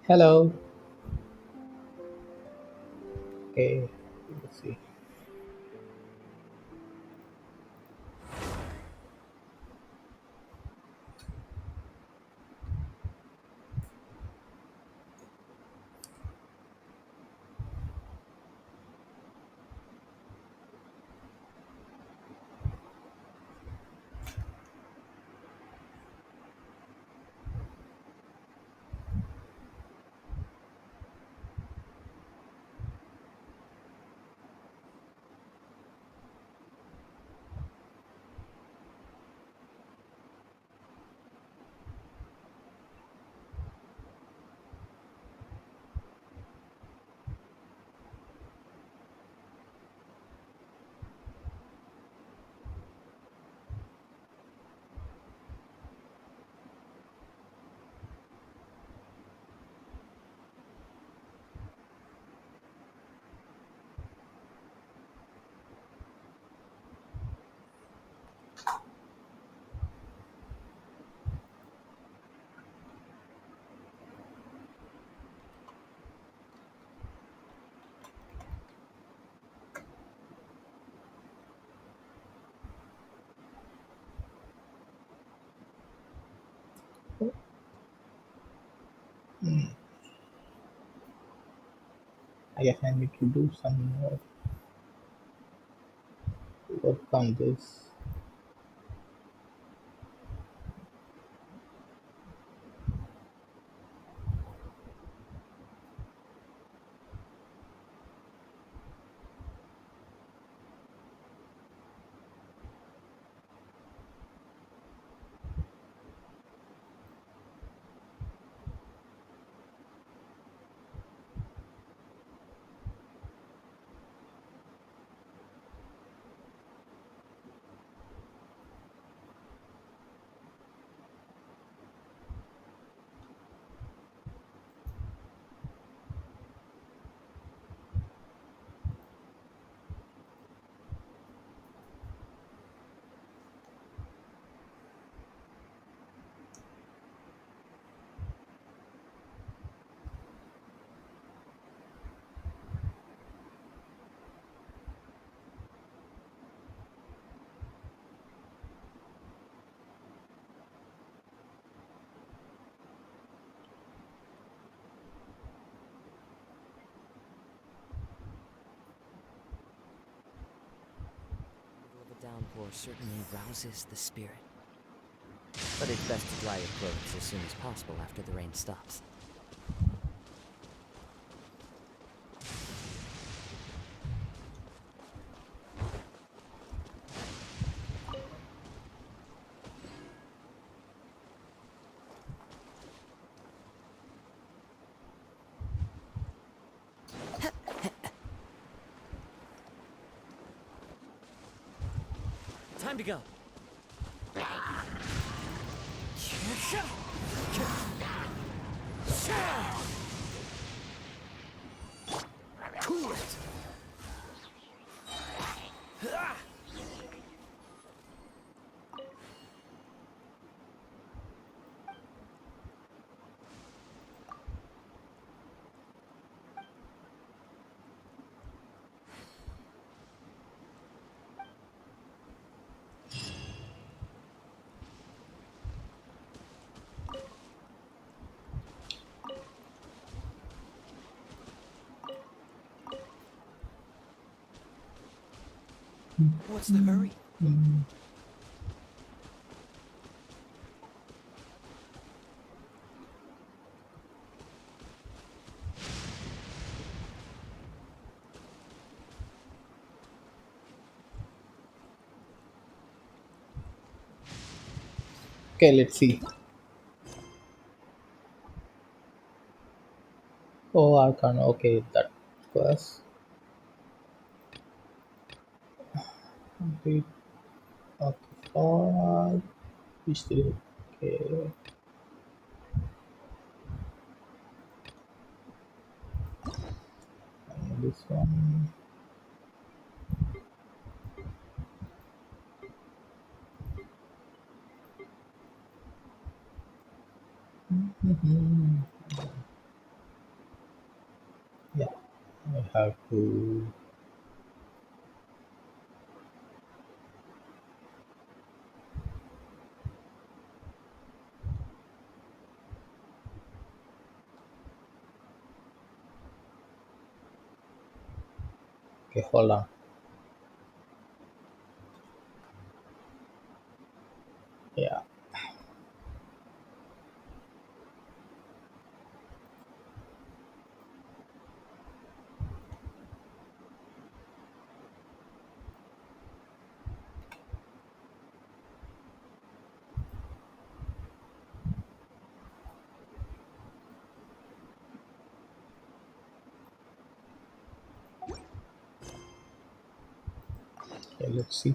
Hello. Okay. Let's see. I guess I need to do some more work on this. Middle of a downpour certainly rouses the spirit. But it's best to dry your clothes as soon as possible after the rain stops. Time to go. Cool it. What's the hurry? Okay, let's see. Oh, Arcana. Okay, that was complete. Okay, for history. Okay, and this one. have to. Okay, hold on. Yeah, okay, let's see.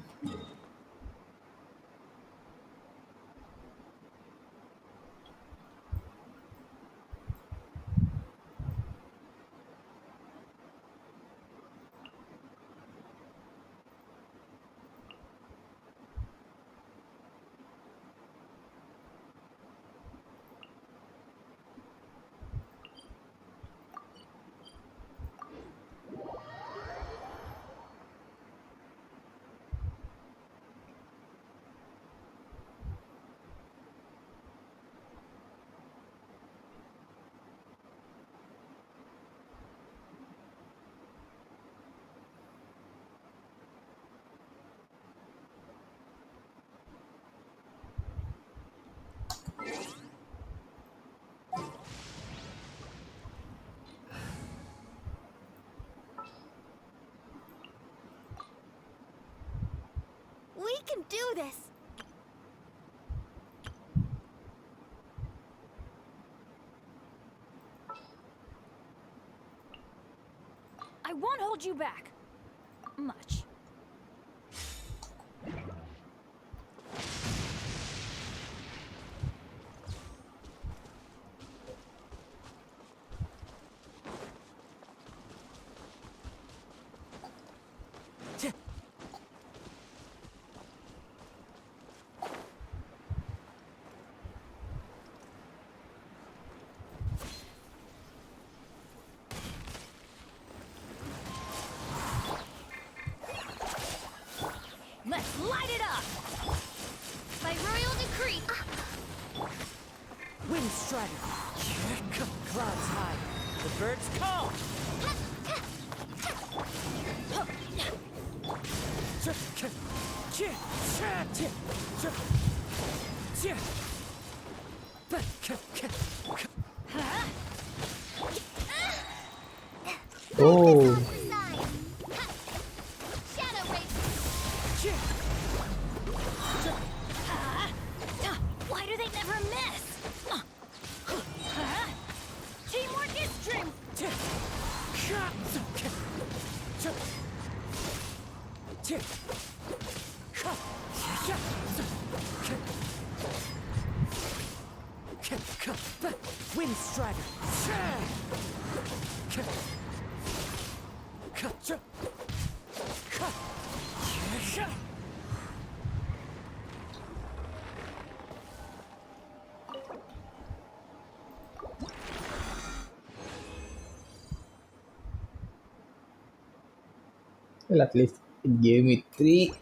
We can do this! I won't hold you back. Much. Let's light it up! By royal decree! Wind strider. Clouds high. The birds call. Oh, Shadow Race! Why do they never miss? Teamwork is strength! Wind strider. well, at least it gave me three.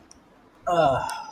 Ah,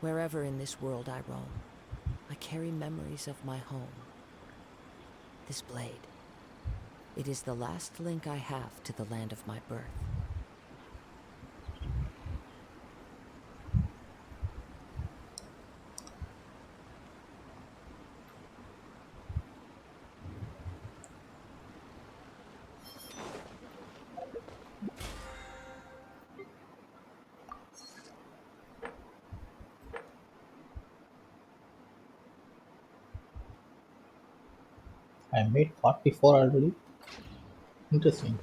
Wherever in this world I roam, I carry memories of my home. This blade, it is the last link I have to the land of my birth. I made 44 already. Interesting.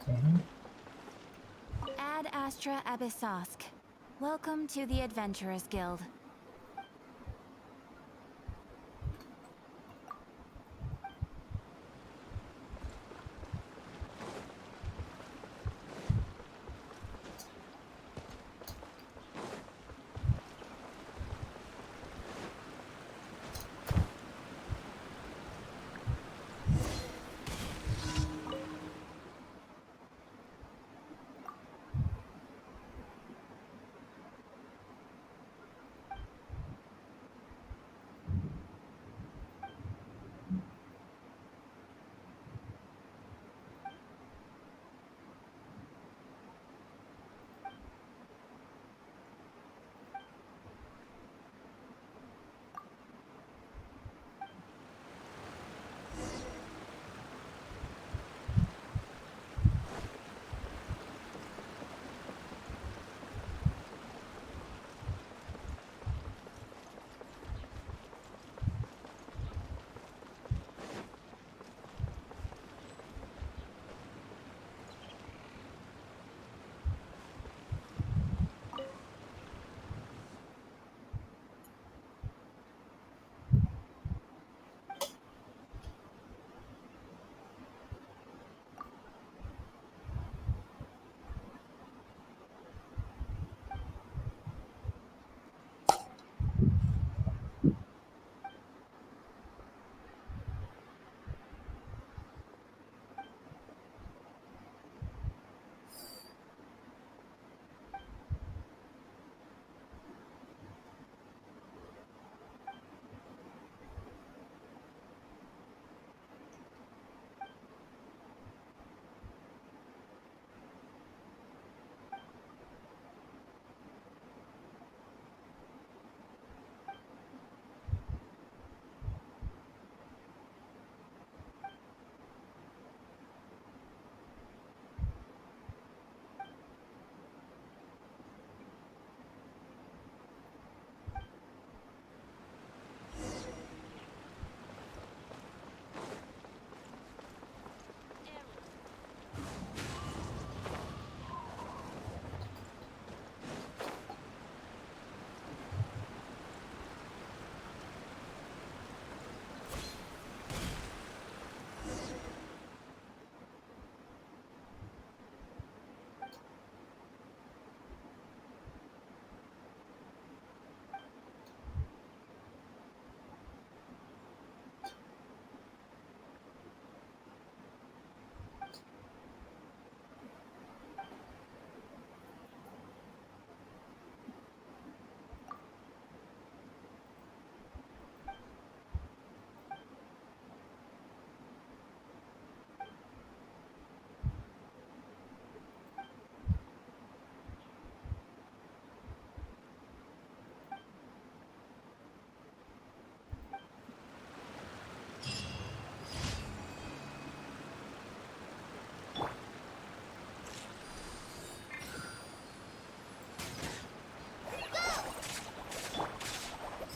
Okay. Ad Astra Abyssosk. Welcome to the Adventurers Guild.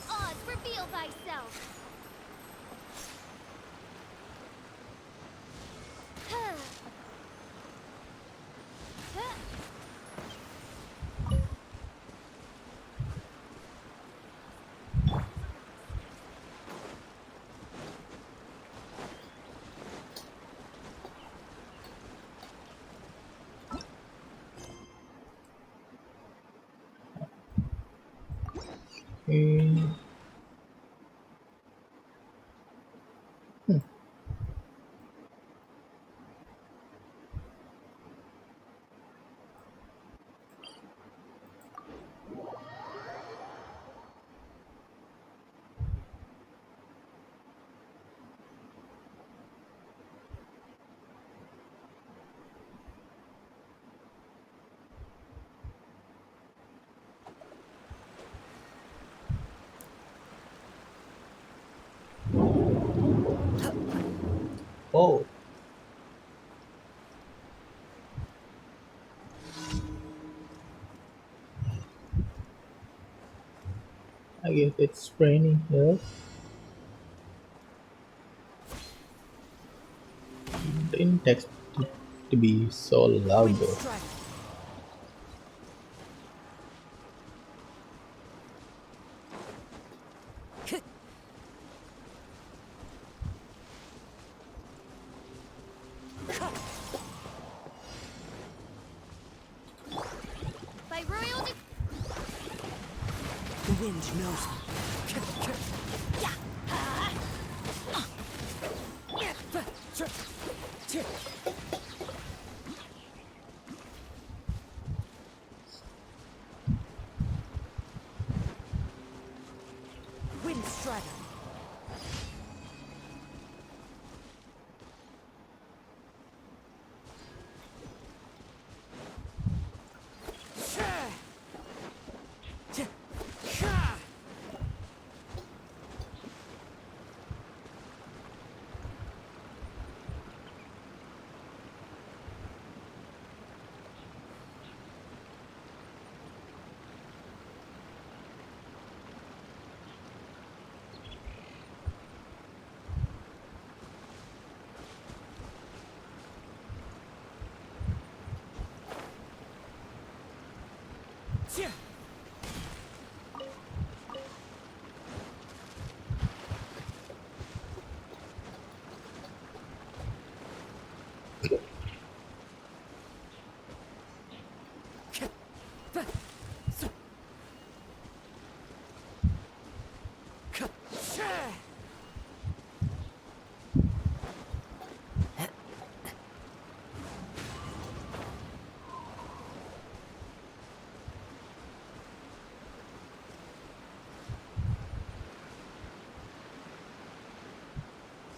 Oz, reveal thyself! Okay. Oh, I guess it's raining here. Didn't expect it to be so loud Wind though. strider. By royal The wind knows me. Wind strider.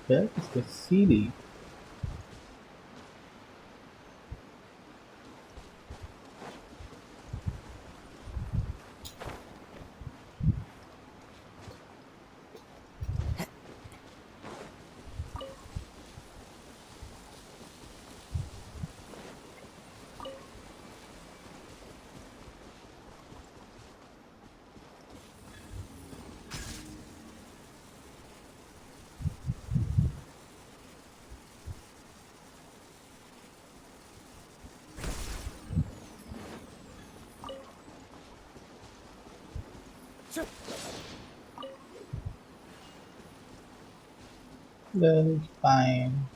Where is the CD? Well, fine.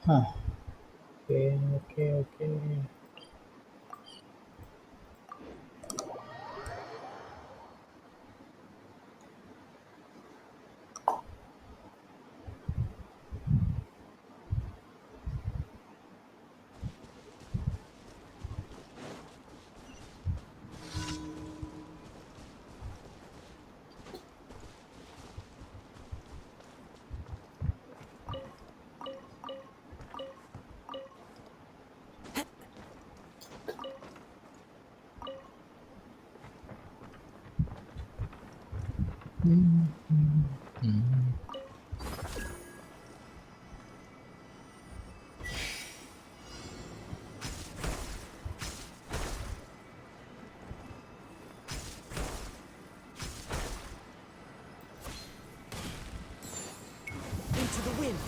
Huh. Okay, okay, okay. Hmm. Into the wind.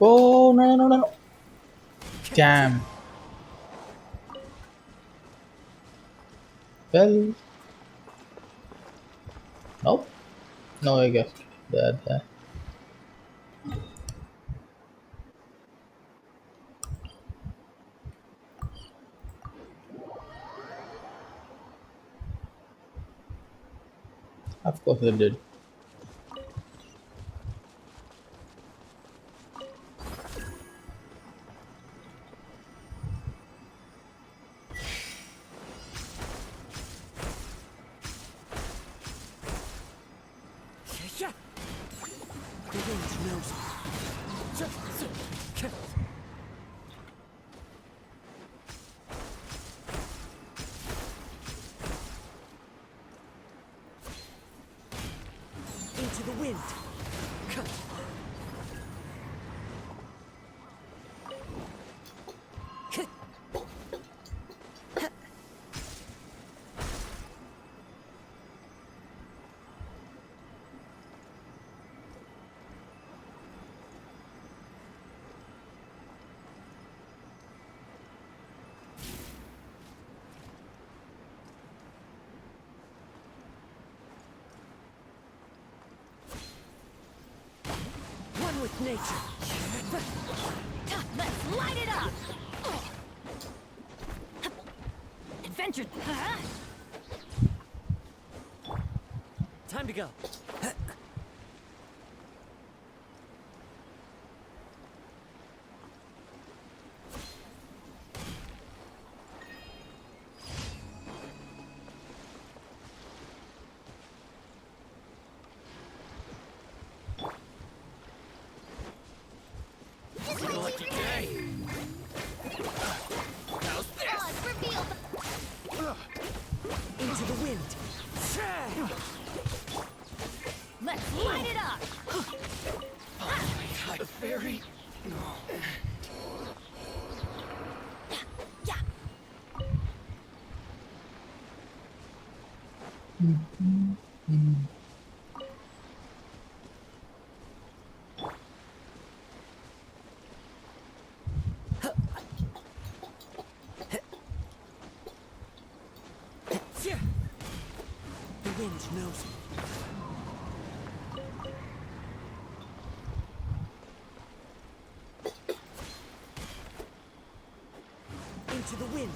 Oh, no, no, no, no. Damn. Well, nope. No, I guess that. Of course it did. Into the wind. One with nature. Let's light it up! Adventure! Huh? Time to go. Lucky day! Revealed! Into the wind. Let's light it up! Like a fairy. Yeah! The wind knows me. Into the wind.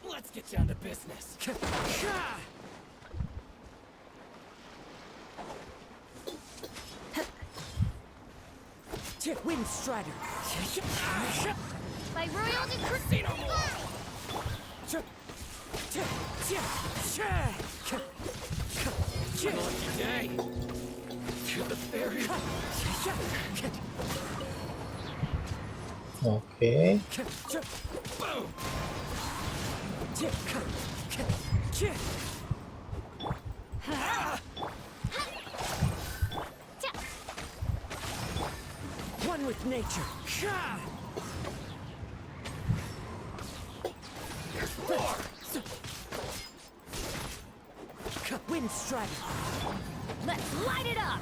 Let's get down to business. Wind Strider. By royal decree! Say no more. Lucky day. To the fairy. Okay. Boom. One with nature. There's more. Wind Strider. Let's light it up!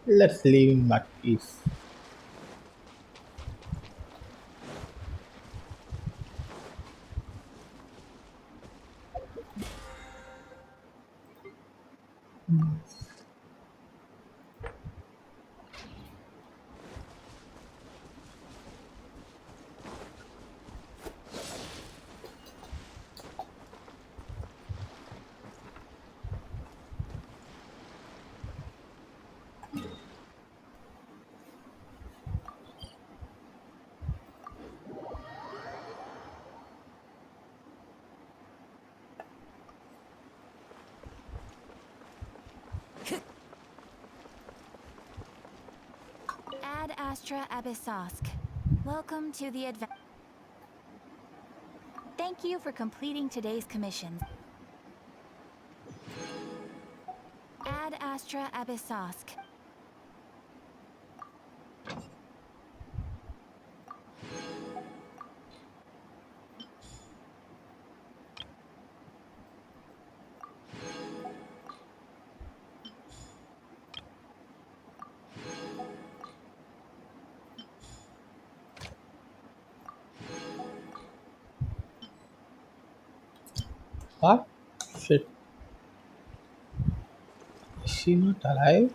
Let's leave him at peace. Astra Abyssosk. Welcome to the adventure. Thank you for completing today's commissions. Ad Astra Abyssosk. What? Shit. Is she not alive?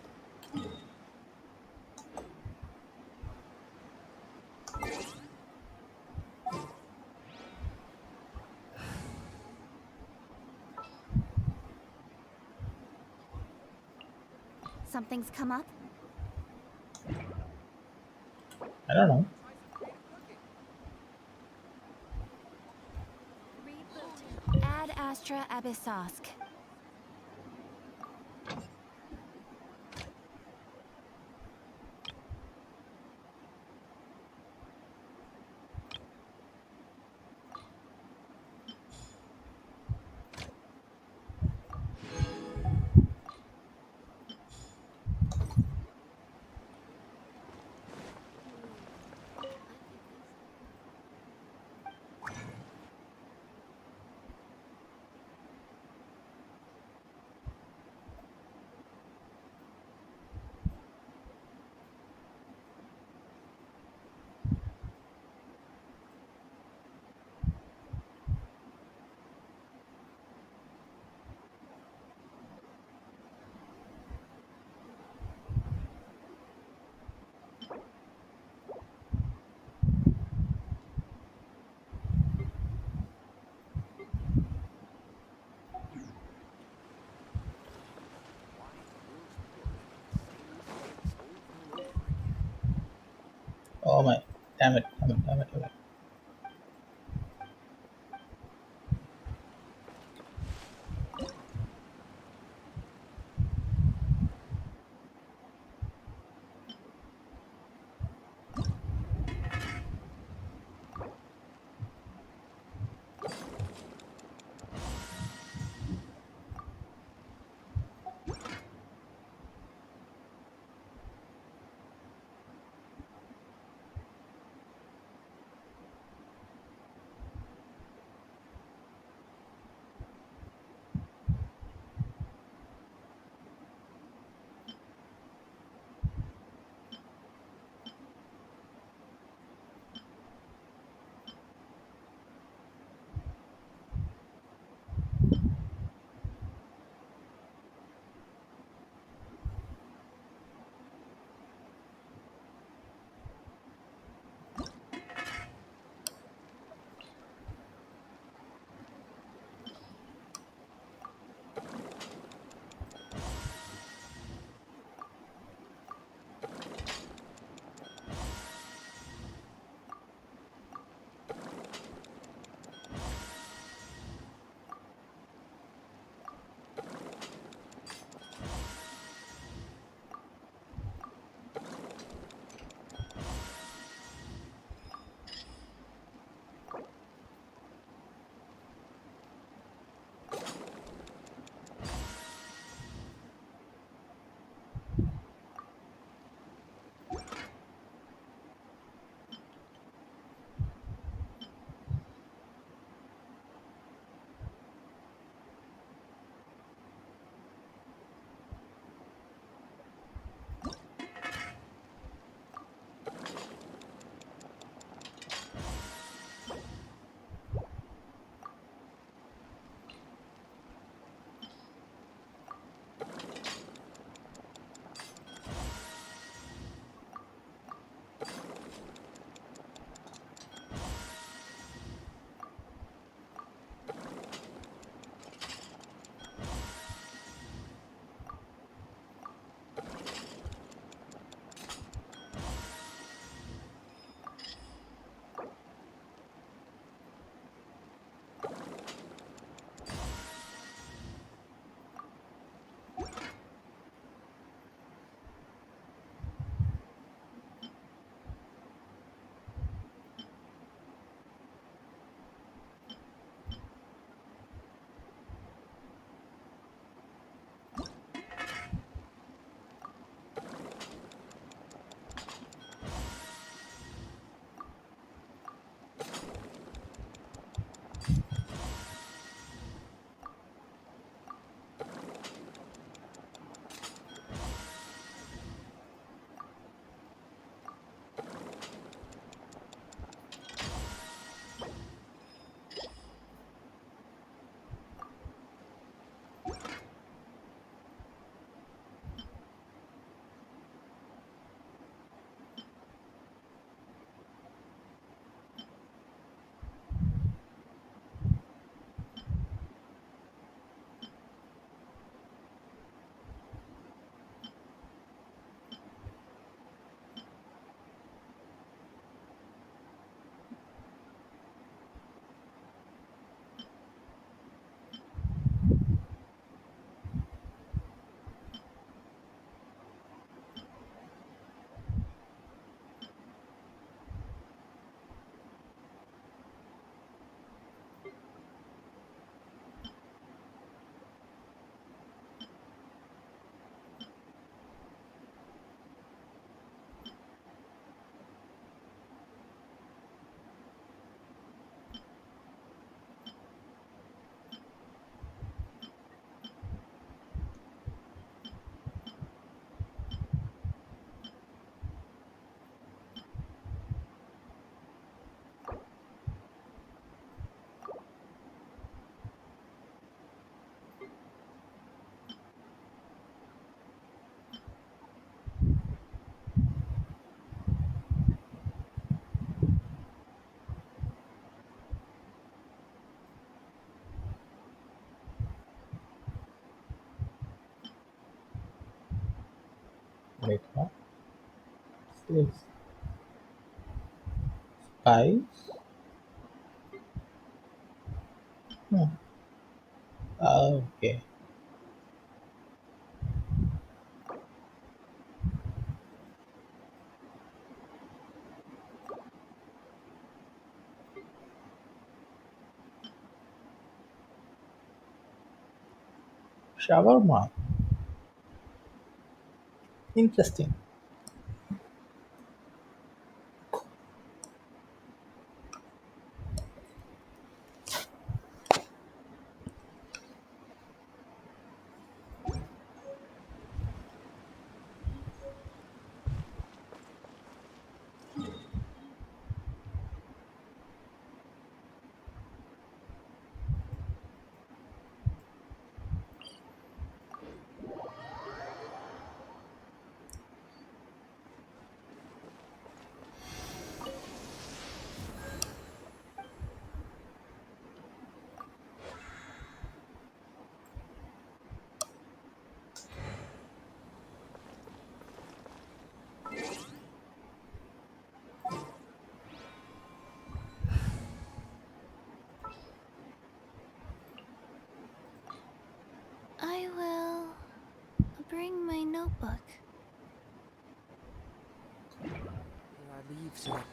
Something's come up? I don't know. Ad Astra Abyssosk. Oh my. Damn it. Damn it. Damn it. Damn it. Wait, huh? Six, five. Hmm. Okay. Shawarma. Interesting. I will bring my notebook. There are leaves around.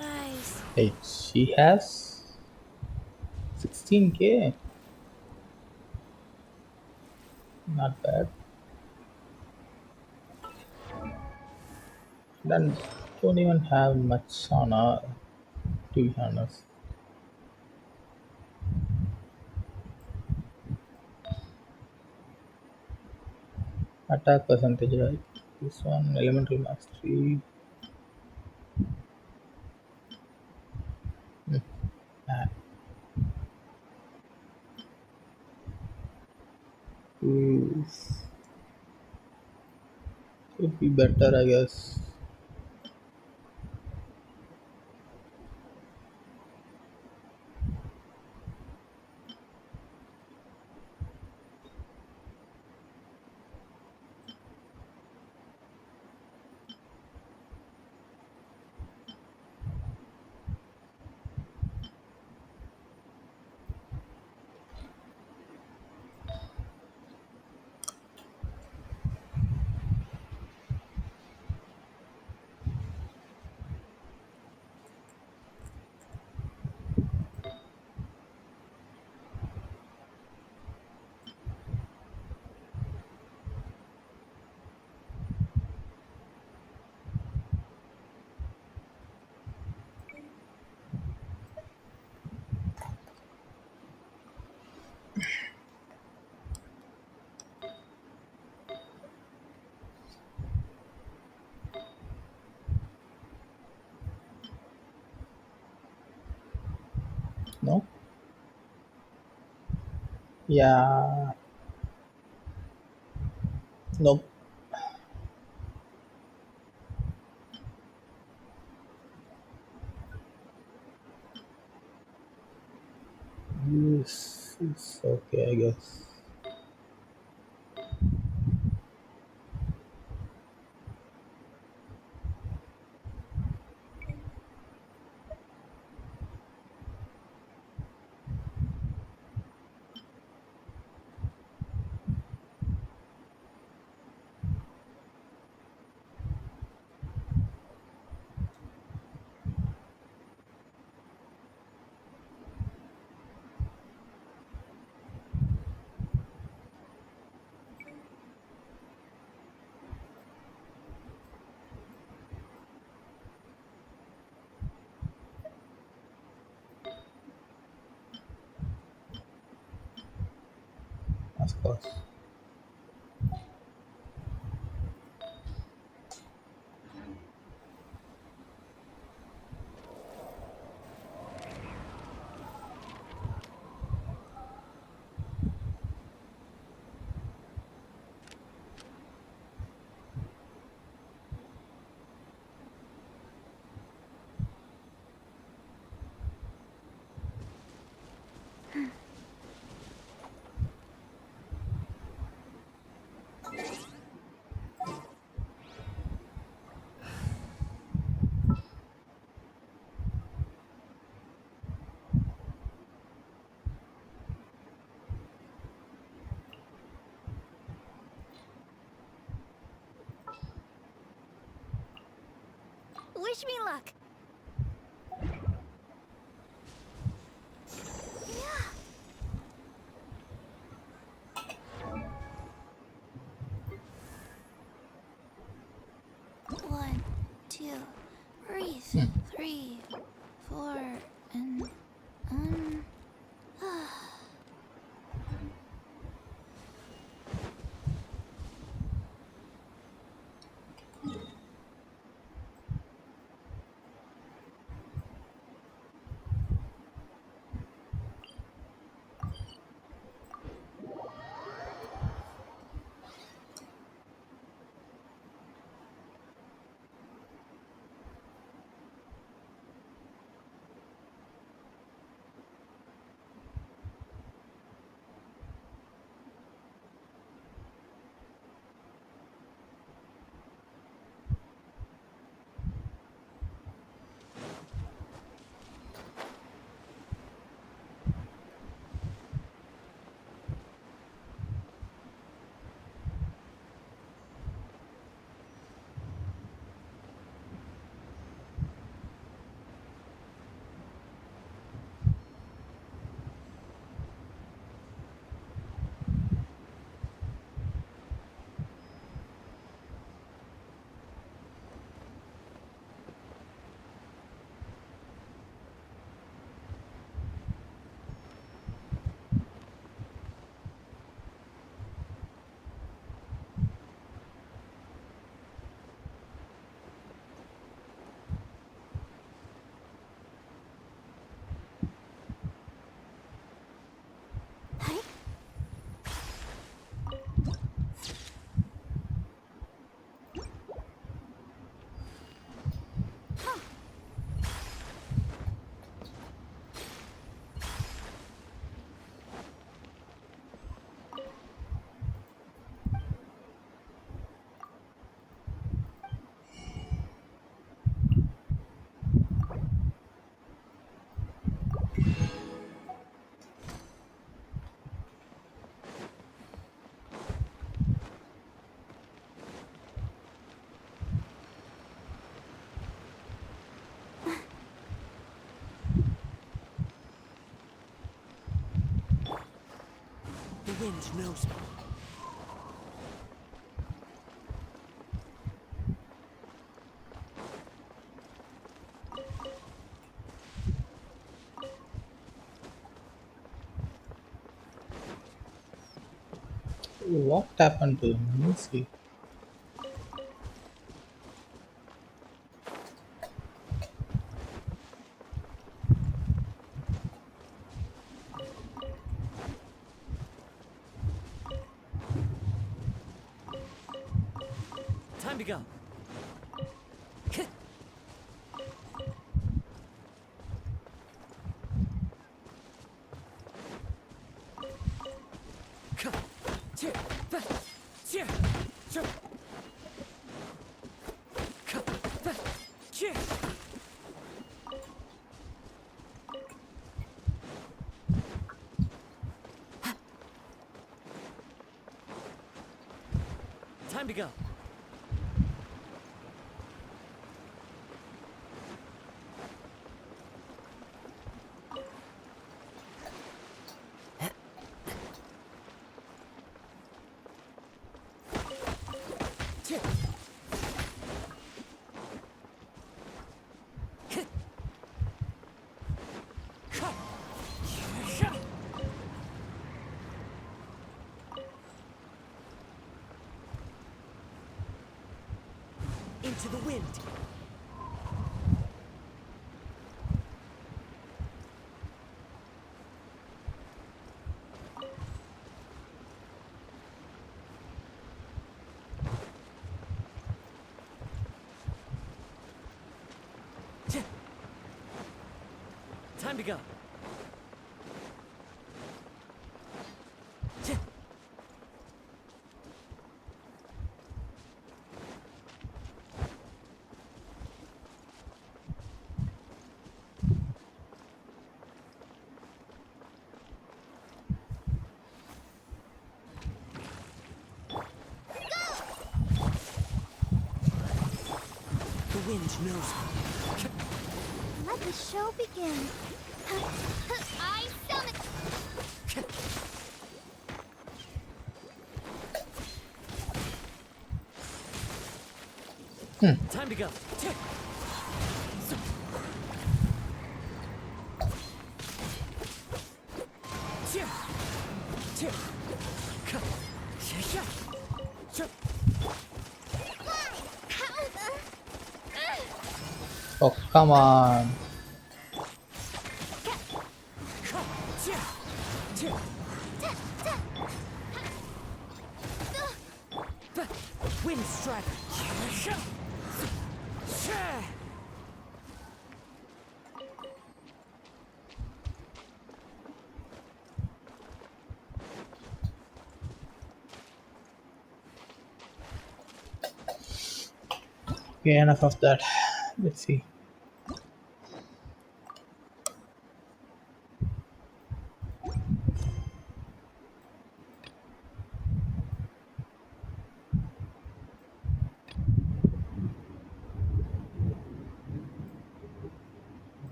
Rise. Hey, she has 16K. Not bad. Then don't even have much on her, to be honest. Attack percentage, right? This one, elemental mastery. Ah, is- could be better, I guess. No? Yeah. Nope. This is okay, I guess. Of course. Wish me luck. One, two, breathe. 3, 4, and The wind knows me. What happened to him? Let me see. Time to go. Time to go. Into the wind. Time to go. The wind knows me. Let the show begin. I summon. Time to go. Oh, come on. Wind strider. Okay, enough of that. Let's see.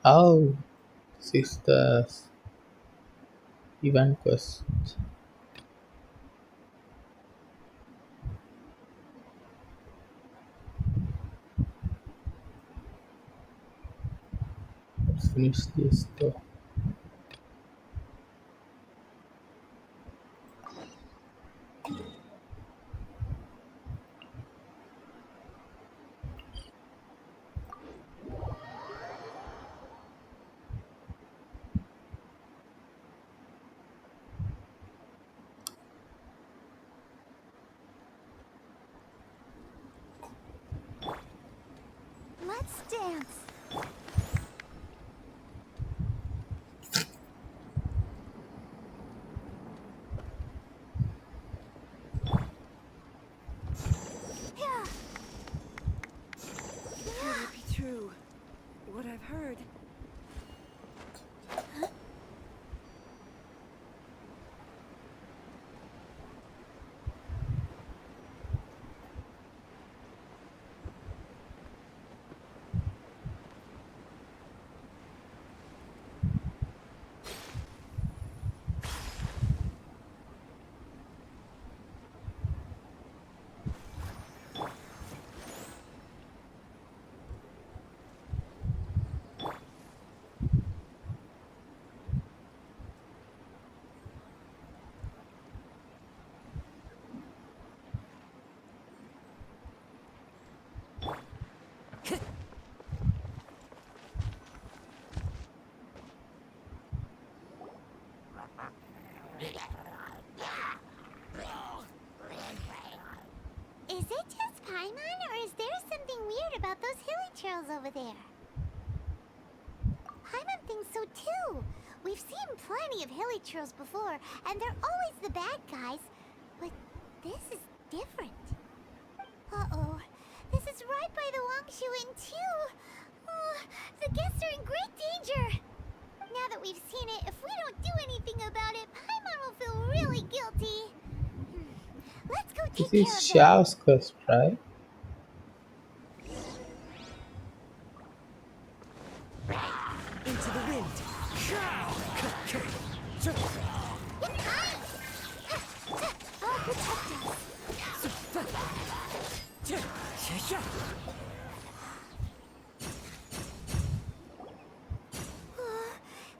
Oh, this is the event quest. Let's finish this though. Let's dance. Yeah. Could it be true? What I've heard. Is it just Paimon, or is there something weird about those hilly trails over there? Paimon thinks so too. We've seen plenty of hilly trails before, and they're always the bad guys. But this is different. Uh-oh. This is right by the Wangshu Inn too. Oh, the guests are in great danger. Now that we've seen it, if we don't do anything about it, Paimon will feel really guilty. Let's go This take care is of them. Xiao's quest, right? Into the wind. I'll protect us.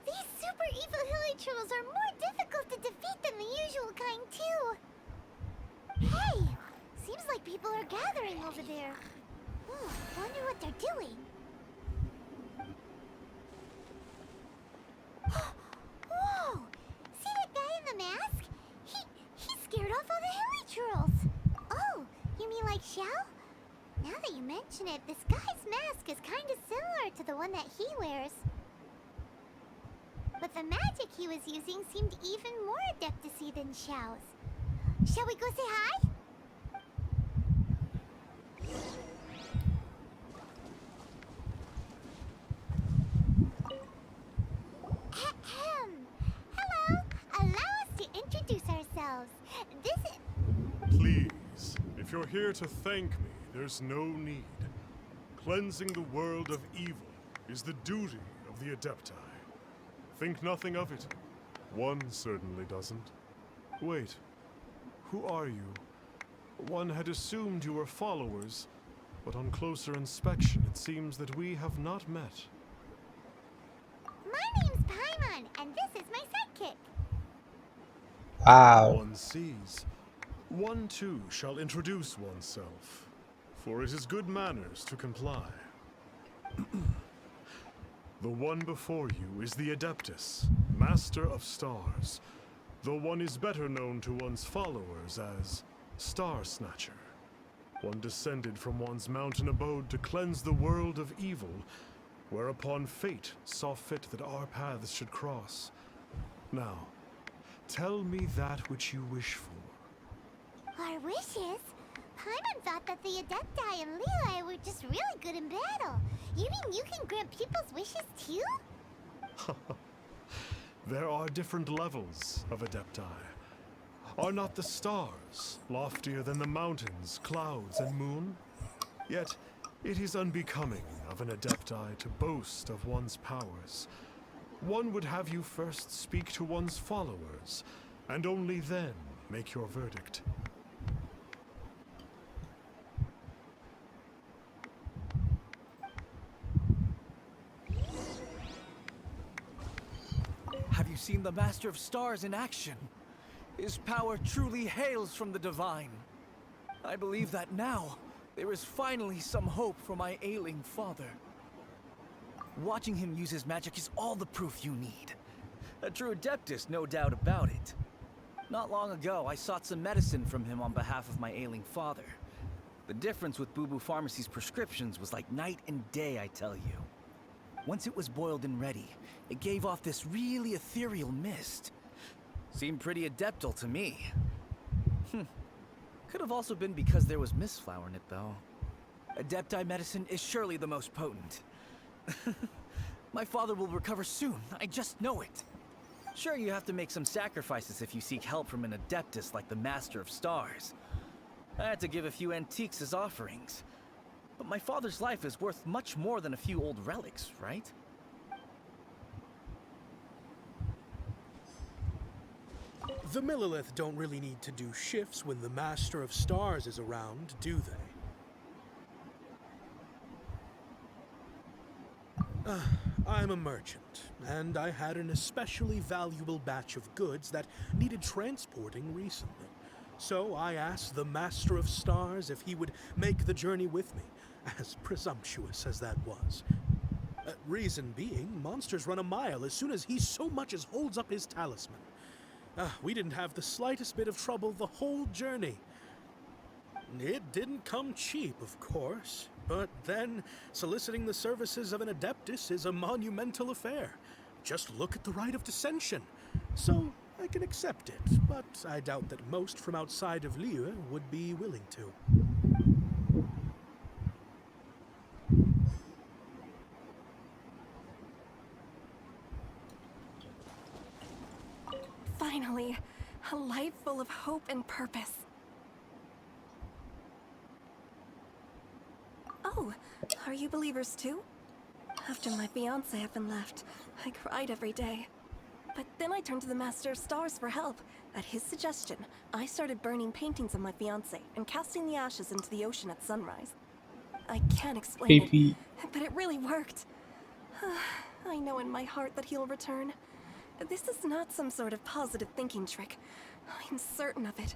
These super evil hilly trolls are more difficult to defeat than the usual kind, too. Hey! Seems like people are gathering over there. Wonder what they're doing. Whoa! See that guy in the mask? He scared off all the hilly trolls. Oh, you mean like Xiao? Now that you mention it, this guy's mask is kind of similar to the one that he wears. But the magic he was using seemed even more adept-to-see than Xiao's. Shall we go say hi? Ahem. you're here to thank me, there's no need. Cleansing the world of evil is the duty of the Adepti. Think nothing of it. One certainly doesn't. Wait, who are you? One had assumed you were followers, but on closer inspection it seems that we have not met. My name's Paimon, and this is my sidekick. Wow. One sees. One too shall introduce oneself, for it is good manners to comply. The one before you is the Adeptus, Master of Stars, though one is better known to one's followers as Star Snatcher. One descended from one's mountain abode to cleanse the world of evil, whereupon fate saw fit that our paths should cross. Now, tell me that which you wish for. Our wishes? Paimon thought that the Adepti and Leela were just really good in battle. You mean you can grant people's wishes too? There are different levels of Adepti. Are not the stars loftier than the mountains, clouds, and moon? Yet, it is unbecoming of an Adepti to boast of one's powers. One would have you first speak to one's followers, and only then make your verdict. Have you seen the Master of Stars in action? His power truly hails from the divine. I believe that now, there is finally some hope for my ailing father. Watching him use his magic is all the proof you need. A true Adeptus, no doubt about it. Not long ago, I sought some medicine from him on behalf of my ailing father. The difference with Boo Boo Pharmacy's prescriptions was like night and day, I tell you. Once it was boiled and ready, it gave off this really ethereal mist. Seemed pretty adeptal to me. Could have also been because there was mistflower in it, though. Adepti medicine is surely the most potent. My father will recover soon, I just know it. Sure, you have to make some sacrifices if you seek help from an Adeptus like the Master of Stars. I had to give a few antiques as offerings. But my father's life is worth much more than a few old relics, right? The Millilith don't really need to do shifts when the Master of Stars is around, do they? I'm a merchant, and I had an especially valuable batch of goods that needed transporting recently. So I asked the Master of Stars if he would make the journey with me, as presumptuous as that was. Reason being, monsters run a mile as soon as he so much as holds up his talisman. We didn't have the slightest bit of trouble the whole journey. It didn't come cheap, of course, but then soliciting the services of an Adeptus is a monumental affair. Just look at the rite of dissension. So I can accept it, but I doubt that most from outside of Liyue would be willing to. Finally, a life full of hope and purpose. Oh, are you believers too? After my fiancé had been left, I cried every day. But then I turned to the Master of Stars for help. At his suggestion, I started burning paintings of my fiancé and casting the ashes into the ocean at sunrise. I can't explain PP. it, but it really worked. I know in my heart that he'll return. This is not some sort of positive thinking trick. I'm certain of it.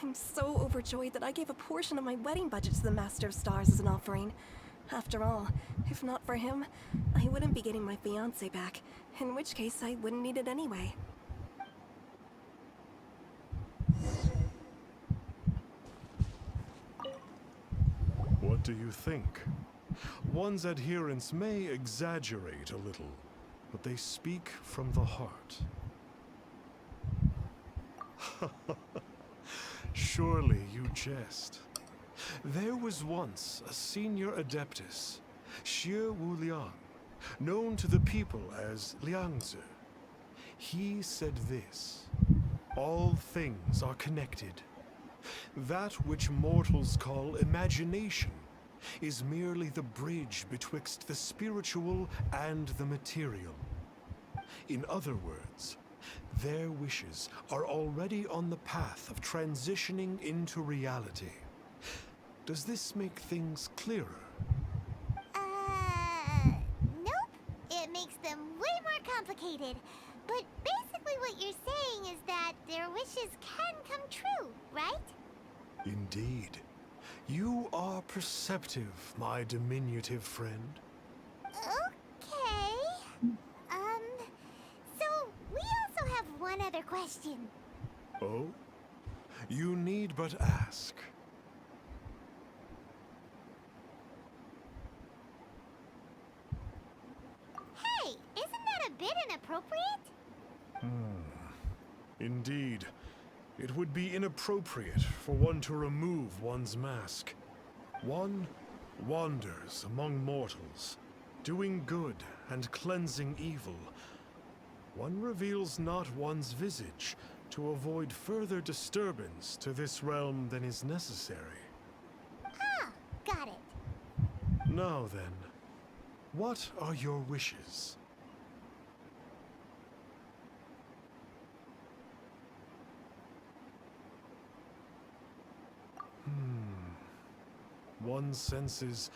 I'm so overjoyed that I gave a portion of my wedding budget to the Master of Stars as an offering. After all, if not for him, I wouldn't be getting my fiancé back, in which case I wouldn't need it anyway. What do you think? One's adherents may exaggerate a little, but they speak from the heart. Surely you jest. There was once a senior Adeptus, Xie Wuliang, known to the people as Liangzi. He said this: all things are connected. That which mortals call imagination is merely the bridge betwixt the spiritual and the material. In other words, their wishes are already on the path of transitioning into reality. Does this make things clearer? Nope. It makes them way more complicated. But basically what you're saying is that their wishes can come true, right? Indeed. You are perceptive, my diminutive friend. Okay. So we also have one other question. Oh? You need but ask. Hey, isn't that a bit inappropriate? Indeed. It would be inappropriate for one to remove one's mask. One wanders among mortals, doing good and cleansing evil. One reveals not one's visage to avoid further disturbance to this realm than is necessary. Ah, got it. Now then, what are your wishes? One senses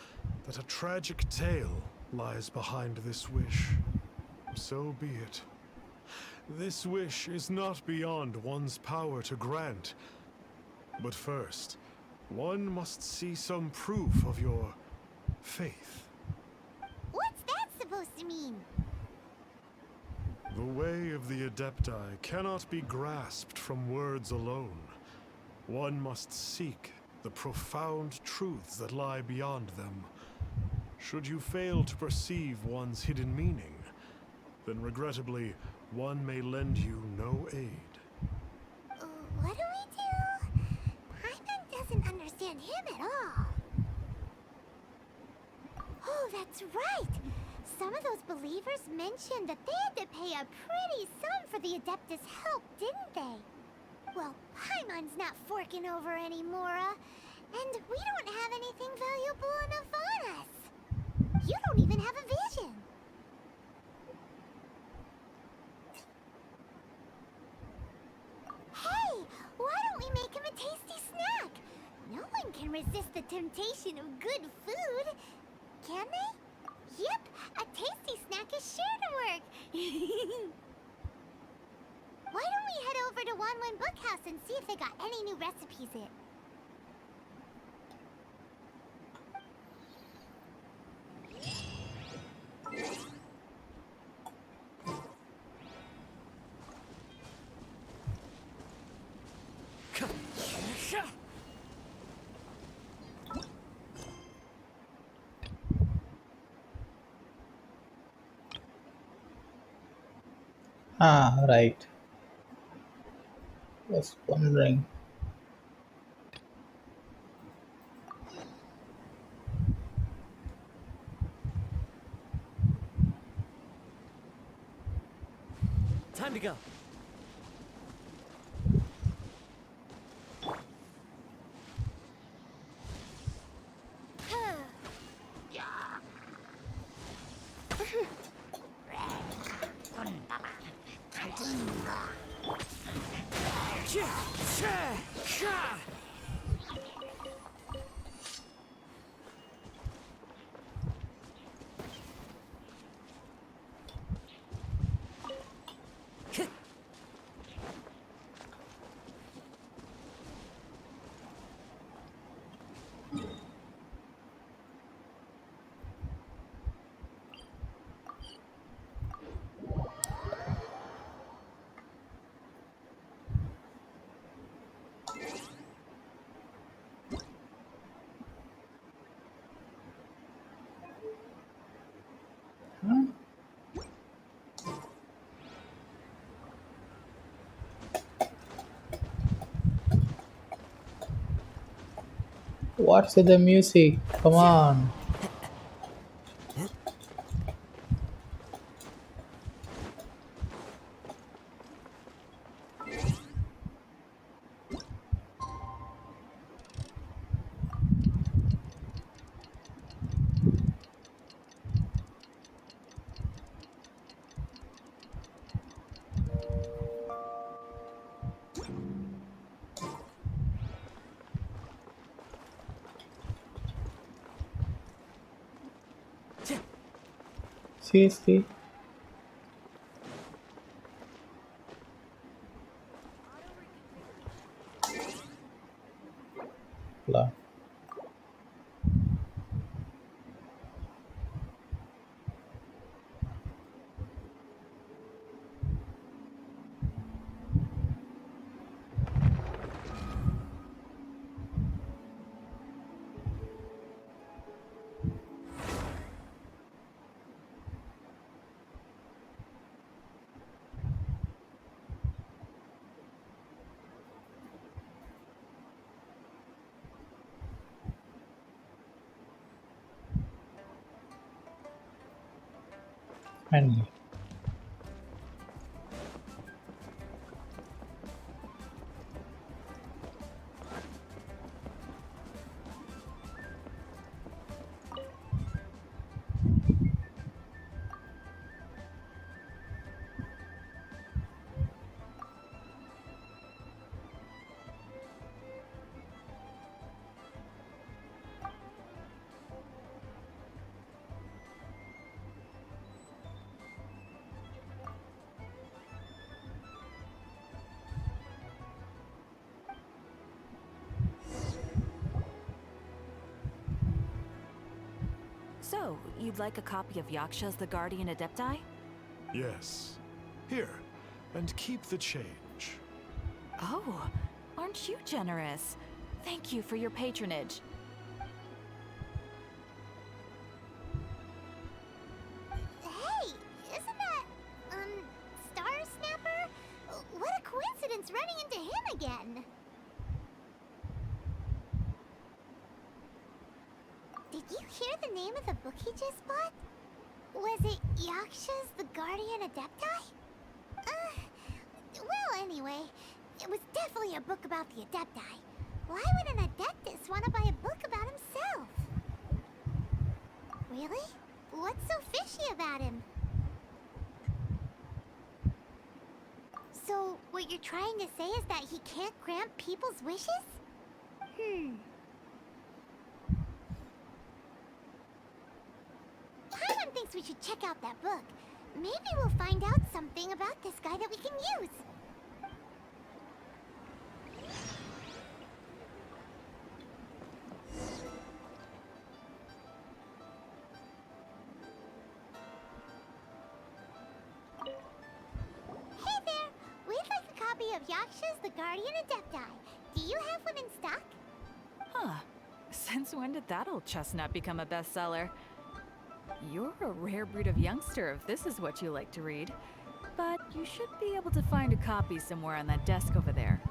that a tragic tale lies behind this wish. So be it. This wish is not beyond one's power to grant. But first, one must see some proof of your faith. What's that supposed to mean? The way of the Adepti cannot be grasped from words alone. One must seek the profound truths that lie beyond them. Should you fail to perceive one's hidden meaning, then regrettably, one may lend you no aid. What do we do? Paimon doesn't understand him at all. Oh, that's right! Some of those believers mentioned that they had to pay a pretty sum for the Adeptus' help, didn't they? Well, Paimon's not forking over anymore, and we don't have anything valuable enough on us. You don't even have a vision. Hey, why don't we make him a tasty snack? No one can resist the temptation of good food, can they? Yep, a tasty snack is sure to work. Why don't we head over to Wanlin Bookhouse and see if they got any new recipes in? Ah, right. Was wondering. Time to go. What's with the music? Come on. see. Lah. Finally. So, you'd like a copy of Yaksha's The Guardian Adepti? Yes. Here, and keep the change. Oh, aren't you generous? Thank you for your patronage. Hey, isn't that, Star Snapper? What a coincidence running into him again. Did you hear the name of the book he just bought? Was it Yaksha's The Guardian Adepti? Well, anyway, it was definitely a book about the Adepti. Why would an Adeptus want to buy a book about himself? Really? What's so fishy about him? So, what you're trying to say is that he can't grant people's wishes? Paimon thinks we should check out that book. Maybe we'll find out something about this guy that we can use. Hey there! We'd like a copy of Yaksha's The Guardian Adepti. Do you have one in stock? Huh. Since when did that old chestnut become a bestseller? You're a rare breed of youngster if this is what you like to read. But you should be able to find a copy somewhere on that desk over there.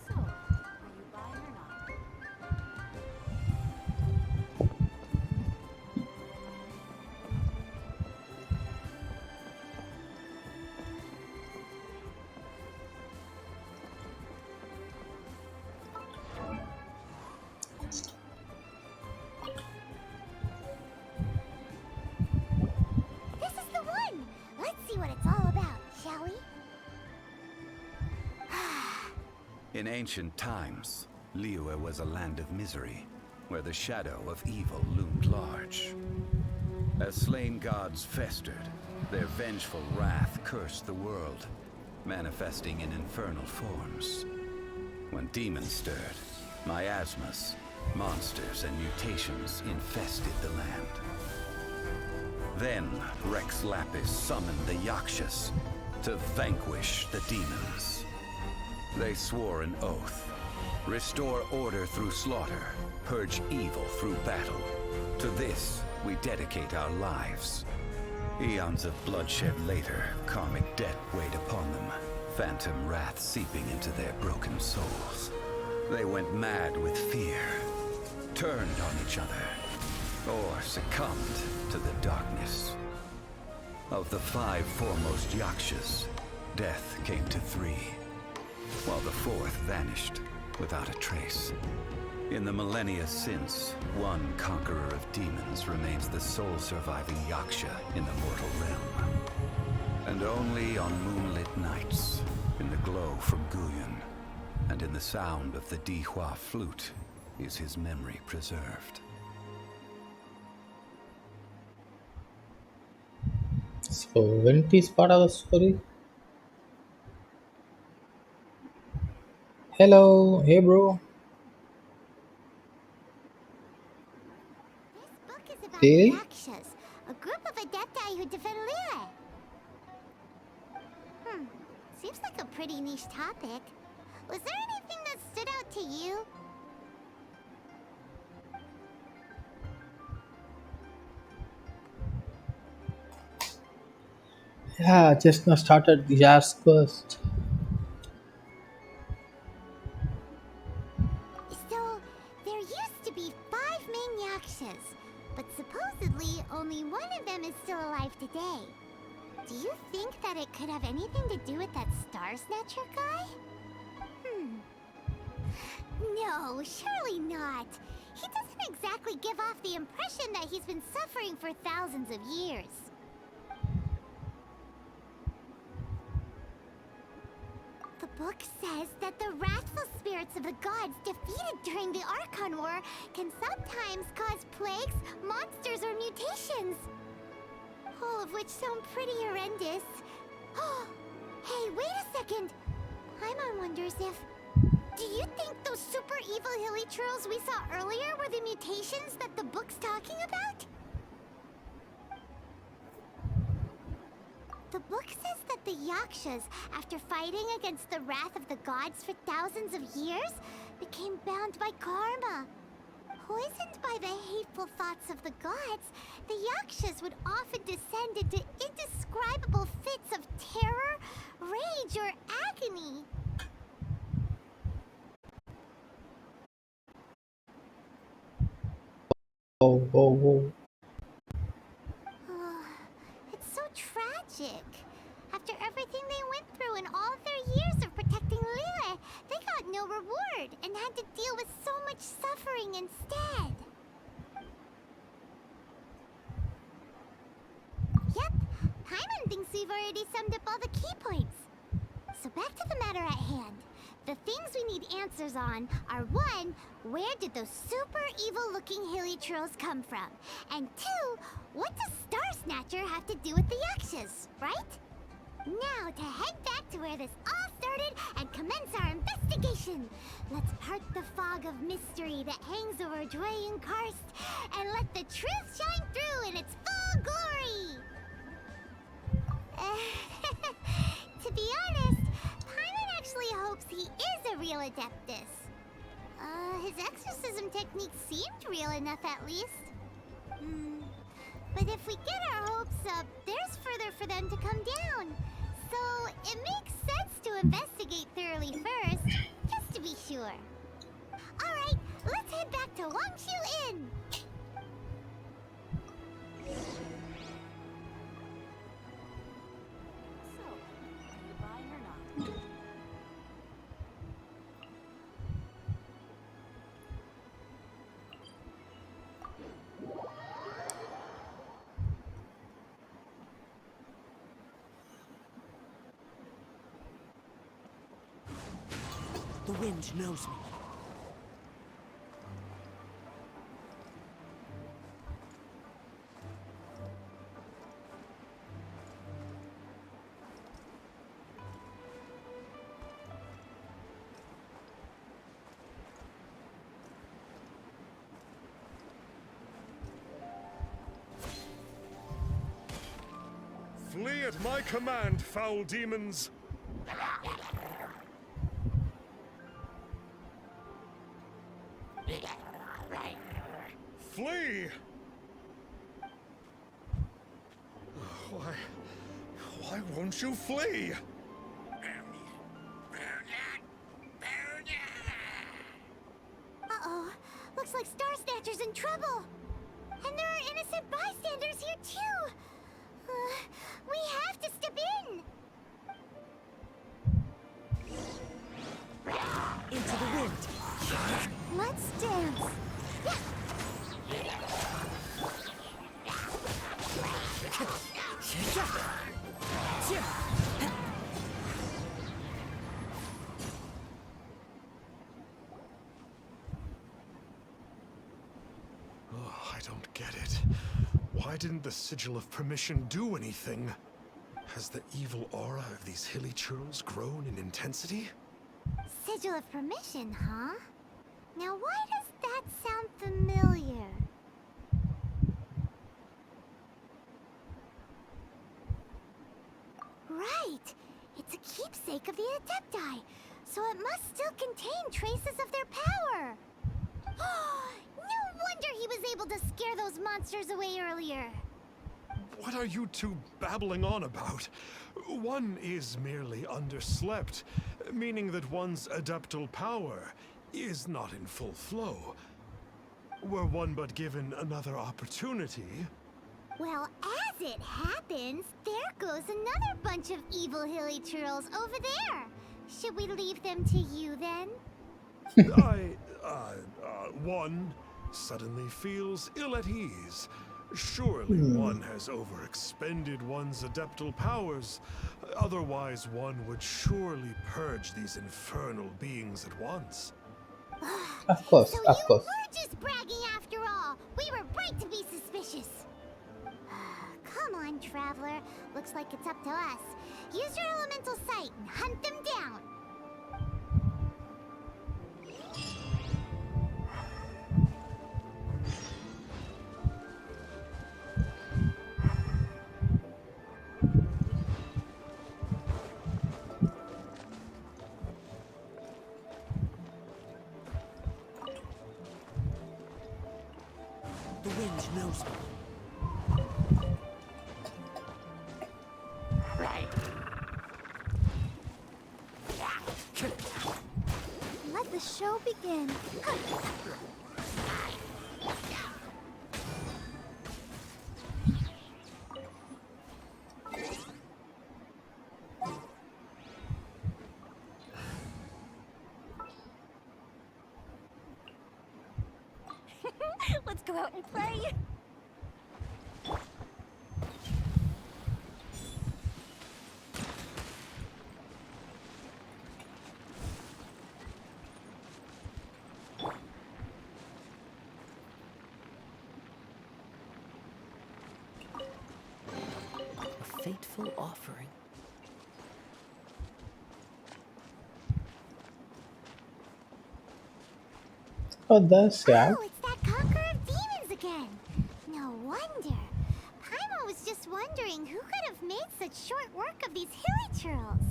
So, are you buying or not? This is the one! Let's see what it's all about, shall we? In ancient times, Liyue was a land of misery, where the shadow of evil loomed large. As slain gods festered, their vengeful wrath cursed the world, manifesting in infernal forms. When demons stirred, miasmas, monsters, and mutations infested the land. Then Rex Lapis summoned the Yakshas to vanquish the demons. They swore an oath: restore order through slaughter, purge evil through battle. To this, we dedicate our lives. Eons of bloodshed later, karmic debt weighed upon them, phantom wrath seeping into their broken souls. They went mad with fear, turned on each other, or succumbed to the darkness. Of the 5 foremost Yakshas, death came to 3, while the 4th vanished without a trace. In the millennia since, one conqueror of demons remains the sole surviving Yaksha in the mortal realm. And only on moonlit nights, in the glow from Guyon, and in the sound of the Dihua flute, is his memory preserved. So Vent is part of the story. Hello, hey bro. This book is about the Really? Yakshas, a group of adepti who defend Lille. Seems like a pretty niche topic. Was there anything that stood out to you? Yeah, just now started the Jazz Quest. So, there used to be 5 main Yakshas, but supposedly only one of them is still alive today. Do you think that it could have anything to do with that Star Snatcher guy? No, surely not. He doesn't exactly give off the impression that he's been suffering for thousands of years. The book says that the wrathful spirits of the gods defeated during the Archon War can sometimes cause plagues, monsters, or mutations. All of which sound pretty horrendous. Hey, wait a second. Paimon wonders if... Do you think those super evil hilly churls we saw earlier were the mutations that the book's talking about? The book says that the Yakshas, after fighting against the wrath of the gods for thousands of years, became bound by karma. Poisoned by the hateful thoughts of the gods, the Yakshas would often descend into indescribable fits of terror, rage, or agony. Oh, oh, oh. It's so tragic. After everything they went through in all of their years of protecting Lille, they got no reward and had to deal with so much suffering instead. Yep, Paimon thinks we've already summed up all the key points. So back to the matter at hand. The things we need answers on are 1, where did those super evil-looking hilly trolls come from? And 2, what does Star Snatcher have to do with the Yakshas, right? Now to head back to where this all started and commence our investigation. Let's part the fog of mystery that hangs over Dwayne Karst and let the truth shine through in its full glory. To be honest, Paimon actually hopes he is a real Adeptus. His exorcism techniques seemed real enough at least. But if we get our hopes up, there's further for them to come down. So it makes sense to investigate thoroughly first, just to be sure. Alright, let's head back to Wangshu Inn! So, are you buying or not? The wind knows me. Flee at my command, foul demons! Flee! Why won't you flee? Uh-oh. Looks like Star Snatcher's in trouble. And there are innocent bystanders here too. We have to step in. Into the wind. Let's dance. Why didn't the Sigil of Permission do anything? Has the evil aura of these hilly churls grown in intensity? Sigil of Permission, huh? Now why does that sound familiar? Right! It's a keepsake of the Adepti, so it must still contain traces of their power! No wonder he was able to scare those monsters away earlier! What are you two babbling on about? One is merely underslept, meaning that one's adeptal power is not in full flow. Were one but given another opportunity... Well, as it happens, there goes another bunch of evil hilly churls over there. Should we leave them to you then? One suddenly feels ill at ease. Surely one has overexpended one's adeptal powers. Otherwise, one would surely purge these infernal beings at once. Of course, So of you course. were just bragging after all. We were right to be suspicious. Come on, Traveler. Looks like it's up to us. Use your elemental sight and hunt them down. The wind knows me. Let the show begin. Let's go out and play. A fateful offering. Oh, that's Xiao. Oh, it's that conqueror of demons again. No wonder. Paimon was just wondering who could have made such short work of these hilly churls.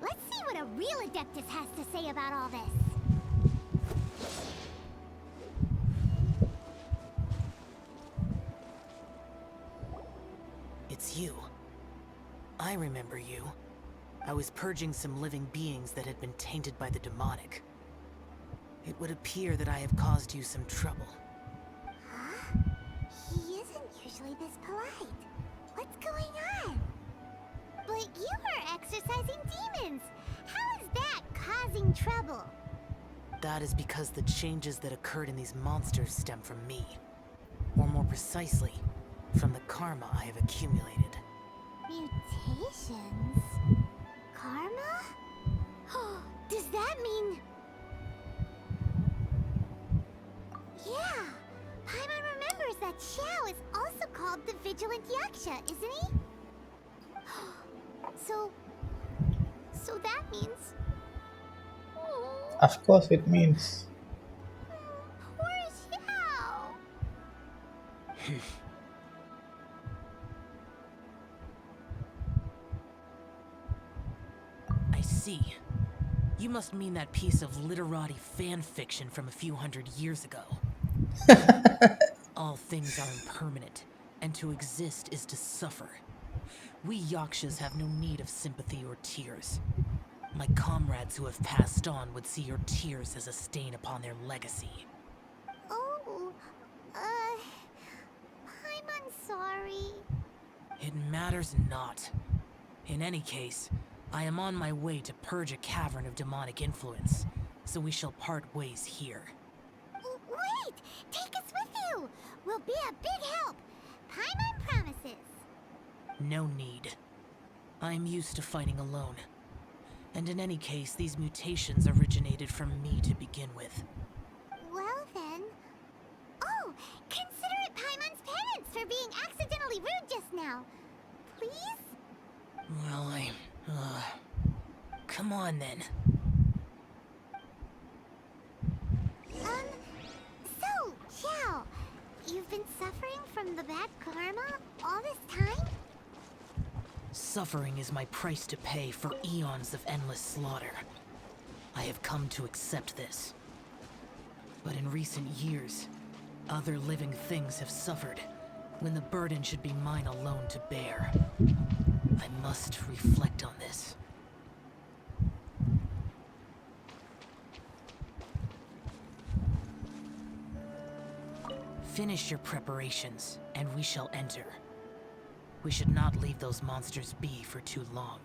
Let's see what a real Adeptus has to say about all this. It's you. I remember you. I was purging some living beings that had been tainted by the demonic. It would appear that I have caused you some trouble. Huh? He isn't usually this polite. What's going on? But you are exercising demons. How is that causing trouble? That is because the changes that occurred in these monsters stem from me. Or more precisely, from the karma I have accumulated. Mutations? Karma? Does that mean... Yeah! Paimon remembers that Xiao is also called the Vigilant Yaksha, isn't he? So that means... Of course it means. Where's Xiao? I see. You must mean that piece of literati fan fiction from a few hundred years ago. All things are impermanent, and to exist is to suffer. We Yakshas have no need of sympathy or tears. My comrades who have passed on would see your tears as a stain upon their legacy. Oh, I'm sorry. It matters not. In any case, I am on my way to purge a cavern of demonic influence, so we shall part ways here. Wait! Take us with you! We'll be a big help! Paimon promises! No need. I am used to fighting alone. And in any case, these mutations originated from me to begin with. Well then... Oh! Consider it Paimon's penance Well, come on then. So, Xiao, you've been suffering from the bad karma all this time? Suffering is my price to pay for eons of endless slaughter. I have come to accept this. But in recent years, other living things have suffered when the burden should be mine alone to bear. I must reflect on this. Finish your preparations, and we shall enter. We should not leave those monsters be for too long.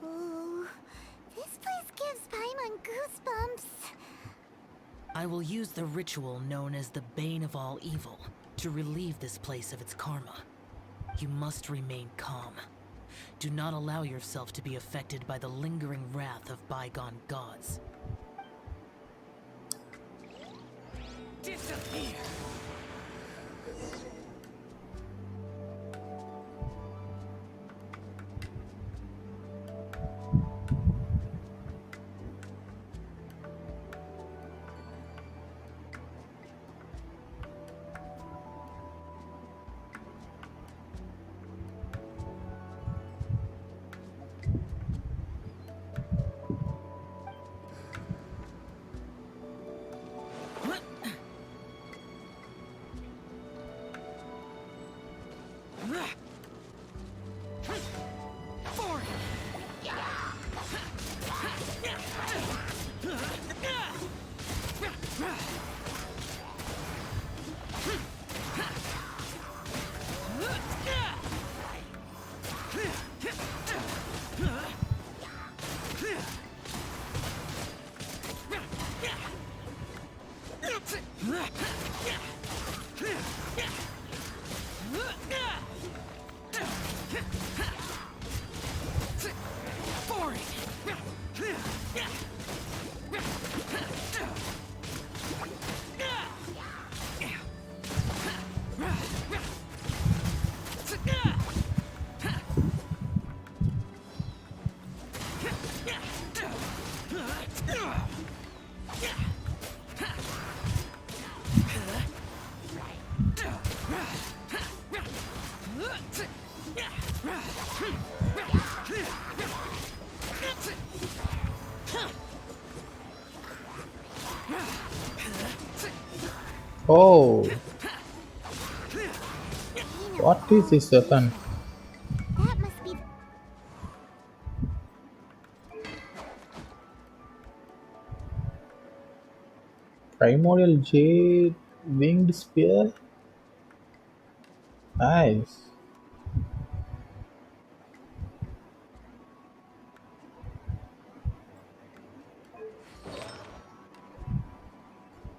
Ooh, this place gives Paimon goosebumps. I will use the ritual known as the Bane of All Evil to relieve this place of its karma. You must remain calm. Do not allow yourself to be affected by the lingering wrath of bygone gods. Disappear! Oh, what is this weapon? That must be... Primordial Jade Winged Spear? Nice.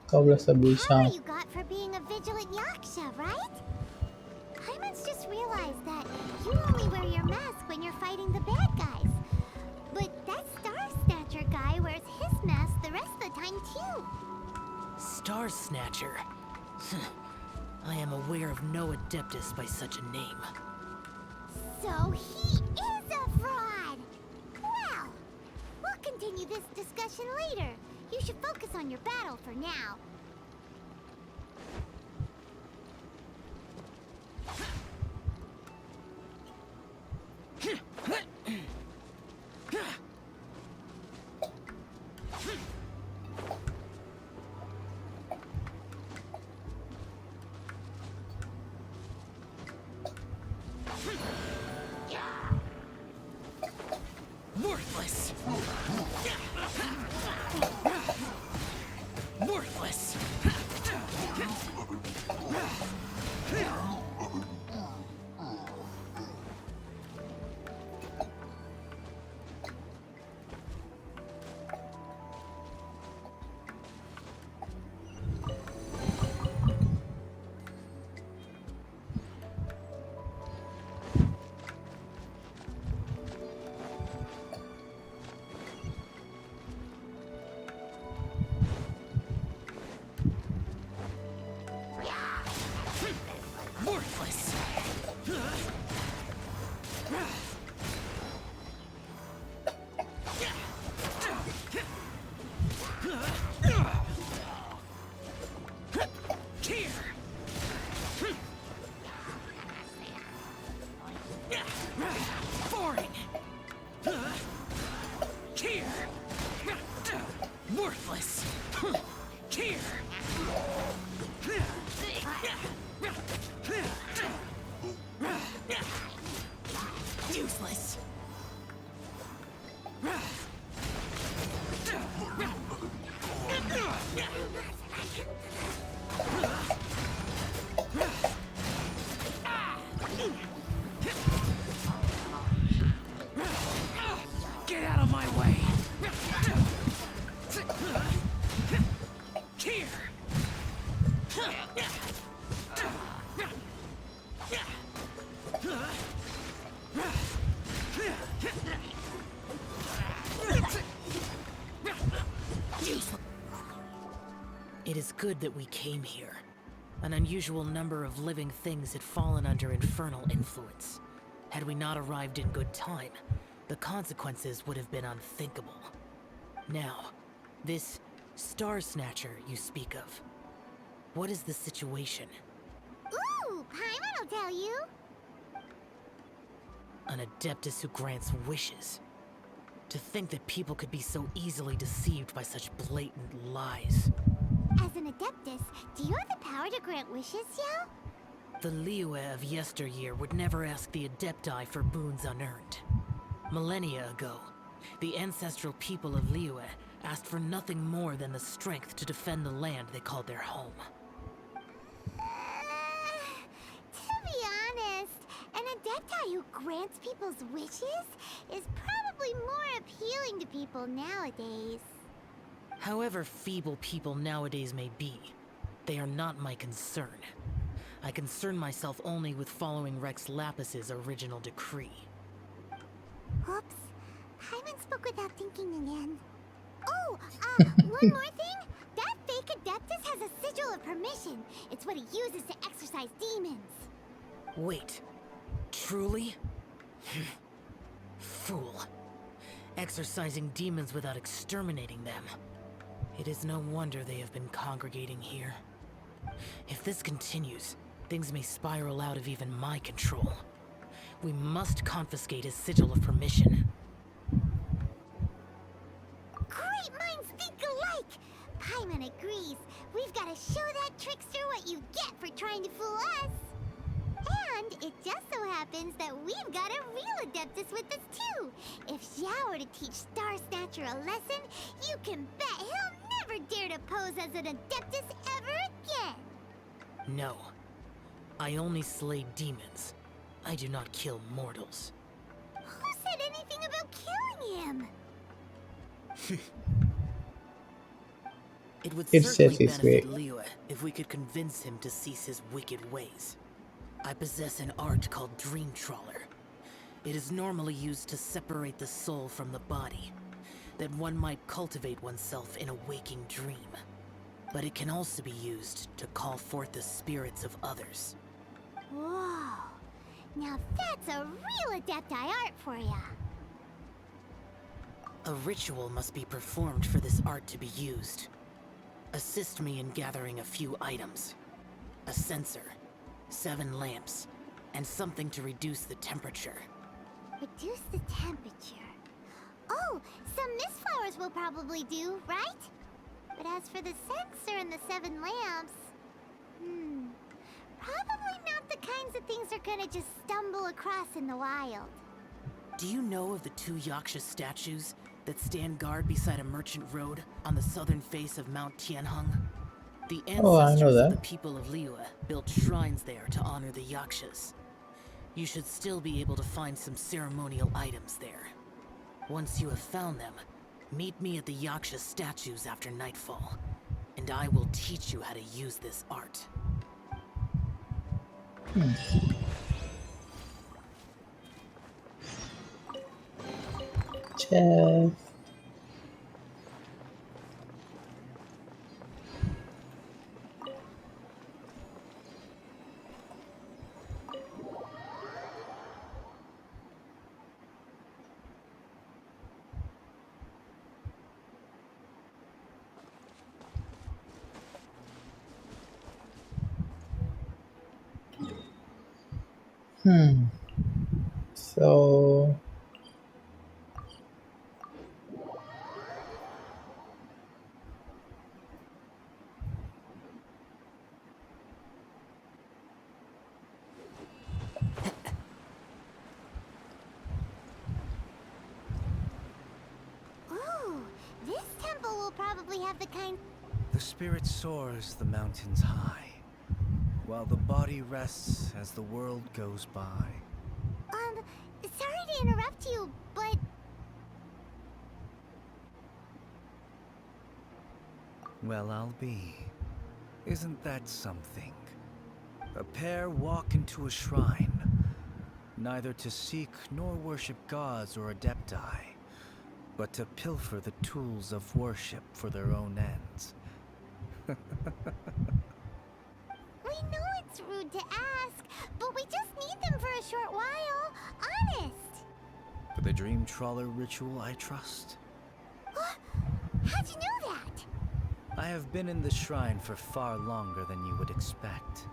Cobra Power Sabisha. you got for being a vigilant Yaksha, right? Paimon's just realized that you only wear your mask when you're fighting the bad guys. But that Star Snatcher guy wears his mask the rest of the time too. Star Snatcher. I am aware of no Adeptus by such a name. So he is a fraud! Well, we'll continue this discussion later. You should focus on your battle for now. Worthless! Worthless! Here. Worthless. Here. Useless. Get out of my way! Here! It is good that we came here. An unusual number of living things had fallen under infernal influence. Had we not arrived in good time, the consequences would have been unthinkable. Now, this Star Snatcher you speak of, what is the situation? Ooh, Paimon will tell you. An Adeptus who grants wishes. To think that people could be so easily deceived by such blatant lies. As an Adeptus, do you have the power to grant wishes, Xiao? The Liyue of yesteryear would never ask the Adepti for boons unearned. Millennia ago, the ancestral people of Liyue asked for nothing more than the strength to defend the land they called their home. To be honest, an Adepti who grants people's wishes is probably more appealing to people nowadays. However feeble people nowadays may be, they are not my concern. I concern myself only with following Rex Lapis's original decree. Oops. Paimon spoke without thinking again. Oh, one more thing? That fake Adeptus has a sigil of permission. It's what he uses to exorcise demons. Wait, truly? Fool. Exorcising demons without exterminating them. It is no wonder they have been congregating here. If this continues, things may spiral out of even my control. We must confiscate his sigil of permission. Great minds think alike! Paimon agrees. We've got to show that trickster what you get for trying to fool us. And it just so happens that we've got a real Adeptus with us too. If Xiao were to teach Star Snatcher a lesson, you can bet he'll never dare to pose as an Adeptus ever again. No. I only slay demons. I do not kill mortals. Who said anything about killing him? It would It certainly says his benefit way. Liyue if we could convince him to cease his wicked ways. I possess an art called Dream Trawler. It is normally used to separate the soul from the body, that one might cultivate oneself in a waking dream. But it can also be used to call forth the spirits of others. Whoa. Now that's a real Adepti art for ya. A ritual must be performed for this art to be used. Assist me in gathering a few items. A censer, 7 lamps, and something to reduce the temperature. Reduce the temperature. Oh, some mist flowers will probably do, right? But as for the censer and the 7 lamps... probably not the kinds of things they're gonna just stumble across in the wild. Do you know of the 2 Yaksha statues that stand guard beside a merchant road on the southern face of Mount Tianheng? The Oh, I know ancestors that. of the people of Liyue built shrines there to honor the Yakshas. You should still be able to find some ceremonial items there. Once you have found them, meet me at the Yaksha statues after nightfall, and I will teach you how to use this art. Chef. So will probably have the kind... The spirit soars the mountains high, while the body rests as the world goes by. Sorry to interrupt you, but... Well, I'll be. Isn't that something? A pair walk into a shrine, neither to seek nor worship gods or adepti, but to pilfer the tools of worship for their own ends. We know it's rude to ask, but we just need them for a short while. Honest. For the Dream Trawler ritual, I trust. How'd you know that? I have been in the shrine for far longer than you would expect.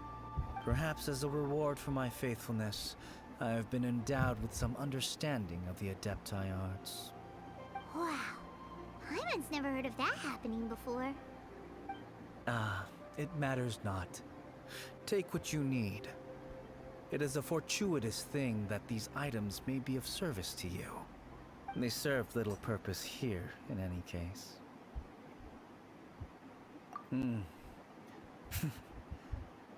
Perhaps as a reward for my faithfulness, I have been endowed with some understanding of the adepti arts. Wow. Hyman's never heard of that happening before. It matters not. Take what you need. It is a fortuitous thing that these items may be of service to you. They serve little purpose here, in any case.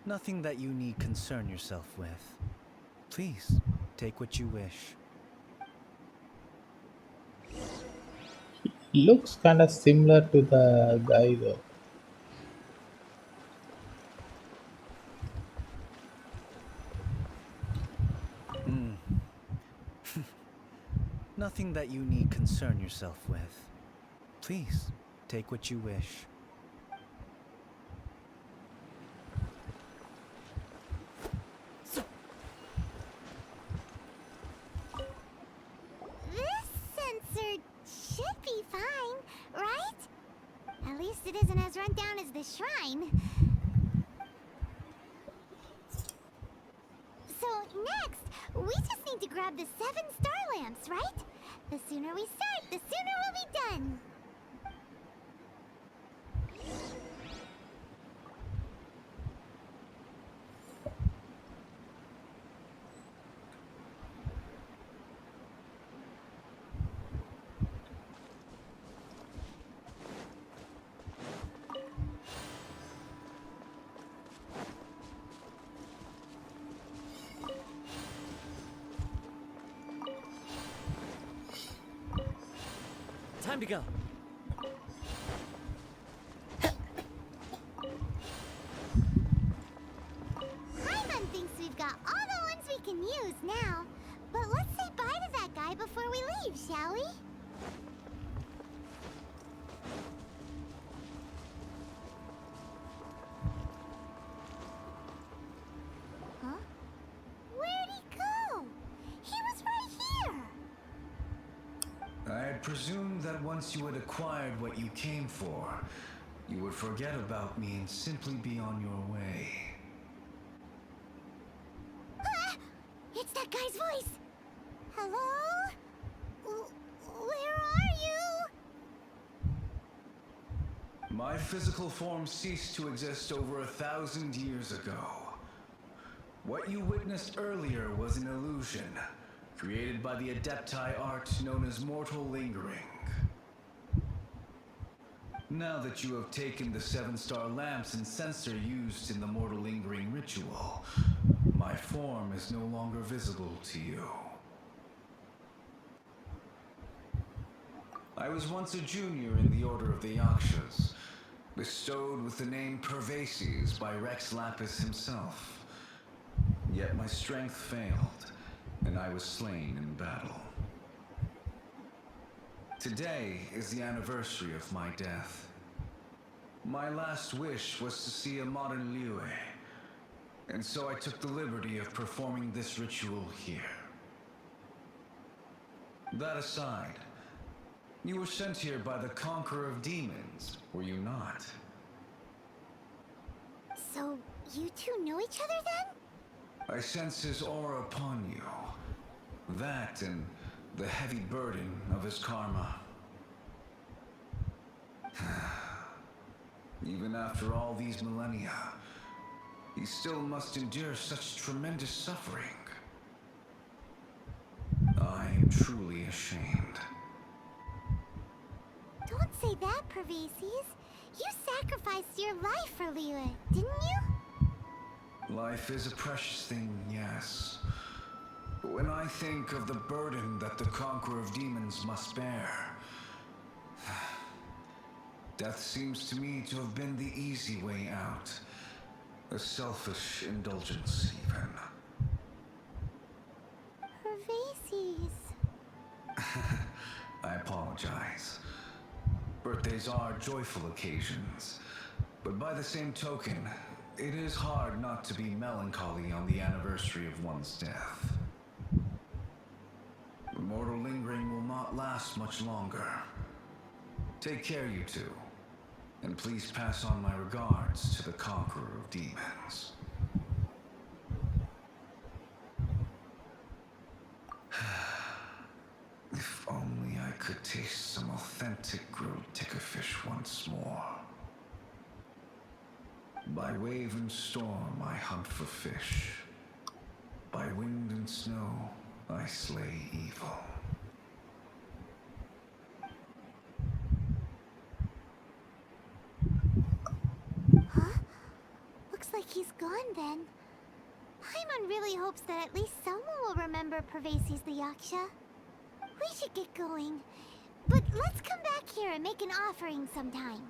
Nothing that you need concern yourself with. Please, take what you wish. Looks kind of similar to the guy though. Nothing that you need concern yourself with. Please, take what you wish. This sensor should be fine, right? At least it isn't as run down as the shrine. So next, we just need to grab the 7 star lamps, right? The sooner we start, the sooner we'll be done. Time to go. Hyman thinks we've got all the ones we can use now. But let's say bye to that guy before we leave, shall we? Huh? Where'd he go? He was right here! I had presumed that once you had acquired what you came for, you would forget about me and simply be on your way. Ah! It's that guy's voice! Hello? Where are you? My physical form ceased to exist over 1,000 years ago. What you witnessed earlier was an illusion, created by the adepti art known as mortal lingering. Now that you have taken the 7-star lamps and sensor used in the mortal lingering ritual, my form is no longer visible to you. I was once a junior in the Order of the Yakshas, bestowed with the name Pervases by Rex Lapis himself. Yet my strength failed, and I was slain in battle. Today is the anniversary of my death. My last wish was to see a modern Liyue, and so I took the liberty of performing this ritual here. That aside, you were sent here by the Conqueror of Demons, were you not? So, you two know each other then? I sense his aura upon you. That and the heavy burden of his karma. Even after all these millennia, he still must endure such tremendous suffering. I am truly ashamed. Don't say that, Pervases. You sacrificed your life for Liyue, didn't you? Life is a precious thing, yes. But when I think of the burden that the Conqueror of Demons must bear, death seems to me to have been the easy way out. A selfish indulgence, even. Pervases. I apologize. Birthdays are joyful occasions, but by the same token, it is hard not to be melancholy on the anniversary of one's death. Mortal lingering will not last much longer. Take care, you two, and please pass on my regards to the Conqueror of Demons. If only I could taste some authentic grilled tickerfish once more. By wave and storm I hunt for fish. By wind and snow I slay evil. Huh? Looks like he's gone then. Paimon really hopes that at least someone will remember Pervases the Yaksha. We should get going. But let's come back here and make an offering sometime.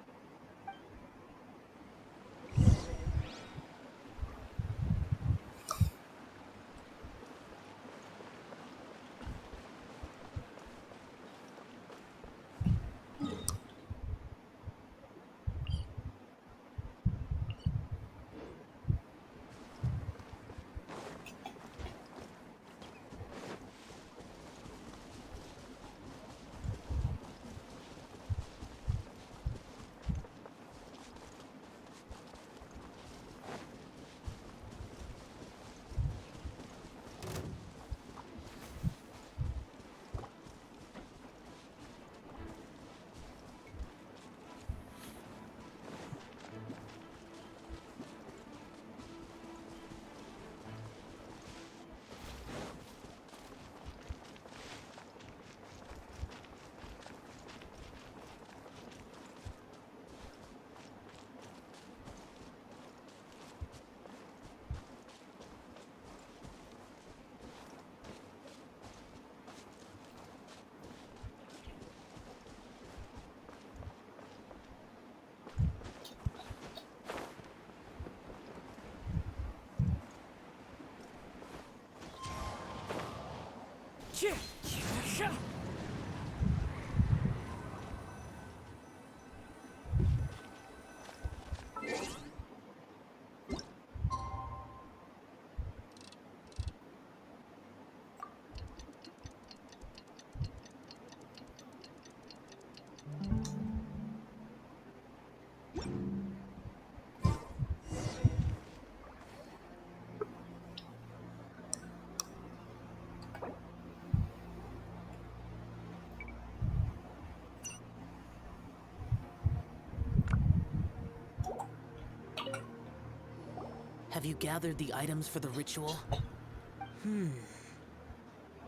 Have you gathered the items for the ritual?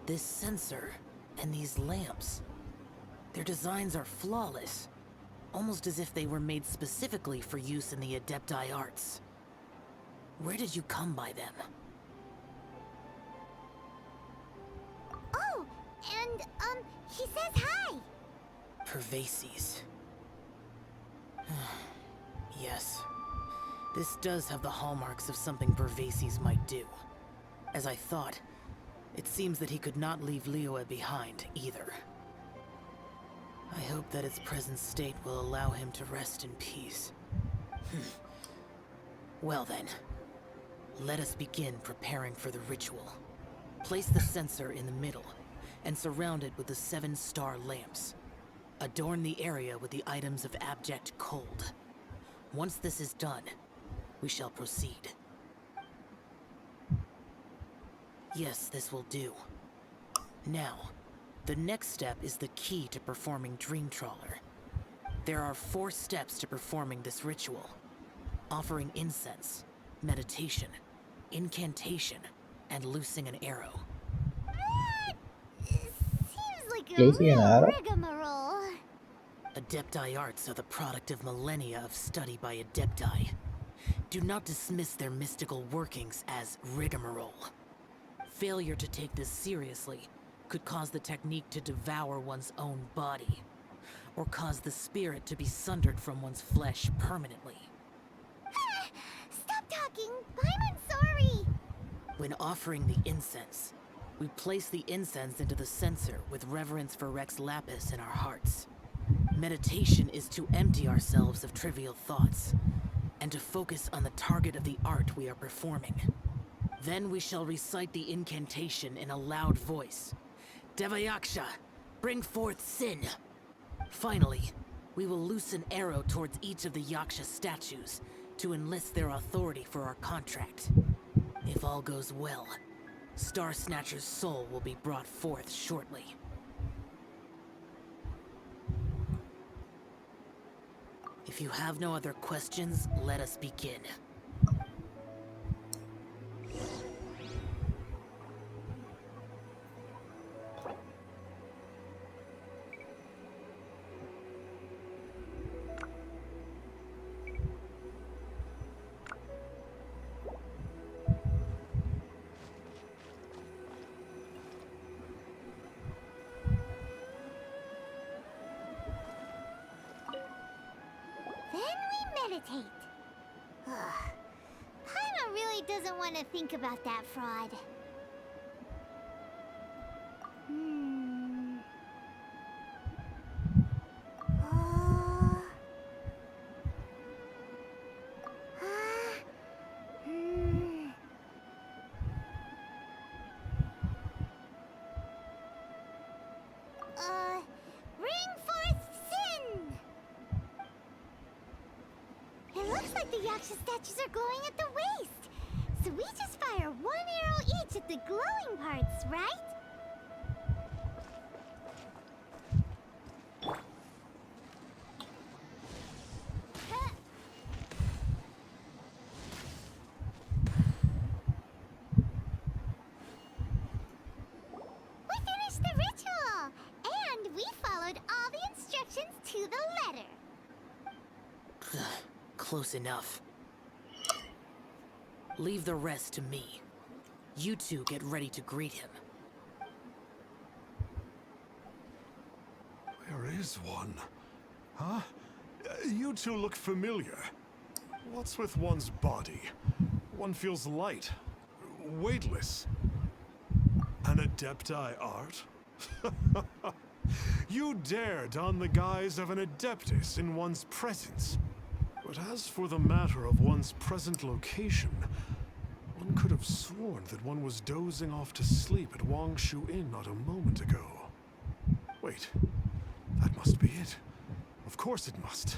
This sensor and these lamps. Their designs are flawless, almost as if they were made specifically for use in the Adepti arts. Where did you come by them? Oh, and, he says hi! Pervases. Yes. This does have the hallmarks of something Pervases might do. As I thought, it seems that he could not leave Liyue behind, either. I hope that its present state will allow him to rest in peace. Well then, let us begin preparing for the ritual. Place the censer in the middle, and surround it with the 7-star lamps. Adorn the area with the items of abject cold. Once this is done, we shall proceed. Yes, this will do. Now, the next step is the key to performing Dream Trawler. There are 4 steps to performing this ritual. Offering incense, meditation, incantation, and loosing an arrow. That seems like a Loosing an real arrow? rigmarole. Adepti arts are the product of millennia of study by Adepti. Do not dismiss their mystical workings as rigmarole. Failure to take this seriously could cause the technique to devour one's own body, or cause the spirit to be sundered from one's flesh permanently. Stop talking! I'm sorry! When offering the incense, we place the incense into the censer with reverence for Rex Lapis in our hearts. Meditation is to empty ourselves of trivial thoughts, and to focus on the target of the art we are performing. Then we shall recite the incantation in a loud voice. Devayaksha, bring forth sin! Finally, we will loose an arrow towards each of the Yaksha statues to enlist their authority for our contract. If all goes well, Star Snatcher's soul will be brought forth shortly. If you have no other questions, let us begin. Meditate. Ugh. Paimon really doesn't want to think about that fraud. Bring forth sin! It looks like the Yaksha statues are glowing at the waist. So we just fire one arrow each at the glowing parts, right? We finished the ritual! And we followed all the instructions to the letter. Close enough. Leave the rest to me. You two get ready to greet him. There is one. Huh? You two look familiar. What's with one's body? One feels light, weightless. An Adepti art? You dare don the guise of an Adeptus in one's presence. But as for the matter of one's present location, one could have sworn that one was dozing off to sleep at Wangshu Inn not a moment ago. Wait, that must be it. Of course it must.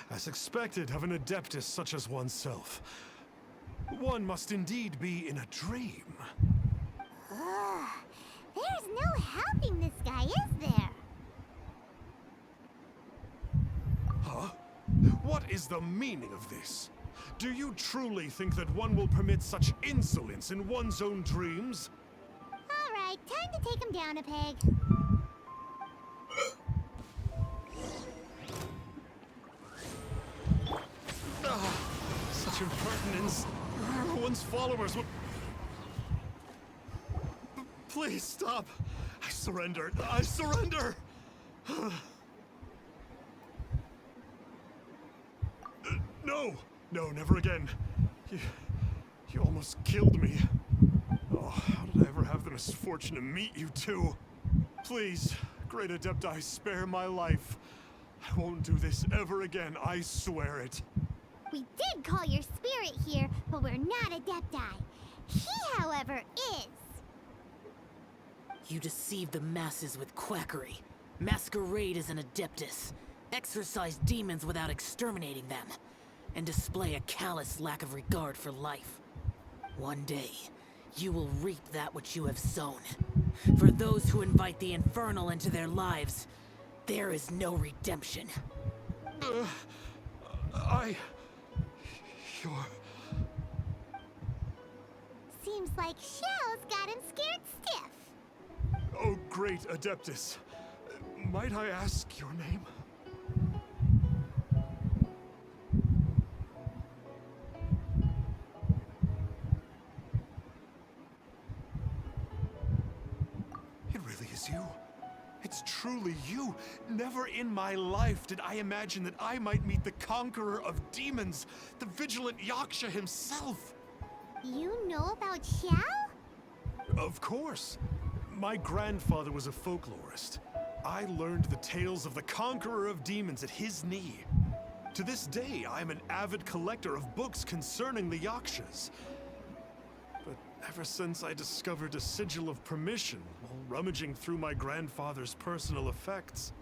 As expected of an Adeptus such as oneself. One must indeed be in a dream. There's no helping this guy, is there? Huh? What is the meaning of this? Do you truly think that one will permit such insolence in one's own dreams? Alright, time to take him down a peg. Such impertinence. One's followers would... Please stop. I surrender. I surrender. No. No, never again. You almost killed me. Oh, how did I ever have the misfortune to meet you two? Please, Great Adepti, spare my life. I won't do this ever again, I swear it. We did call your spirit here, but we're not Adepti. He, however, is. You deceive the masses with quackery. Masquerade as an Adeptus. Exorcise demons without exterminating them. And display a callous lack of regard for life. One day, you will reap that which you have sown. For those who invite the infernal into their lives, there is no redemption. You're... Seems like Xiao's got him scared stiff. Oh, great Adeptus. Might I ask your name? It really is you. It's truly you. Never in my life did I imagine that I might meet the conqueror of demons, the vigilant Yaksha himself. You know about Xiao? Of course. My grandfather was a folklorist. I learned the tales of the conqueror of demons at his knee. To this day, I'm an avid collector of books concerning the Yakshas. But ever since I discovered a sigil of permission while rummaging through my grandfather's personal effects,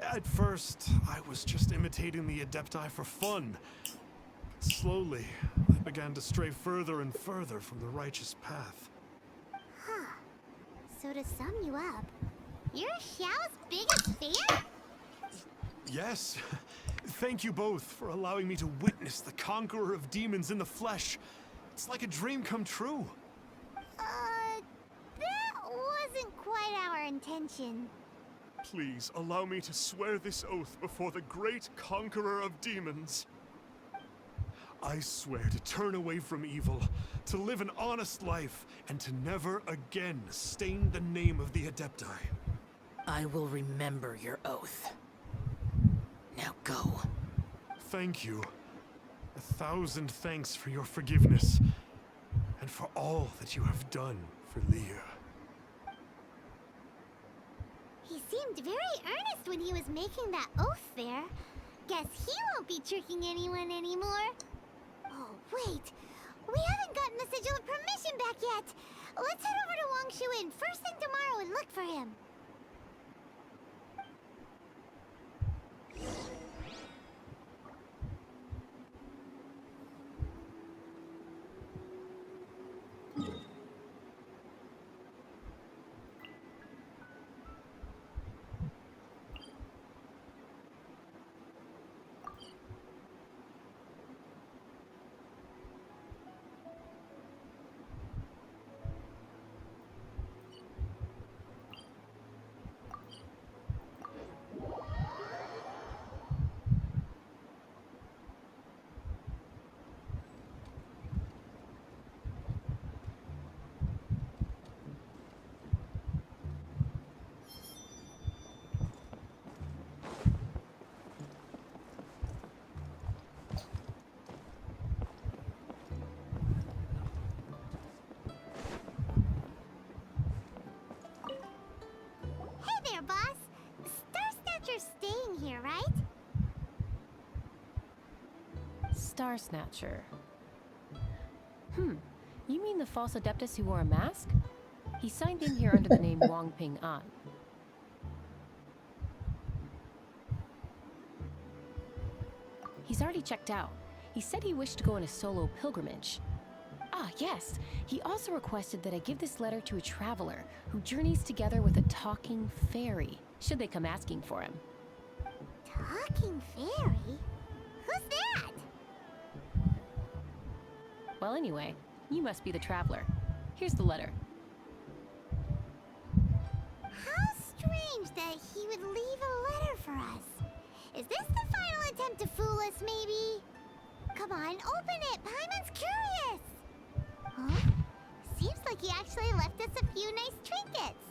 at first, I was just imitating the Adepti for fun. But slowly, I began to stray further and further from the righteous path. Huh. So to sum you up, you're Xiao's biggest fan? Yes. Thank you both for allowing me to witness the conqueror of demons in the flesh. It's like a dream come true. That wasn't quite our intention. Please allow me to swear this oath before the great conqueror of demons. I swear to turn away from evil, to live an honest life, and to never again stain the name of the Adepti. I will remember your oath. Now go. Thank you. 1,000 thanks for your forgiveness, and for all that you have done for Leah. He seemed very earnest when he was making that oath there. Guess he won't be tricking anyone anymore. Oh, wait. We haven't gotten the sigil of permission back yet. Let's head over to Wangshu Inn first thing tomorrow and look for him. Hey there, boss. Star Snatcher's staying here, right? Star Snatcher. You mean the false Adeptus who wore a mask? He signed in here under the name Wang Ping An. He's already checked out. He said he wished to go on a solo pilgrimage. Ah, yes. He also requested that I give this letter to a traveler who journeys together with a talking fairy, should they come asking for him. Talking fairy? Who's that? Well, anyway, you must be the traveler. Here's the letter. How strange that he would leave a letter for us. Is this the final attempt to fool us, maybe? Come on, open it! Paimon's curious! Huh? Seems like he actually left us a few nice trinkets.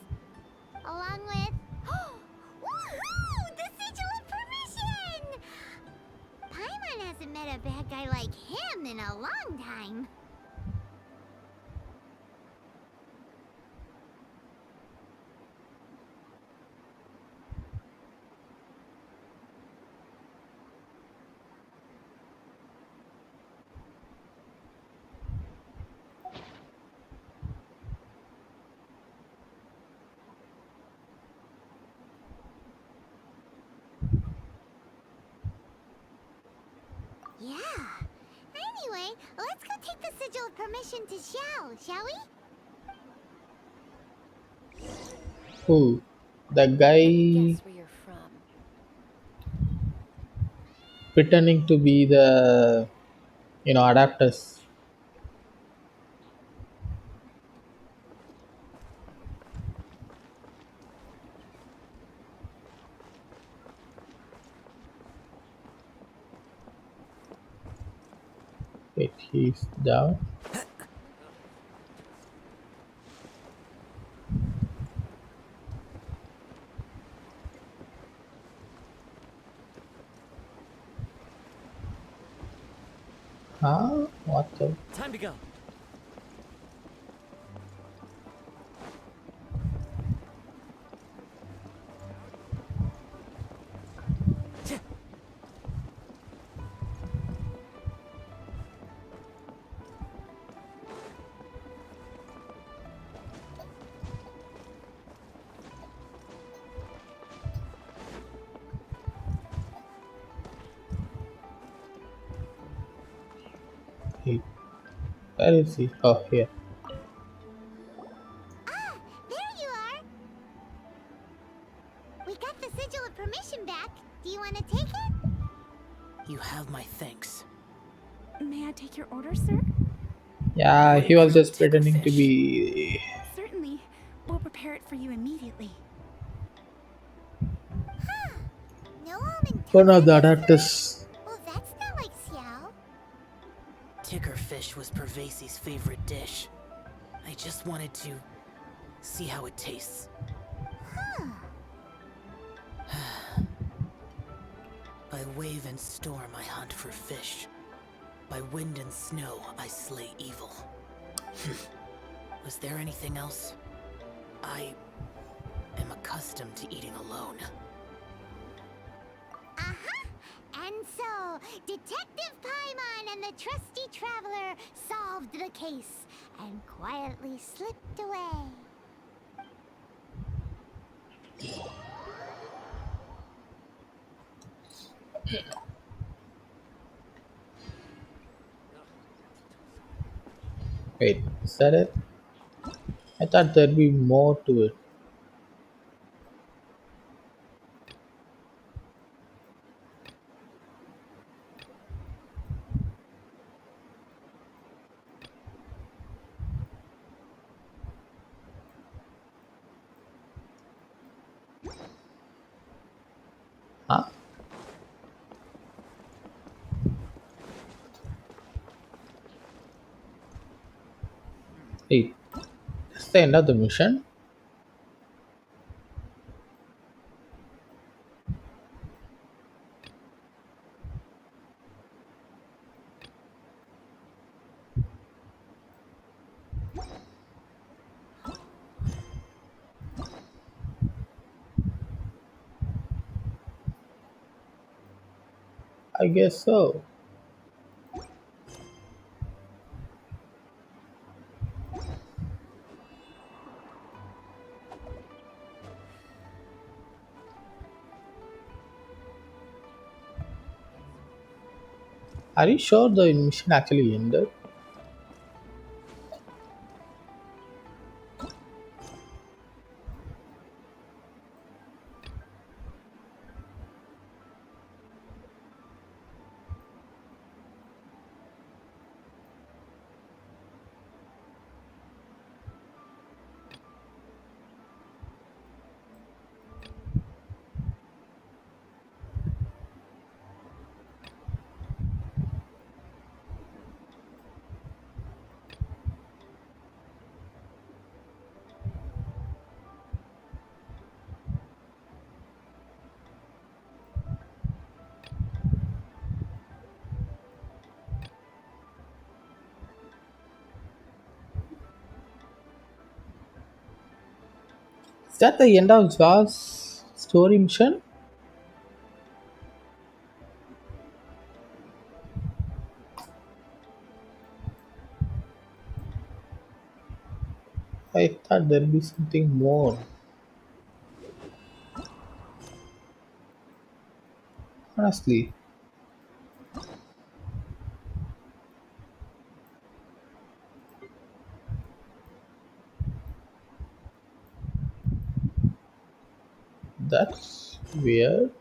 Along with... Woohoo! The sigil of permission! Paimon hasn't met a bad guy like him in a long time. Yeah. Anyway, let's go take the sigil of permission to Xiao, shall we? Who? The guy Guess where you're from. pretending to be the, adapters. Wait, he's down. Huh? What the? Time to go. He, where is he? Oh, here. Ah, there you are! We got the sigil of permission back. Do you want to take it? You have my thanks. May I take your order, sir? Yeah, What a he was great just pretending to tickerfish. be. Certainly. We'll prepare it for you immediately. Huh. No almond One of toast the in this one? adapters. Well, that's not like Xiao. Tickerfish was Pervasi's favorite dish. I just wanted to see how it tastes. Huh. By wave and storm I hunt for fish. By wind and snow I slay evil. Was there anything else? I am accustomed to eating alone. Uh-huh. And so, Detective Paimon and the trusty traveler solved the case and quietly slipped away. Wait, is that it? I thought there'd be more to it. Huh? Wait, that's the end of the mission? I guess so. Are you sure the mission actually ended? Is that the end of Zaw's story mission? I thought there'd be something more. Honestly, that's weird.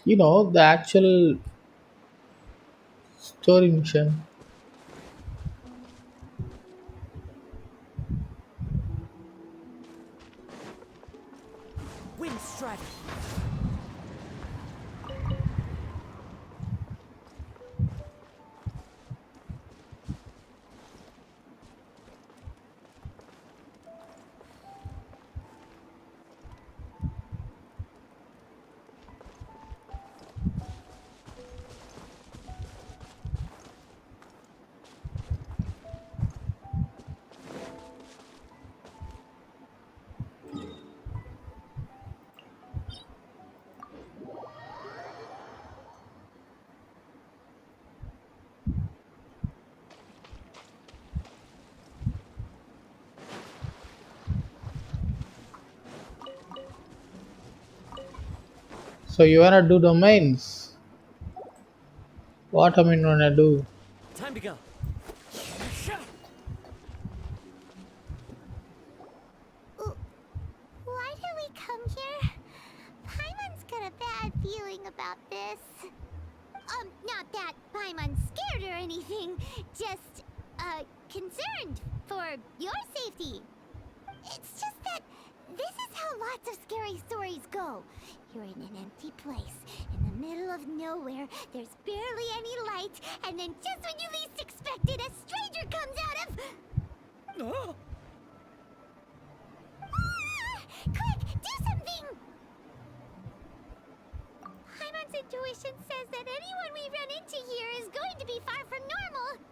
You know, the actual story mission. Wind Strider. So you wanna do domains? What am I gonna do? Time to go. Why did we come here? Paimon's got a bad feeling about this. Not that Paimon's scared or anything, just, concerned for your safety. It's just that this is how lots of scary stories go. You're in an empty place, in the middle of nowhere, there's barely any light, and then just when you least expect it, a stranger comes out of... Oh. Quick, do something! Paimon's intuition says that anyone we run into here is going to be far from normal.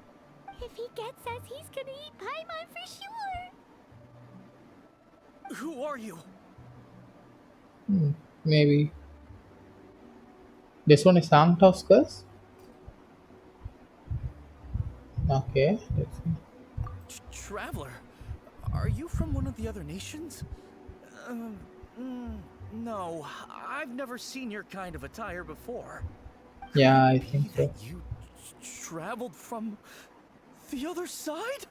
If he gets us, he's gonna eat Paimon for sure. Who are you? Maybe. This one is Sanctuscus? Okay, let's see. Traveler. Are you from one of the other nations? No, I've never seen your kind of attire before. Yeah, I think so. You traveled from the other side?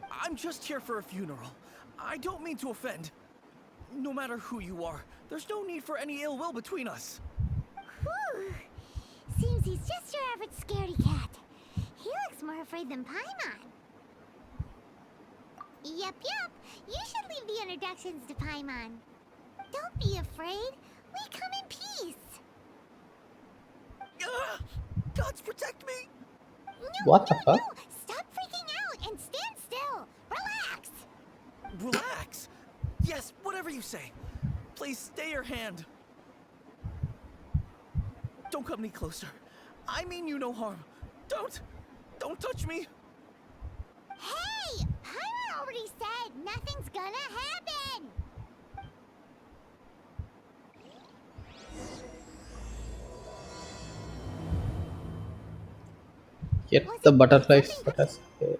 I'm just here for a funeral. I don't mean to offend. No matter who you are, there's no need for any ill will between us. Whew. Seems he's just your average scaredy cat. He looks more afraid than Paimon. Yep. You should leave the introductions to Paimon. Don't be afraid. We come in peace. Gods protect me! What the fuck? No. Stop freaking out and stand still. Relax. Relax. Yes, whatever you say. Please stay your hand. Don't come any closer. I mean you no harm. Don't touch me. Hey! Paimon already said nothing's gonna happen. Get the butterflies for us. Okay.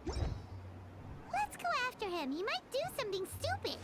Let's go after him. He might do something stupid.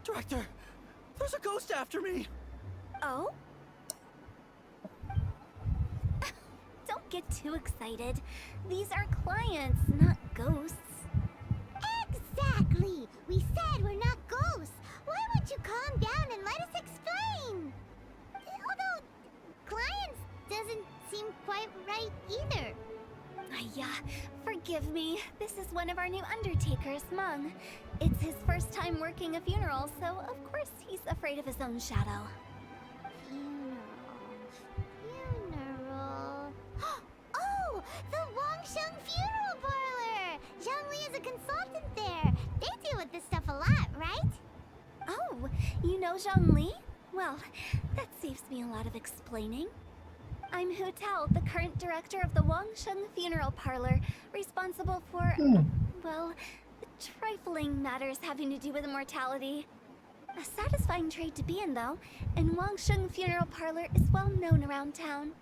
Director, there's a ghost after me. Oh? Don't get too excited. These are clients, not ghosts. Exactly! We said we're not ghosts. Why won't you calm down and let us explain? Although, clients doesn't seem quite right either. Forgive me. This is one of our new undertakers, Mung. It's his first time working a funeral, so of course he's afraid of his own shadow. Funeral. Oh! The Wangsheng Funeral Parlor! Zhongli is a consultant there. They deal with this stuff a lot, right? Oh, you know Zhongli? Well, that saves me a lot of explaining. I'm Hu Tao, the current director of the Wangsheng Funeral Parlor, responsible for, well, trifling matters having to do with immortality. A satisfying trade to be in, though, and Wangsheng Funeral Parlor is well known around town.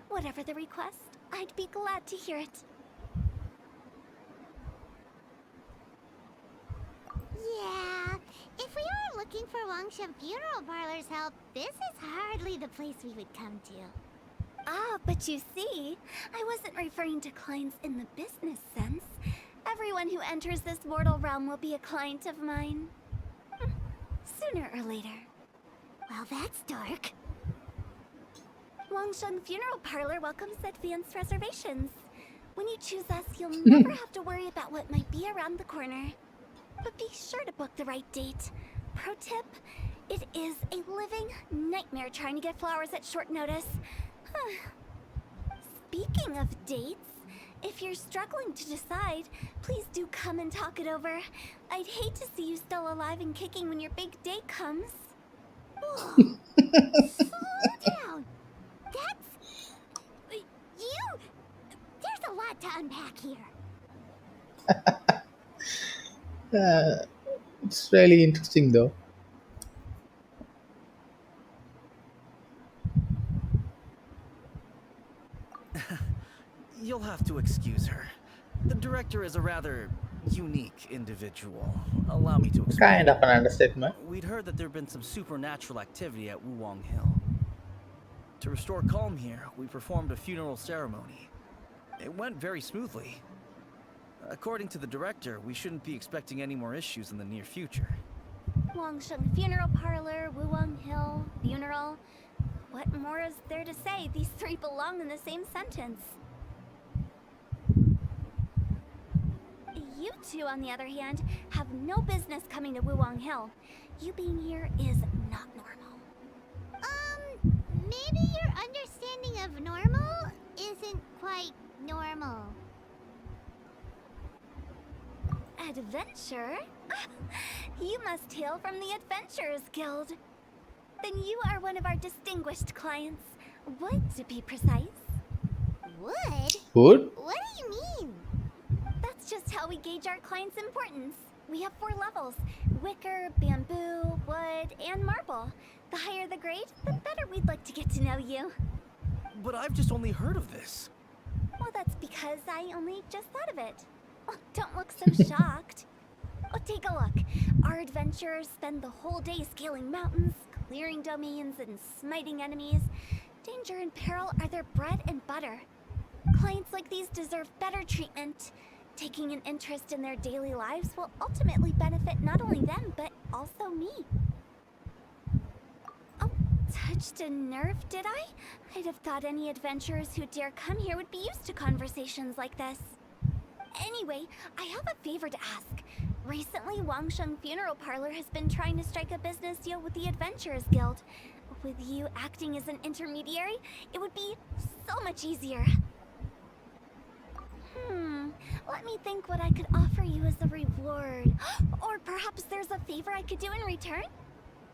Whatever the request, I'd be glad to hear it. Yeah, if we were looking for Wangsheng Funeral Parlor's help, this is hardly the place we would come to. Ah, but you see, I wasn't referring to clients in the business sense. Everyone who enters this mortal realm will be a client of mine. Sooner or later. Well, that's dark. Wangsheng Funeral Parlor welcomes advanced reservations. When you choose us, you'll never have to worry about what might be around the corner. But be sure to book the right date. Pro tip, it is a living nightmare trying to get flowers at short notice. Speaking of dates, if you're struggling to decide, please do come and talk it over. I'd hate to see you still alive and kicking when your big day comes. Slow down. That's... you... There's a lot to unpack here. It's really interesting though. You'll have to excuse her. The director is a rather unique individual. Allow me to explain. Kind of an understatement. We'd heard that there'd been some supernatural activity at Wuwang Hill. To restore calm here, we performed a funeral ceremony. It went very smoothly. According to the director, we shouldn't be expecting any more issues in the near future. Wangsheng Funeral Parlor, Wuwang Hill, funeral. What more is there to say? These three belong in the same sentence. You two, on the other hand, have no business coming to Wuwang Hill. You being here is not normal. Maybe your understanding of normal isn't quite normal. Adventure? You must hail from the Adventurers Guild. Then you are one of our distinguished clients. Wood, to be precise. Wood? Wood? What do you mean? That's just how we gauge our clients' importance. We have 4 levels: wicker, bamboo, wood, and marble. The higher the grade, the better we'd like to get to know you. But I've just only heard of this. Well, that's because I only just thought of it. Oh, don't look so shocked. Oh, take a look. Our adventurers spend the whole day scaling mountains, clearing domains, and smiting enemies. Danger and peril are their bread and butter. Clients like these deserve better treatment. Taking an interest in their daily lives will ultimately benefit not only them, but also me. Oh, touched a nerve, did I? I'd have thought any adventurers who dare come here would be used to conversations like this. Anyway, I have a favor to ask. Recently, Wangsheng Funeral Parlor has been trying to strike a business deal with the Adventurers Guild. With you acting as an intermediary, it would be so much easier. Let me think what I could offer you as a reward. Or perhaps there's a favor I could do in return?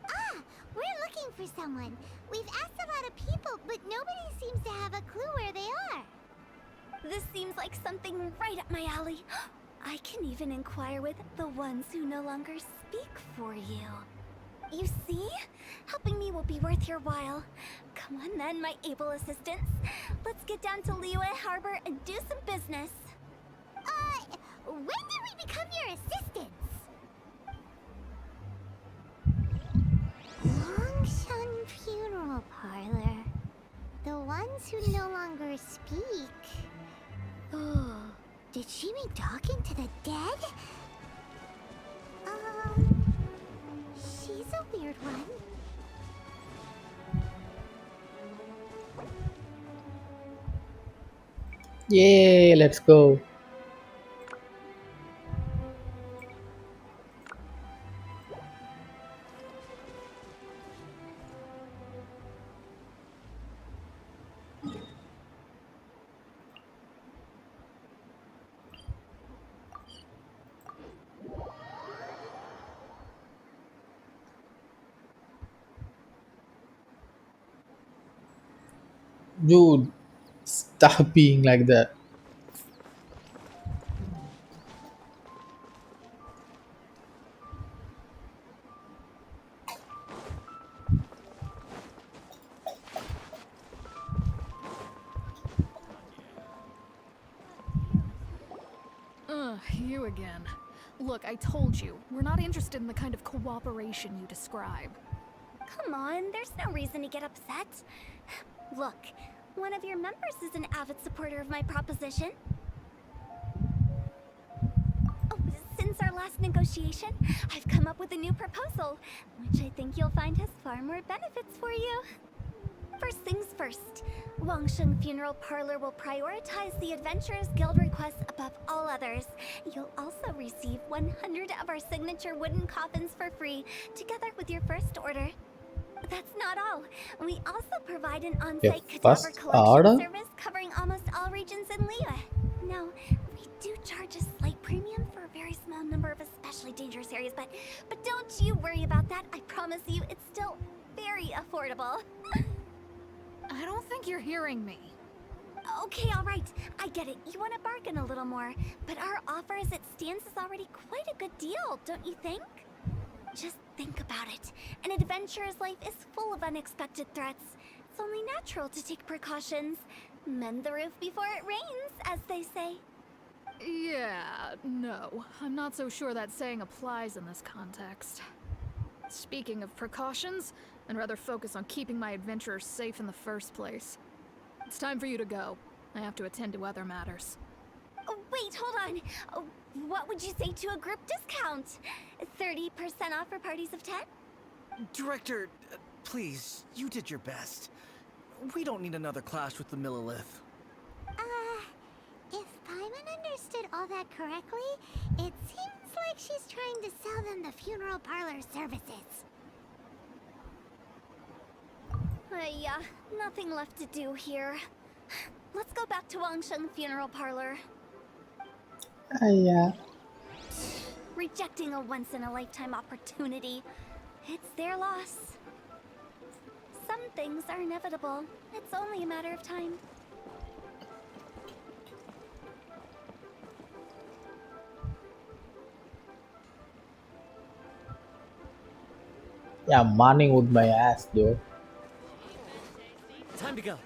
Ah, we're looking for someone. We've asked a lot of people, but nobody seems to have a clue where they are. This seems like something right up my alley. I can even inquire with the ones who no longer speak for you. You see? Helping me will be worth your while. Come on then, my able assistants. Let's get down to Liyue Harbor and do some business. When did we become your assistants? Longshun Funeral Parlor. The ones who no longer speak. Oh, did she mean talking to the dead? She's a weird one. Yay, let's go. Dude, stop being like that. You again. Look, I told you, we're not interested in the kind of cooperation you describe. Come on, there's no reason to get upset. Look, one of your members is an avid supporter of my proposition. Oh, since our last negotiation, I've come up with a new proposal, which I think you'll find has far more benefits for you. First things first, Wangsheng Funeral Parlor will prioritize the Adventurers Guild requests above all others. You'll also receive 100 of our signature wooden coffins for free, together with your first order. That's not all. We also provide an on-site cadaver first collection order? service covering almost all regions in Liyue. Now, we do charge a slight premium for a very small number of especially dangerous areas, but don't you worry about that. I promise you, it's still very affordable. I don't think you're hearing me. Okay, all right. I get it. You want to bargain a little more, but our offer as it stands is already quite a good deal, don't you think? Just think about it. An adventurer's life is full of unexpected threats. It's only natural to take precautions. Mend the roof before it rains, as they say. Yeah, no. I'm not so sure that saying applies in this context. Speaking of precautions, I'd rather focus on keeping my adventurers safe in the first place. It's time for you to go. I have to attend to other matters. Oh, wait, hold on. Oh, what would you say to a group discount? 30% off for parties of 10? Director, please, you did your best. We don't need another clash with the Millilith. If Paimon understood all that correctly, it seems like she's trying to sell them the funeral parlor services. Nothing left to do here. Let's go back to Wangsheng Funeral Parlor. Rejecting a once-in-a-lifetime opportunity. It's their loss. Some things are inevitable. It's only a matter of time. Yeah, morning with my ass, dude. Time to go.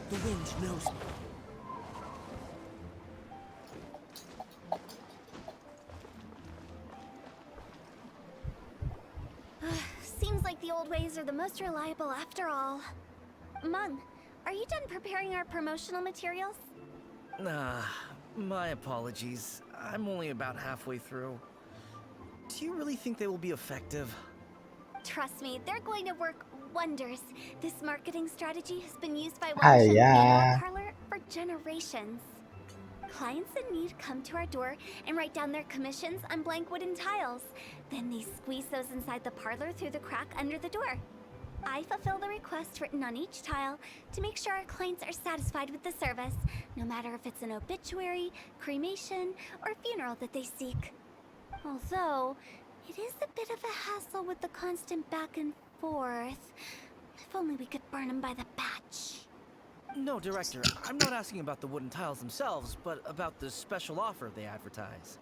The wind knows me. Seems like the old ways are the most reliable after all. Mung, are you done preparing our promotional materials? My apologies. I'm only about halfway through. Do you really think they will be effective? Trust me, they're going to work wonders. This marketing strategy has been used by Wangsheng Funeral Parlor for generations. Clients in need come to our door and write down their commissions on blank wooden tiles. Then they squeeze those inside the parlor through the crack under the door. I fulfill the request written on each tile to make sure our clients are satisfied with the service, no matter if it's an obituary, cremation, or funeral that they seek. Although, it is a bit of a hassle with the constant back and forth. If only we could burn them by the batch. No, Director, I'm not asking about the wooden tiles themselves, but about the special offer they advertise.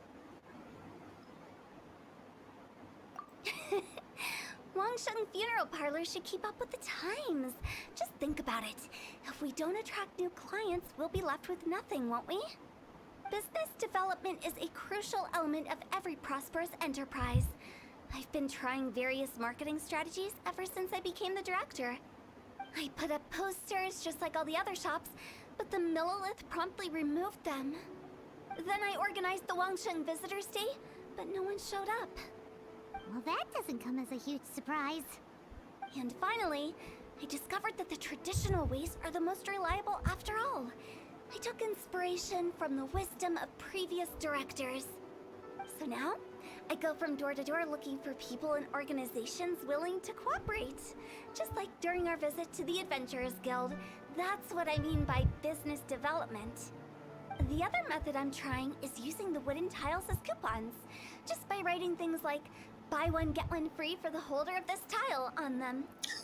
Wangsheng Funeral Parlor should keep up with the times. Just think about it. If we don't attract new clients, we'll be left with nothing, won't we? Business development is a crucial element of every prosperous enterprise. I've been trying various marketing strategies ever since I became the director. I put up posters just like all the other shops, but the Millilith promptly removed them. Then I organized the Wangsheng Visitors Day, but no one showed up. Well, that doesn't come as a huge surprise. And finally, I discovered that the traditional ways are the most reliable after all. I took inspiration from the wisdom of previous directors. So now, I go from door to door looking for people and organizations willing to cooperate. Just like during our visit to the Adventurers Guild. That's what I mean by business development. The other method I'm trying is using the wooden tiles as coupons. Just by writing things like, buy one get one free for the holder of this tile on them.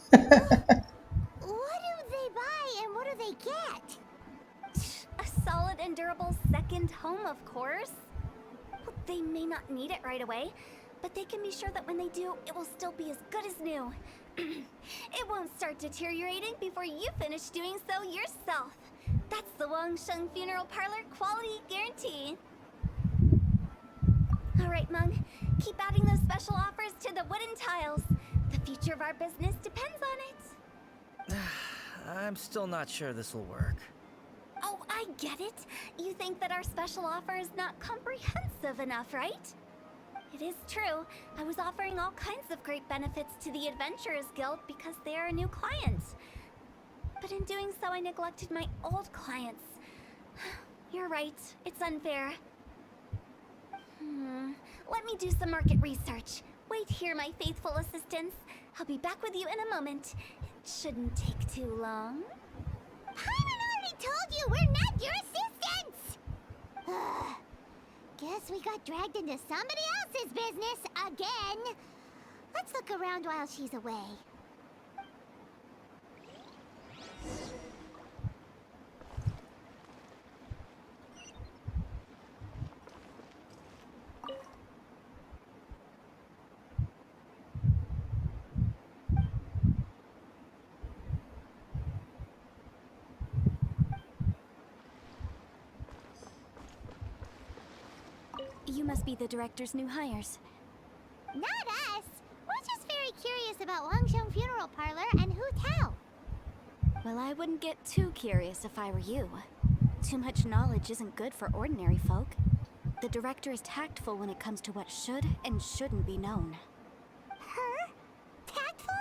What do they buy and what do they get? A solid and durable second home, of course. Well, they may not need it right away, but they can be sure that when they do, it will still be as good as new. It won't start deteriorating before you finish doing so yourself. That's the Wangsheng Funeral Parlor quality guarantee. Alright, Mung. Keep adding those special offers to the wooden tiles. The future of our business depends on it. I'm still not sure this will work. Oh, I get it. You think that our special offer is not comprehensive enough, right? It is true. I was offering all kinds of great benefits to the Adventurers Guild because they are a new client. But in doing so, I neglected my old clients. You're right. It's unfair. Let me do some market research. Wait here, my faithful assistants. I'll be back with you in a moment. It shouldn't take too long. Paimon already told you we're not your assistants! Guess we got dragged into somebody else's business again. Let's look around while she's away. You must be the director's new hires. Not us! We're just very curious about Wangsheng Funeral Parlor and Hu Tao. Well, I wouldn't get too curious if I were you. Too much knowledge isn't good for ordinary folk. The director is tactful when it comes to what should and shouldn't be known. Her? Tactful?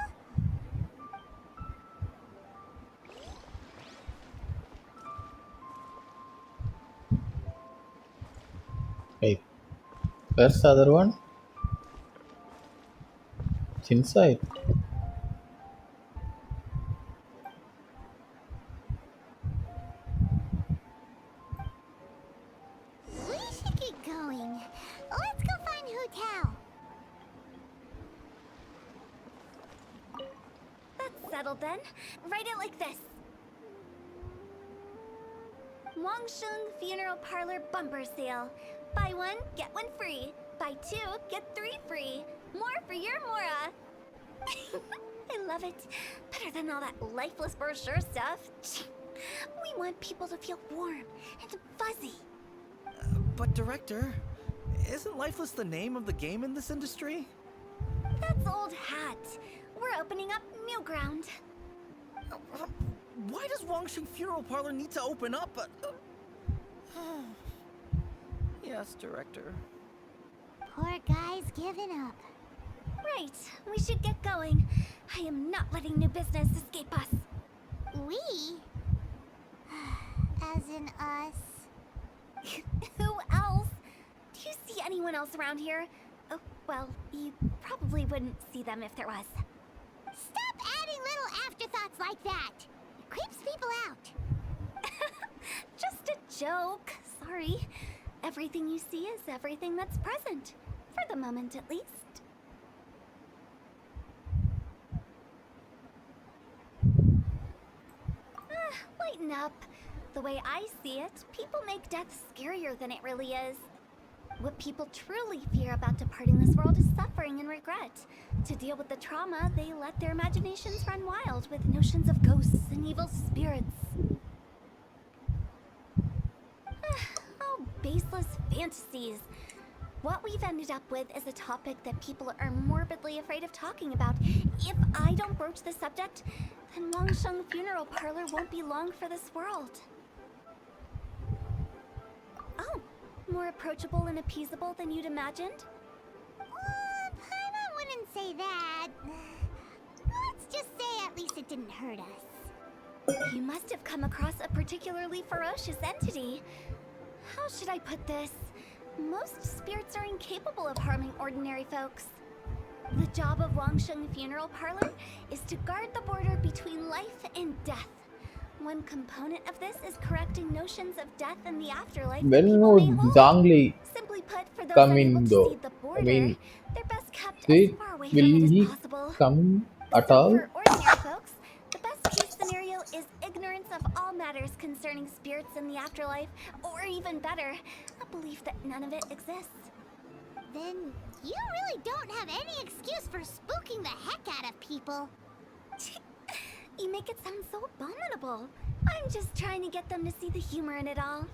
Hey, where's the other one? It's inside. We should get going. Let's go find Hu Tao. That's settled then. Write it like this. Wangsheng Funeral Parlor Bumper Sale. Buy one, get one free. Buy two, get three free. More for your Mora. I love it. Better than all that lifeless brochure stuff. We want people to feel warm and fuzzy. But Director, isn't Lifeless the name of the game in this industry? That's old hat. We're opening up new ground. Why does Wangsheng Funeral Parlor need to open up? Yes, Director. Poor guy's given up. Right, we should get going. I am not letting new business escape us. We? As in us. Who else? Do you see anyone else around here? Oh, well, you probably wouldn't see them if there was. Stop adding little afterthoughts like that! It creeps people out. Just a joke. Sorry. Everything you see is everything that's present. For the moment, at least. Lighten up. The way I see it, people make death scarier than it really is. What people truly fear about departing this world is suffering and regret. To deal with the trauma, they let their imaginations run wild with notions of ghosts and evil spirits. Oh, baseless fantasies. What we've ended up with is a topic that people are morbidly afraid of talking about. If I don't broach the subject, then Wangsheng Funeral Parlor won't be long for this world. Oh, more approachable and appeasable than you'd imagined? Paimon wouldn't say that. Let's just say at least it didn't hurt us. You must have come across a particularly ferocious entity. How should I put this? Most spirits are incapable of harming ordinary folks. The job of Wangsheng Funeral Parlor is to guard the border between life and death. One component of this is correcting notions of death and the afterlife that When people may would hold. Zhangli Simply put, for those come unable in to though? see the I border, mean, they're best kept will as far away from it he as possible. come at So all? for ordinary folks, the best case scenario is ignorance of all matters letters concerning spirits in the afterlife, or even better, a belief that none of it exists. Then you really don't have any excuse for spooking the heck out of people. You make it sound so abominable. I'm just trying to get them to see the humor in it all.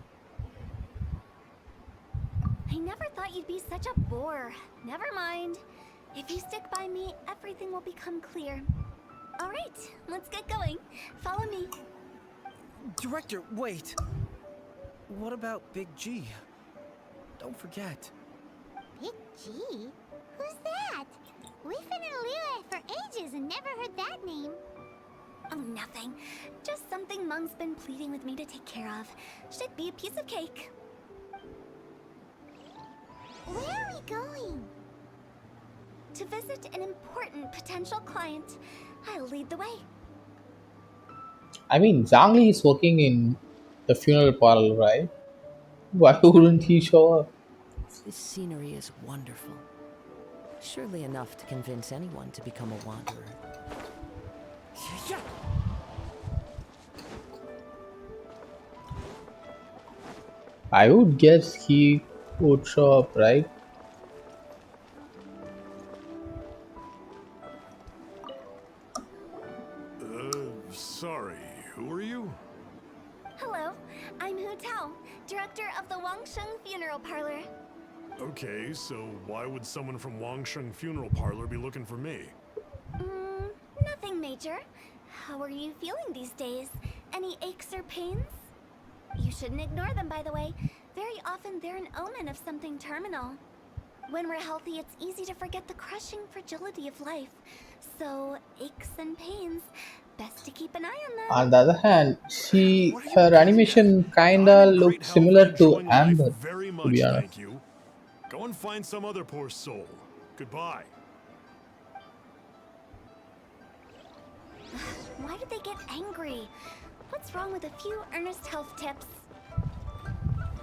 I never thought you'd be such a bore. Never mind. If you stick by me, everything will become clear. All right, let's get going. Follow me. Director, wait. What about Big G? Don't forget. Big G? Who's that? We've been in Liyue for ages and never heard that name. Oh, nothing. Just something Mung's been pleading with me to take care of. Should be a piece of cake. Where are we going? To visit an important potential client. I'll lead the way. I mean, Zhangli is working in the funeral parlor, right? Why wouldn't he show up? This scenery is wonderful. Surely enough to convince anyone to become a wanderer. I would guess he would show up, right? Sorry, who are you? Hello, I'm Hu Tao, director of the Wangsheng Funeral Parlor. Okay, so why would someone from Wangsheng Funeral Parlor be looking for me? Nothing major. How are you feeling these days? Any aches or pains? You shouldn't ignore them, by the way. Very often they're an omen of something terminal. When we're healthy, it's easy to forget the crushing fragility of life. So, aches and pains, best to keep an eye on them. On the other hand, her animation kinda looks similar to Amber, Very to be much, honest. thank you. Go and find some other poor soul. Goodbye. Why did they get angry? What's wrong with a few earnest health tips?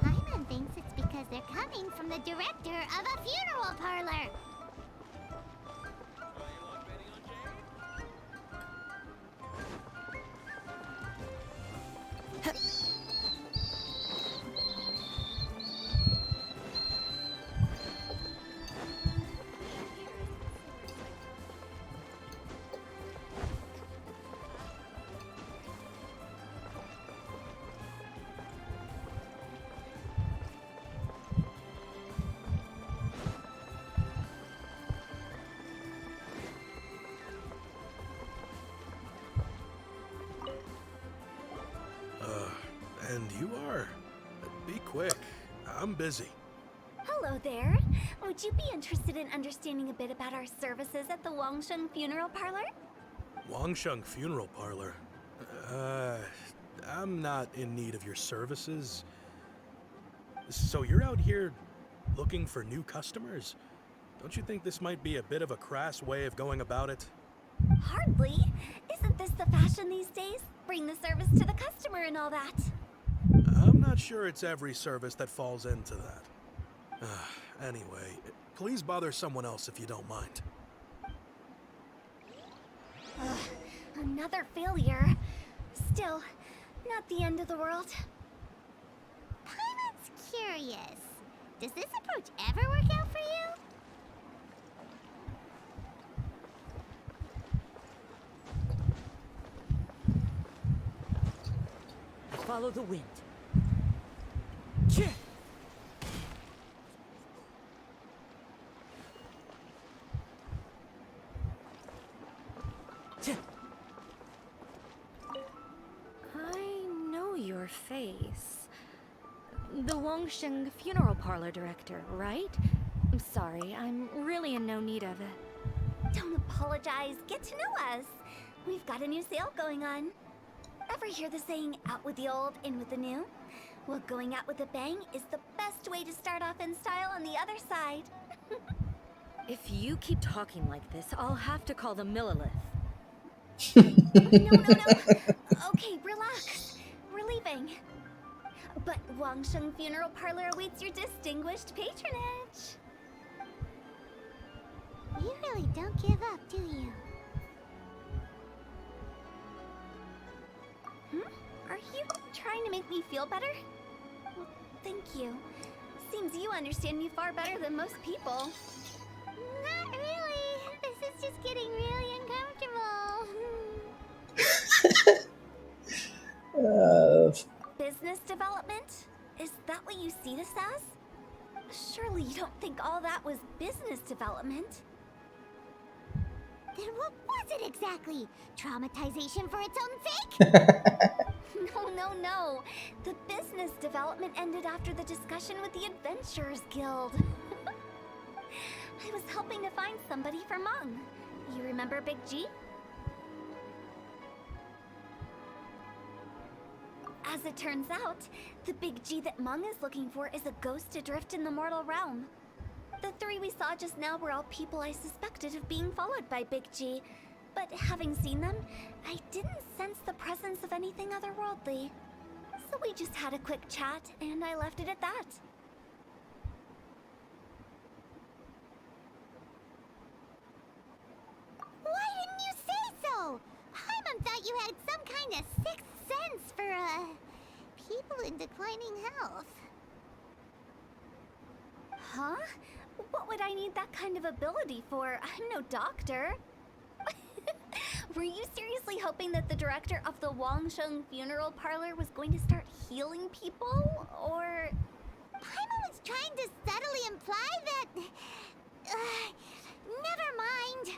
Hyman thinks it's because they're coming from the director of a funeral parlor. And you are? Be quick. I'm busy. Hello there. Would you be interested in understanding a bit about our services at the Wangsheng Funeral Parlor? Wangsheng Funeral Parlor? I'm not in need of your services. So you're out here looking for new customers? Don't you think this might be a bit of a crass way of going about it? Hardly. Isn't this the fashion these days? Bring the service to the customer and all that. I'm not sure it's every service that falls into that. Anyway, please bother someone else if you don't mind. Another failure. Still, not the end of the world. Paimon's curious. Does this approach ever work out for you? Follow the wind. I know your face. The Wangsheng Funeral Parlor director, right? I'm sorry, I'm really in no need of it. Don't apologize. Get to know us. We've got a new sale going on. Ever hear the saying, out with the old, in with the new? Well, going out with a bang is the best way to start off in style on the other side. If you keep talking like this, I'll have to call the Millilith. No. Okay, relax. We're leaving. But Wangsheng Funeral Parlor awaits your distinguished patronage. You really don't give up, do you? Are you trying to make me feel better? Well, thank you. Seems you understand me far better than most people. Not really. This is just getting really uncomfortable. Business development? Is that what you see this as? Surely you don't think all that was business development? Then what was it exactly? Traumatization for its own sake? No. The business development ended after the discussion with the Adventurers Guild. I was helping to find somebody for Mung. You remember Big G? As it turns out, the Big G that Mung is looking for is a ghost adrift in the mortal realm. The three we saw just now were all people I suspected of being followed by Big G, but having seen them, I didn't sense the presence of anything otherworldly. So we just had a quick chat, and I left it at that. Why didn't you say so? Paimon thought you had some kind of sixth sense for, people in declining health. Huh? What would I need that kind of ability for? I'm no doctor. Were you seriously hoping that the director of the Wangsheng funeral parlor was going to start healing people? Or... Paimon was trying to subtly imply that... never mind.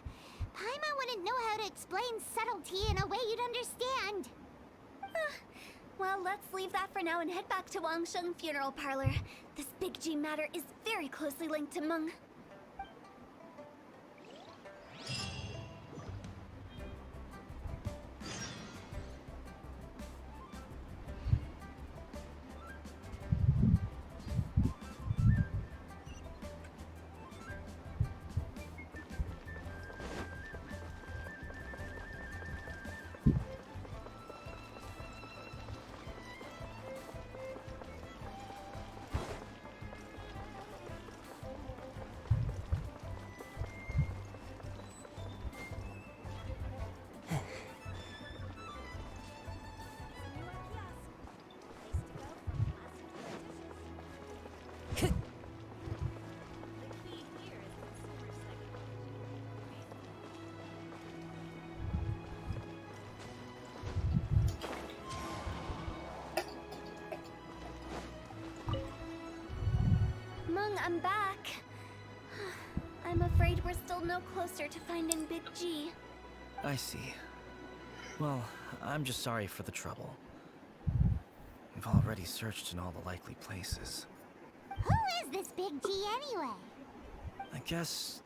Paimon wouldn't know how to explain subtlety in a way you'd understand. Well, let's leave that for now and head back to Wangsheng funeral parlor. This Big G matter is very closely linked to Meng. I'm back. I'm afraid we're still no closer to finding Big G. I see. Well, I'm just sorry for the trouble. We've already searched in all the likely places. Who is this Big G anyway? I guess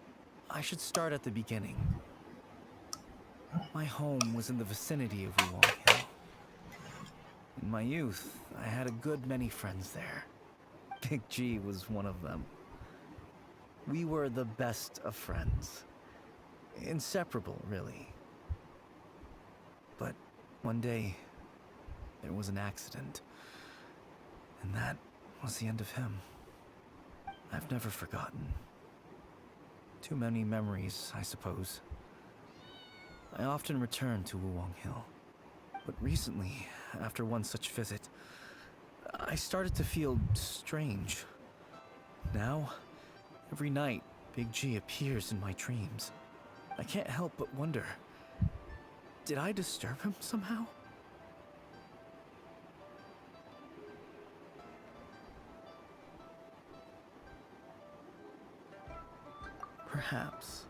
I should start at the beginning. My home was in the vicinity of Wuwang Hill. In my youth, I had a good many friends there. Big G was one of them. We were the best of friends. Inseparable, really. But one day, there was an accident. And that was the end of him. I've never forgotten. Too many memories, I suppose. I often return to Wuwang Hill. But recently, after one such visit, I started to feel strange. Now, every night, Big G appears in my dreams. I can't help but wonder, did I disturb him somehow? Perhaps.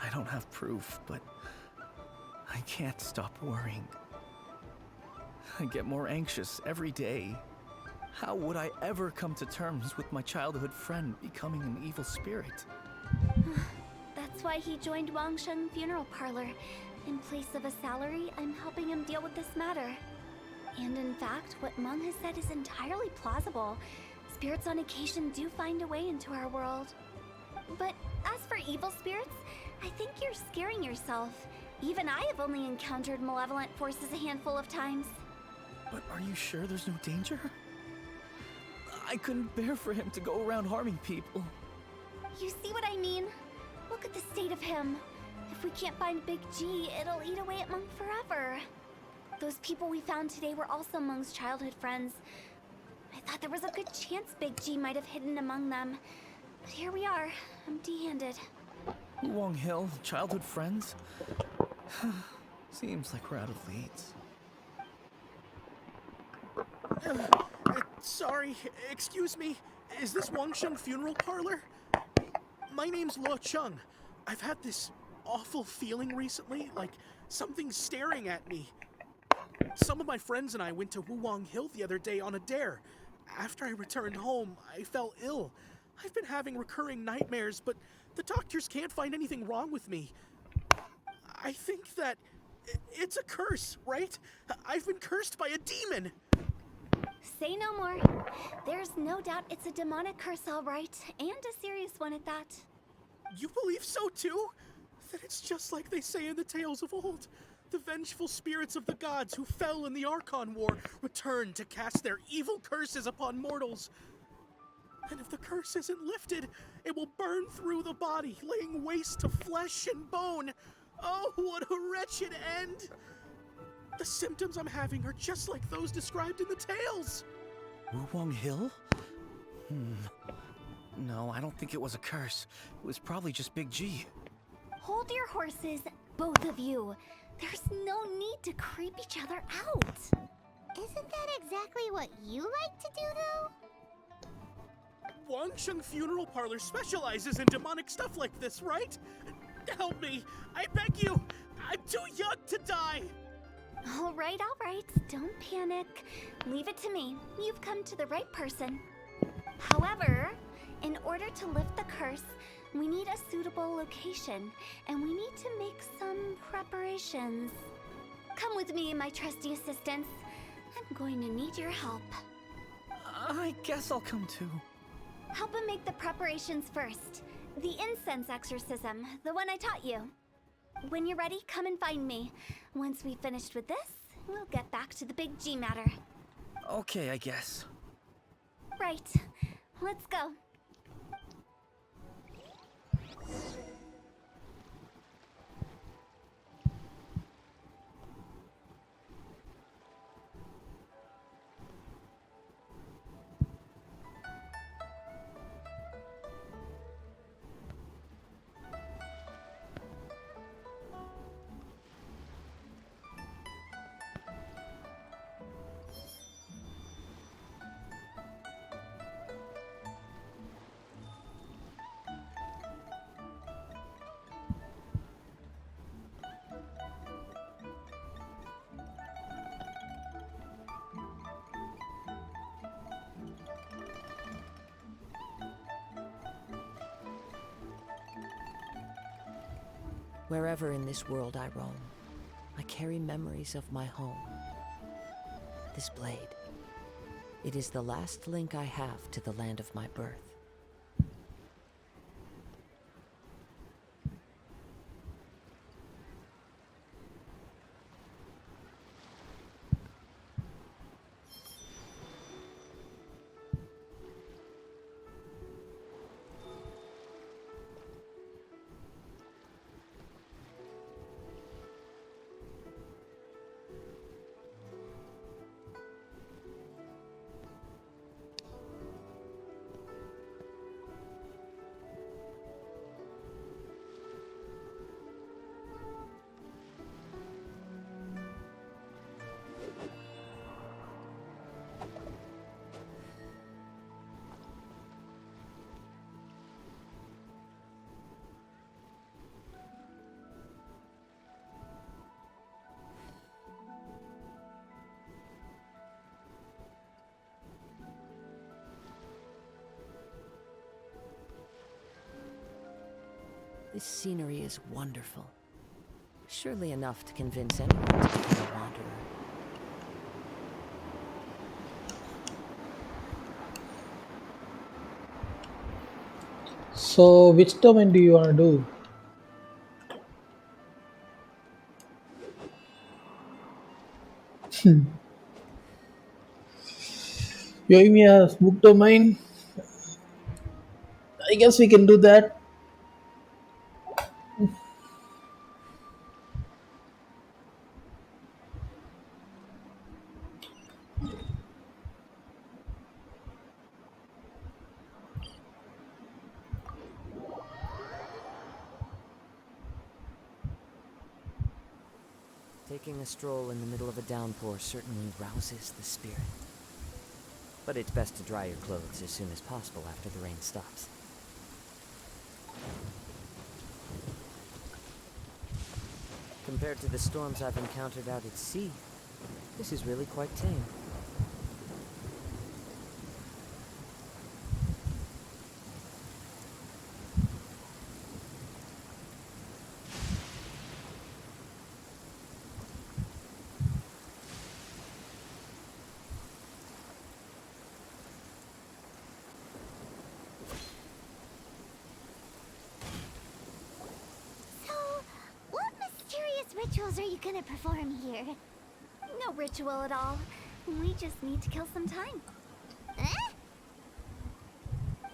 I don't have proof, but I can't stop worrying. I get more anxious every day. How would I ever come to terms with my childhood friend becoming an evil spirit? That's why he joined Wangsheng Funeral Parlor. In place of a salary, I'm helping him deal with this matter. And in fact, what Meng has said is entirely plausible. Spirits on occasion do find a way into our world. But as for evil spirits, I think you're scaring yourself. Even I have only encountered malevolent forces a handful of times. But are you sure there's no danger? I couldn't bear for him to go around harming people. You see what I mean? Look at the state of him. If we can't find Big G, it'll eat away at Monk forever. Those people we found today were also Meng's childhood friends. I thought there was a good chance Big G might have hidden among them. But here we are, empty-handed. Wong Hill, childhood friends? Seems like we're out of leads. Sorry, excuse me. Is this Wangsheng Funeral Parlor? My name's Luo Chung. I've had this awful feeling recently, like something's staring at me. Some of my friends and I went to Wuwang Hill the other day on a dare. After I returned home, I fell ill. I've been having recurring nightmares, but the doctors can't find anything wrong with me. I think that it's a curse, right? I've been cursed by a demon. Say no more. There's no doubt it's a demonic curse, all right, and a serious one at that. You believe so too? That it's just like they say in the tales of old. The vengeful spirits of the gods who fell in the Archon War return to cast their evil curses upon mortals. And if the curse isn't lifted, it will burn through the body, laying waste to flesh and bone. Oh, what a wretched end! The symptoms I'm having are just like those described in the tales. Wong Hill? No, I don't think it was a curse. It was probably just Big G. Hold your horses, both of you. There's no need to creep each other out. Isn't that exactly what you like to do, though? Wangsheng Funeral Parlor specializes in demonic stuff like this, right? Help me, I beg you. I'm too young to die. All right, don't panic. Leave it to me. You've come to the right person. However, in order to lift the curse, we need a suitable location, and we need to make some preparations. Come with me, my trusty assistants. I'm going to need your help. I guess I'll come too. Help him make the preparations first. The incense exorcism, the one I taught you. When you're ready, come and find me. Once we've finished with this, we'll get back to the Big G matter. Okay, I guess. Right. Let's go. Wherever in this world I roam, I carry memories of my home. This blade, it is the last link I have to the land of my birth. This scenery is wonderful. Surely enough to convince anyone to become a wanderer. So, which domain do you want to do? You gave me a book domain. I guess we can do that. Taking a stroll in the middle of a downpour certainly rouses the spirit. But it's best to dry your clothes as soon as possible after the rain stops. Compared to the storms I've encountered out at sea, this is really quite tame. So, what mysterious rituals are you gonna perform here? No ritual at all. We just need to kill some time. Eh?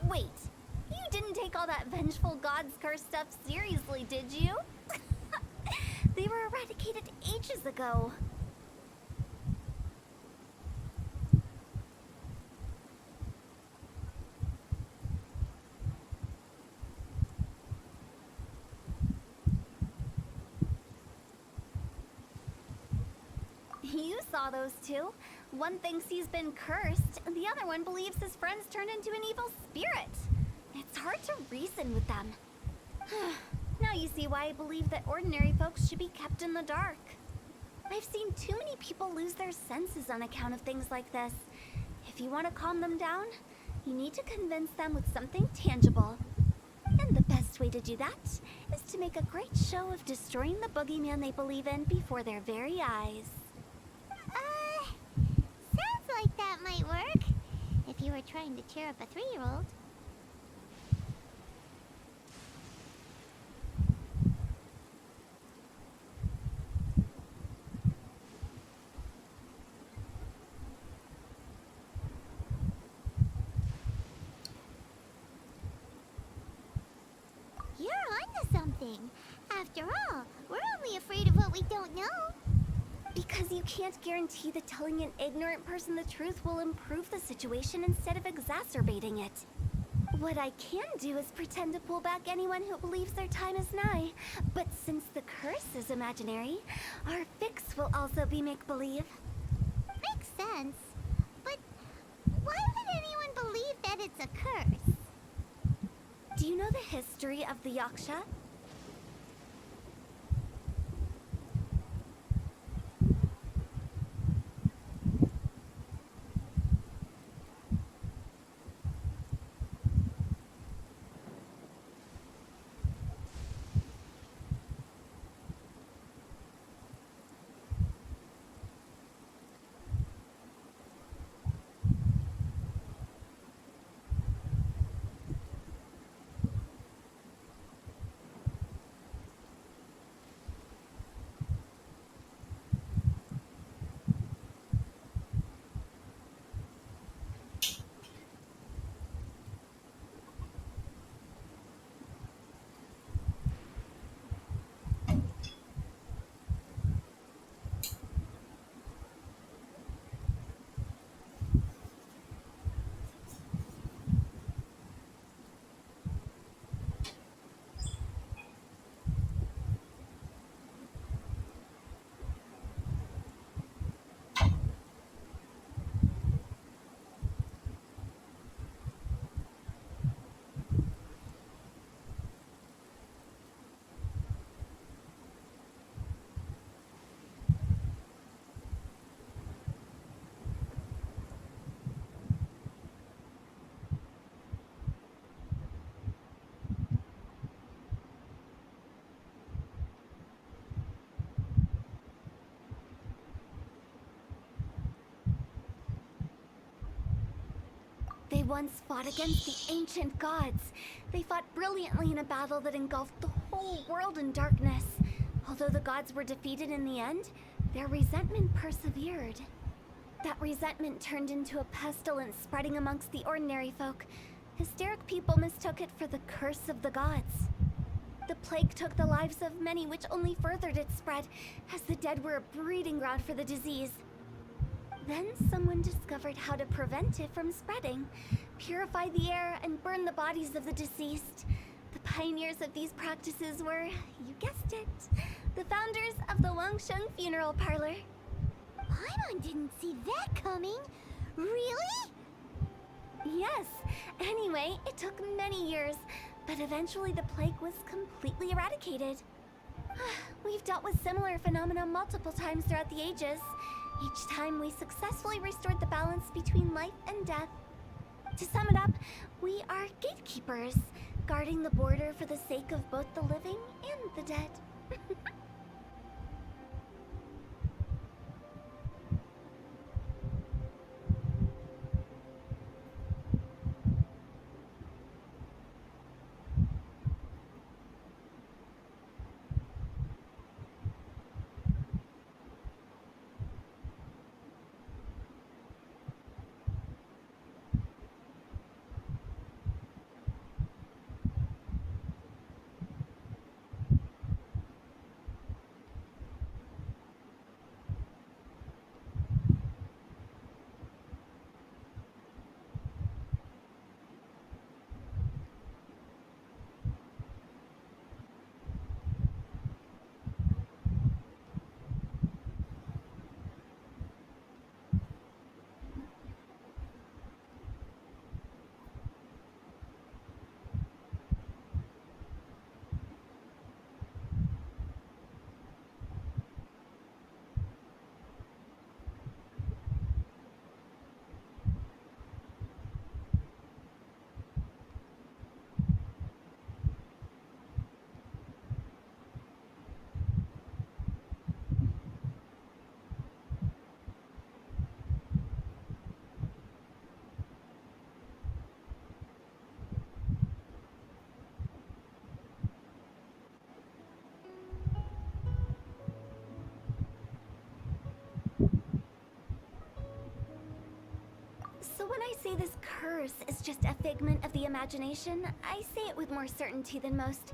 Wait, you didn't take all that vengeful god's curse stuff seriously, did you? They were eradicated ages ago. You saw those two. One thinks he's been cursed, and the other one believes his friends turned into an evil spirit. It's hard to reason with them. Now you see why I believe that ordinary folks should be kept in the dark. I've seen too many people lose their senses on account of things like this. If you want to calm them down, you need to convince them with something tangible. And the best way to do that is to make a great show of destroying the boogeyman they believe in before their very eyes. Sounds like that might work. If you were trying to cheer up a 3-year-old. You're onto something. After all, we're only afraid of what we don't know. Because you can't guarantee that telling an ignorant person the truth will improve the situation instead of exacerbating it. What I can do is pretend to pull back anyone who believes their time is nigh. But since the curse is imaginary, our fix will also be make-believe. Makes sense. But why would anyone believe that it's a curse? Do you know the history of the Yaksha? They once fought against the ancient gods. They fought brilliantly in a battle that engulfed the whole world in darkness. Although the gods were defeated in the end, their resentment persevered. That resentment turned into a pestilence spreading amongst the ordinary folk. Hysteric people mistook it for the curse of the gods. The plague took the lives of many, which only furthered its spread, as the dead were a breeding ground for the disease. Then someone discovered how to prevent it from spreading, purify the air, and burn the bodies of the deceased. The pioneers of these practices were, you guessed it, the founders of the Wangsheng Funeral Parlor. Paimon didn't see that coming. Really? Yes. Anyway, it took many years, but eventually the plague was completely eradicated. We've dealt with similar phenomena multiple times throughout the ages. Each time we successfully restored the balance between life and death. To sum it up, we are gatekeepers, guarding the border for the sake of both the living and the dead. So when I say this curse is just a figment of the imagination, I say it with more certainty than most.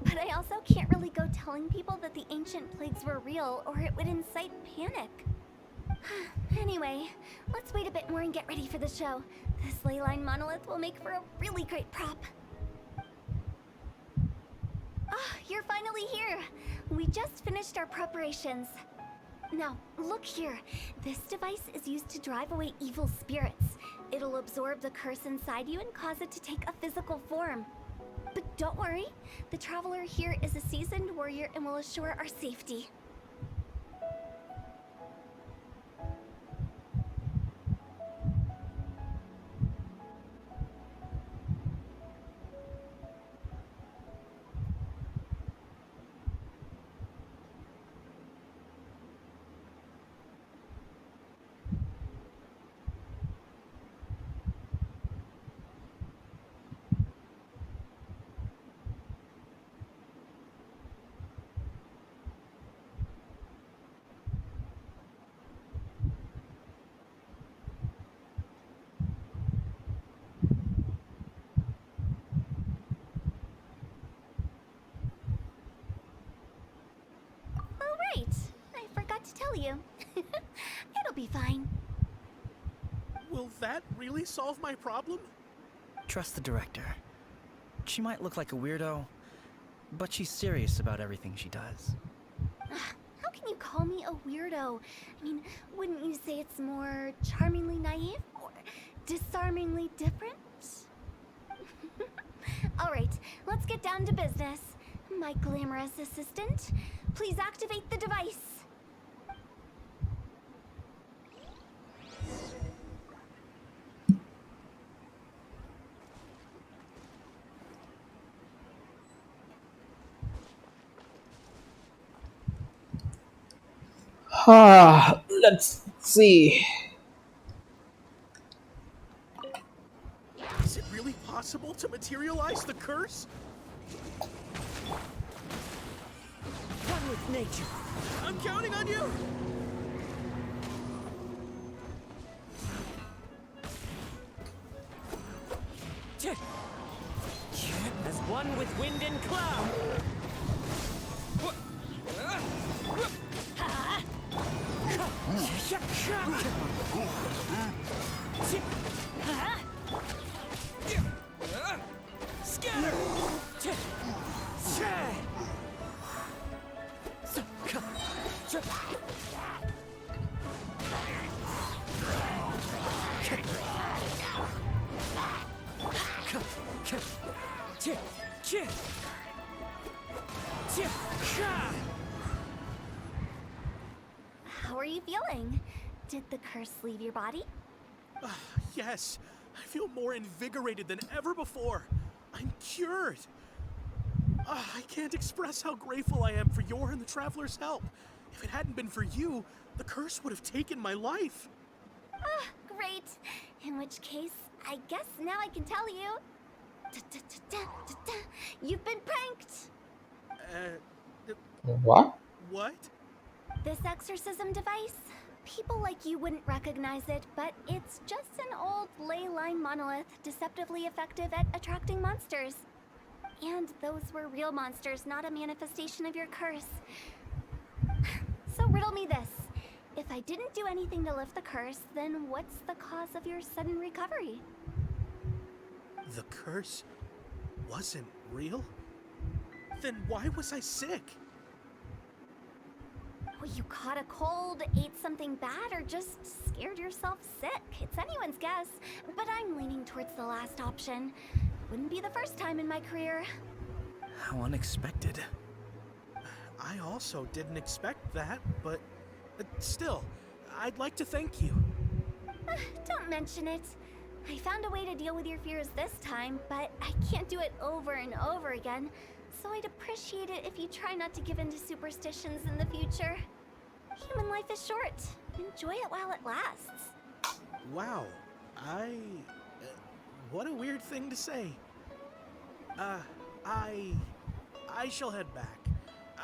But I also can't really go telling people that the ancient plagues were real, or it would incite panic. Anyway, let's wait a bit more and get ready for the show. This leyline monolith will make for a really great prop. Ah, you're finally here! We just finished our preparations. Now, look here. This device is used to drive away evil spirits. It'll absorb the curse inside you and cause it to take a physical form. But don't worry, the traveler here is a seasoned warrior and will assure our safety. Right, I forgot to tell you. It'll be fine. Will that really solve my problem? Trust the director. She might look like a weirdo, but she's serious about everything she does. How can you call me a weirdo? I mean, wouldn't you say it's more charmingly naive or disarmingly different? Alright, let's get down to business. My glamorous assistant, please activate the device. Let's see. Is it really possible to materialize the curse? One with nature. I'm counting on you! As one with wind and cloud. Scatter! How are you feeling? Did the curse leave your body? Yes, I feel more invigorated than ever before. I'm cured. I can't express how grateful I am for your and the Traveler's help. If it hadn't been for you, the curse would have taken my life. Great. In which case, I guess now I can tell you. You've been pranked! What? What? This exorcism device? People like you wouldn't recognize it, but it's just an old ley line monolith deceptively effective at attracting monsters. And those were real monsters, not a manifestation of your curse. So riddle me this. If I didn't do anything to lift the curse, then what's the cause of your sudden recovery? The curse wasn't real? Then why was I sick? Well, you caught a cold, ate something bad, or just scared yourself sick. It's anyone's guess, but I'm leaning towards the last option. Wouldn't be the first time in my career. How unexpected. I also didn't expect that, but still, I'd like to thank you. Don't mention it. I found a way to deal with your fears this time, but I can't do it over and over again, so I'd appreciate it if you try not to give in to superstitions in the future. Human life is short. Enjoy it while it lasts. Wow, what a weird thing to say. I shall head back.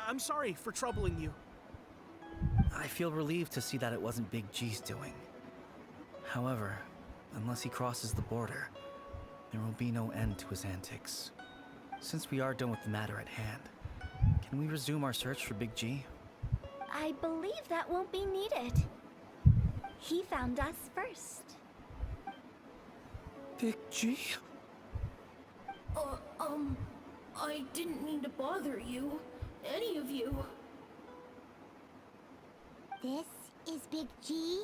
I'm sorry for troubling you. I feel relieved to see that it wasn't Big G's doing. However, unless he crosses the border, there will be no end to his antics. Since we are done with the matter at hand, can we resume our search for Big G? I believe that won't be needed. He found us first. Big G? I didn't mean to bother you. Any of you. This is Big G?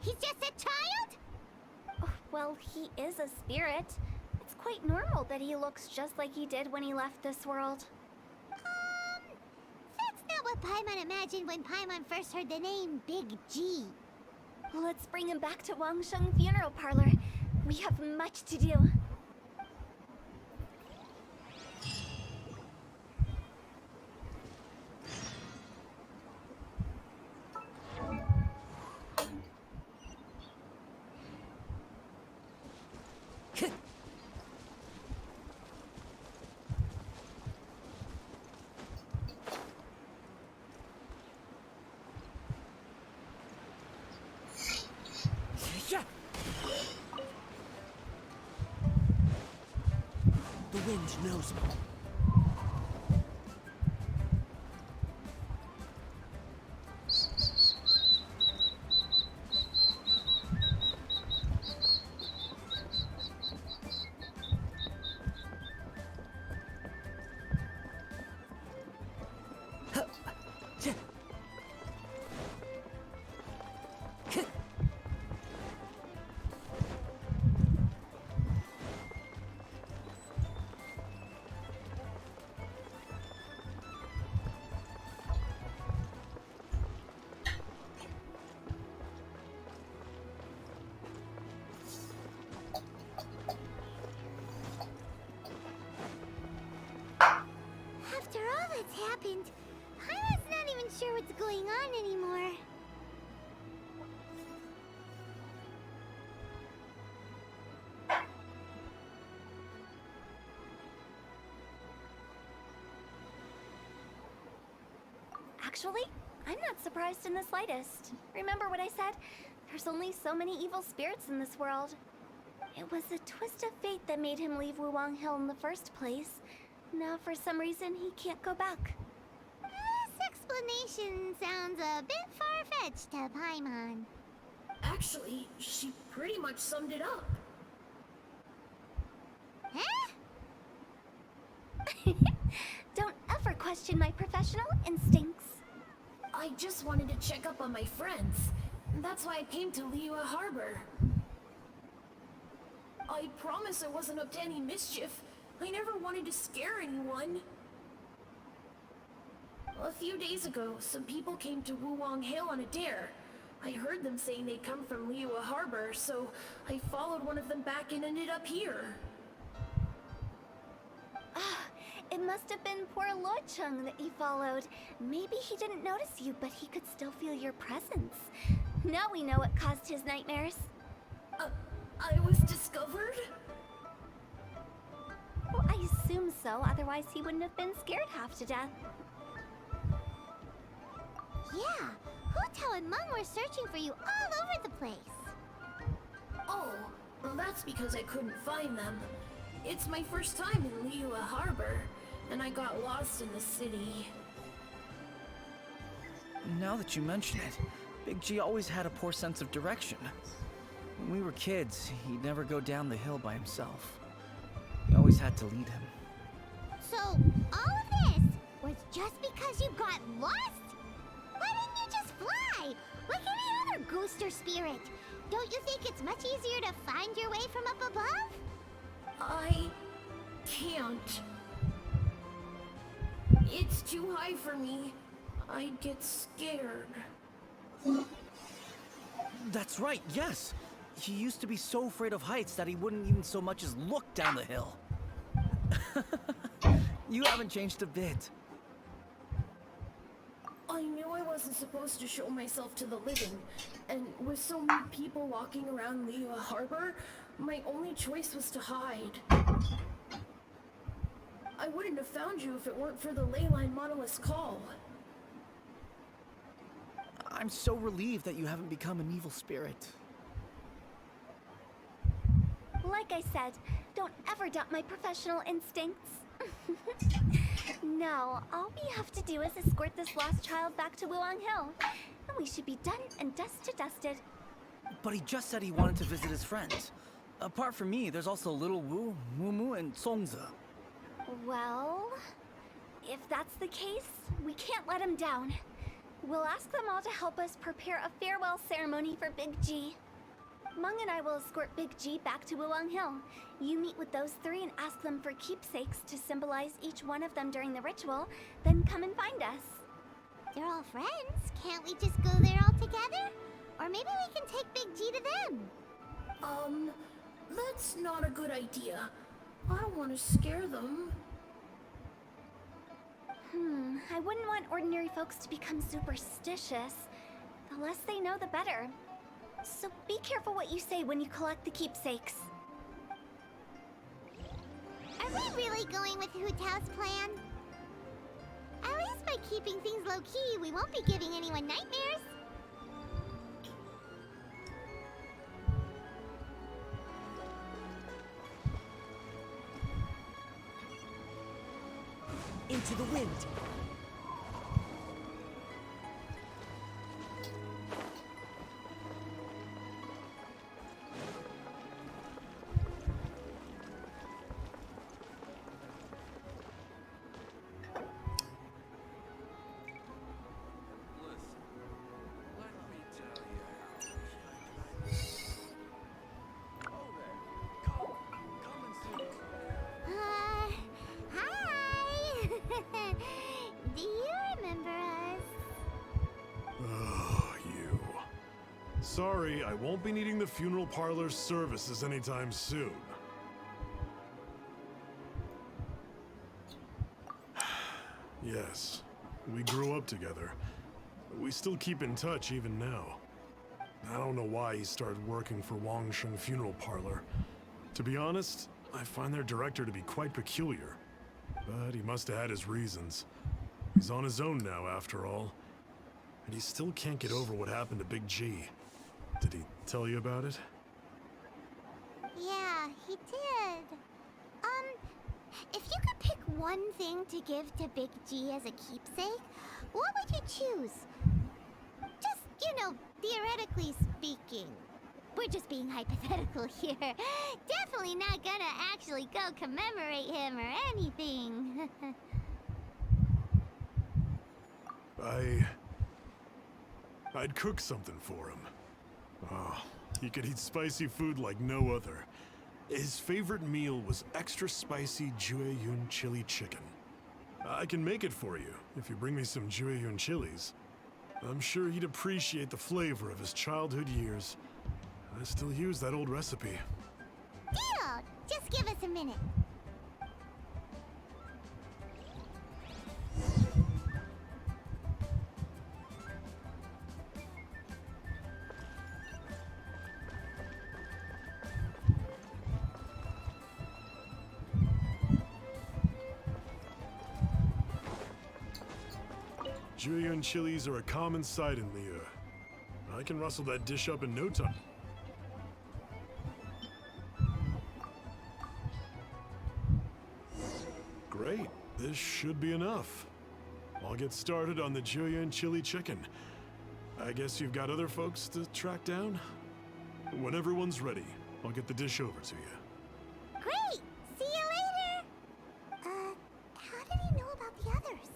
He's just a child? Oh, well, he is a spirit. It's quite normal that he looks just like he did when he left this world. That's not what Paimon imagined when Paimon first heard the name Big G. Let's bring him back to Wangsheng Funeral Parlor. We have much to do. The wind knows me. After all that's happened, Paimon's not even sure what's going on anymore. Actually, I'm not surprised in the slightest. Remember what I said? There's only so many evil spirits in this world. It was a twist of fate that made him leave Wuwang Hill in the first place. Now, for some reason, he can't go back. This explanation sounds a bit far-fetched to Paimon. Actually, she pretty much summed it up. Huh? Don't ever question my professional instincts. I just wanted to check up on my friends. That's why I came to Liyue Harbor. I promise I wasn't up to any mischief. I never wanted to scare anyone. A few days ago, some people came to Wuwang Hill on a dare. I heard them saying they'd come from Liyue Harbor, so I followed one of them back and ended up here. It must have been poor Lord Chung that you followed. Maybe he didn't notice you, but he could still feel your presence. Now we know what caused his nightmares. I was discovered? Well, I assume so, otherwise he wouldn't have been scared half to death. Yeah, Hu Tao and Meng were searching for you all over the place. Oh, well, that's because I couldn't find them. It's my first time in Liyue Harbor, and I got lost in the city. Now that you mention it, Big G always had a poor sense of direction. When we were kids, he'd never go down the hill by himself. We always had to lead him. So, all of this was just because you got lost? Why didn't you just fly? Like any other ghost or spirit? Don't you think it's much easier to find your way from up above? I can't. It's too high for me. I'd get scared. That's right, yes! He used to be so afraid of heights that he wouldn't even so much as look down the hill. You haven't changed a bit. I knew I wasn't supposed to show myself to the living, and with so many people walking around Liyue Harbor, my only choice was to hide. I wouldn't have found you if it weren't for the Leyline Monolith's call. I'm so relieved that you haven't become an evil spirit. Like I said, don't ever doubt my professional instincts. Now, all we have to do is escort this lost child back to Wuwang Hill, and we should be done and dusted. But he just said he wanted to visit his friends. Apart from me, there's also Little Wu, Mumu, and Songze. Well, if that's the case, we can't let him down. We'll ask them all to help us prepare a farewell ceremony for Big G. Meng and I will escort Big G back to Wuwang Hill. You meet with those three and ask them for keepsakes to symbolize each one of them during the ritual, then come and find us. They're all friends. Can't we just go there all together? Or maybe we can take Big G to them. That's not a good idea. I don't want to scare them. I wouldn't want ordinary folks to become superstitious. The less they know, the better. So be careful what you say when you collect the keepsakes. Are we really going with Hu Tao's plan? At least by keeping things low-key, we won't be giving anyone nightmares. Into the wind. Hi! Do you remember us? Oh, you. Sorry, I won't be needing the funeral parlor's services anytime soon. Yes, we grew up together. We still keep in touch even now. I don't know why he started working for Wangsheng Funeral Parlor. To be honest, I find their director to be quite peculiar. But he must have had his reasons. He's on his own now, after all. And he still can't get over what happened to Big G. Did he tell you about it? Yeah, he did. If you could pick one thing to give to Big G as a keepsake, what would you choose? Just, theoretically speaking. We're just being hypothetical here. Definitely not gonna actually go commemorate him or anything. I'd cook something for him. Oh, he could eat spicy food like no other. His favorite meal was extra spicy Jueyun chili chicken. I can make it for you if you bring me some Jueyun chilies. I'm sure he'd appreciate the flavor of his childhood years. I still use that old recipe. Deal! Just give us a minute. Jueyun chilies are a common sight in Liyue. I can rustle that dish up in no time. Great, this should be enough. I'll get started on the Jueyun chili chicken. I guess you've got other folks to track down? When everyone's ready, I'll get the dish over to you. Great! See you later! How did he know about the others?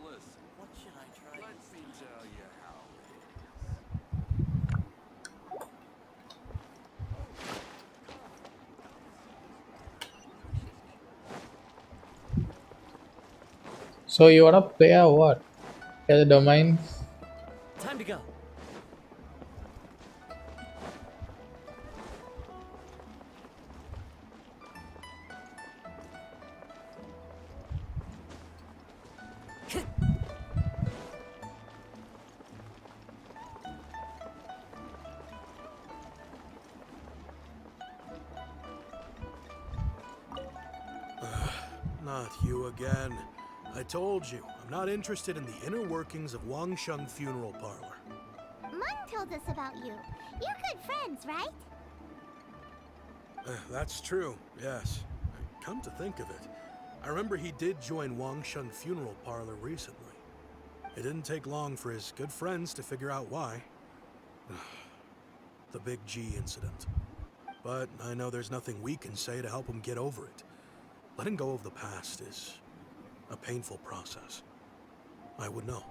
Listen, what should I try? Let me tell you how. So you wanna play or what? Get the domains? Time to go. Not you again. I told you, I'm not interested in the inner workings of Wangsheng Funeral Parlor. Mun told us about you. You're good friends, right? That's true, yes. Come to think of it, I remember he did join Wangsheng Funeral Parlor recently. It didn't take long for his good friends to figure out why. The Big G incident. But I know there's nothing we can say to help him get over it. Letting go of the past is a painful process. I would know.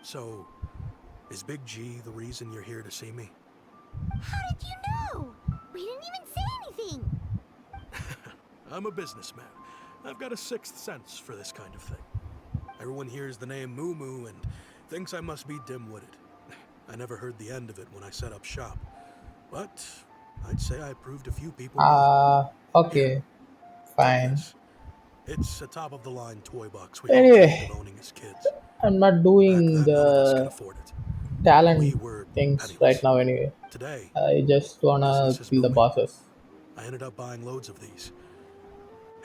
So, is Big G the reason you're here to see me? How did you know? We didn't even say anything. I'm a businessman. I've got a sixth sense for this kind of thing. Everyone hears the name Moo Moo and thinks I must be dim-witted. I never heard the end of it when I set up shop. But I'd say I proved a few people wrong. Okay. Fine. It's a top-of-the-line toy box we all Anyway, dreamed of owning as kids. I'm not doing None of us can the afford it. talent were things penniless. right now anyway. Today, I just wanna business is kill the booming. bosses. I ended up buying loads of these.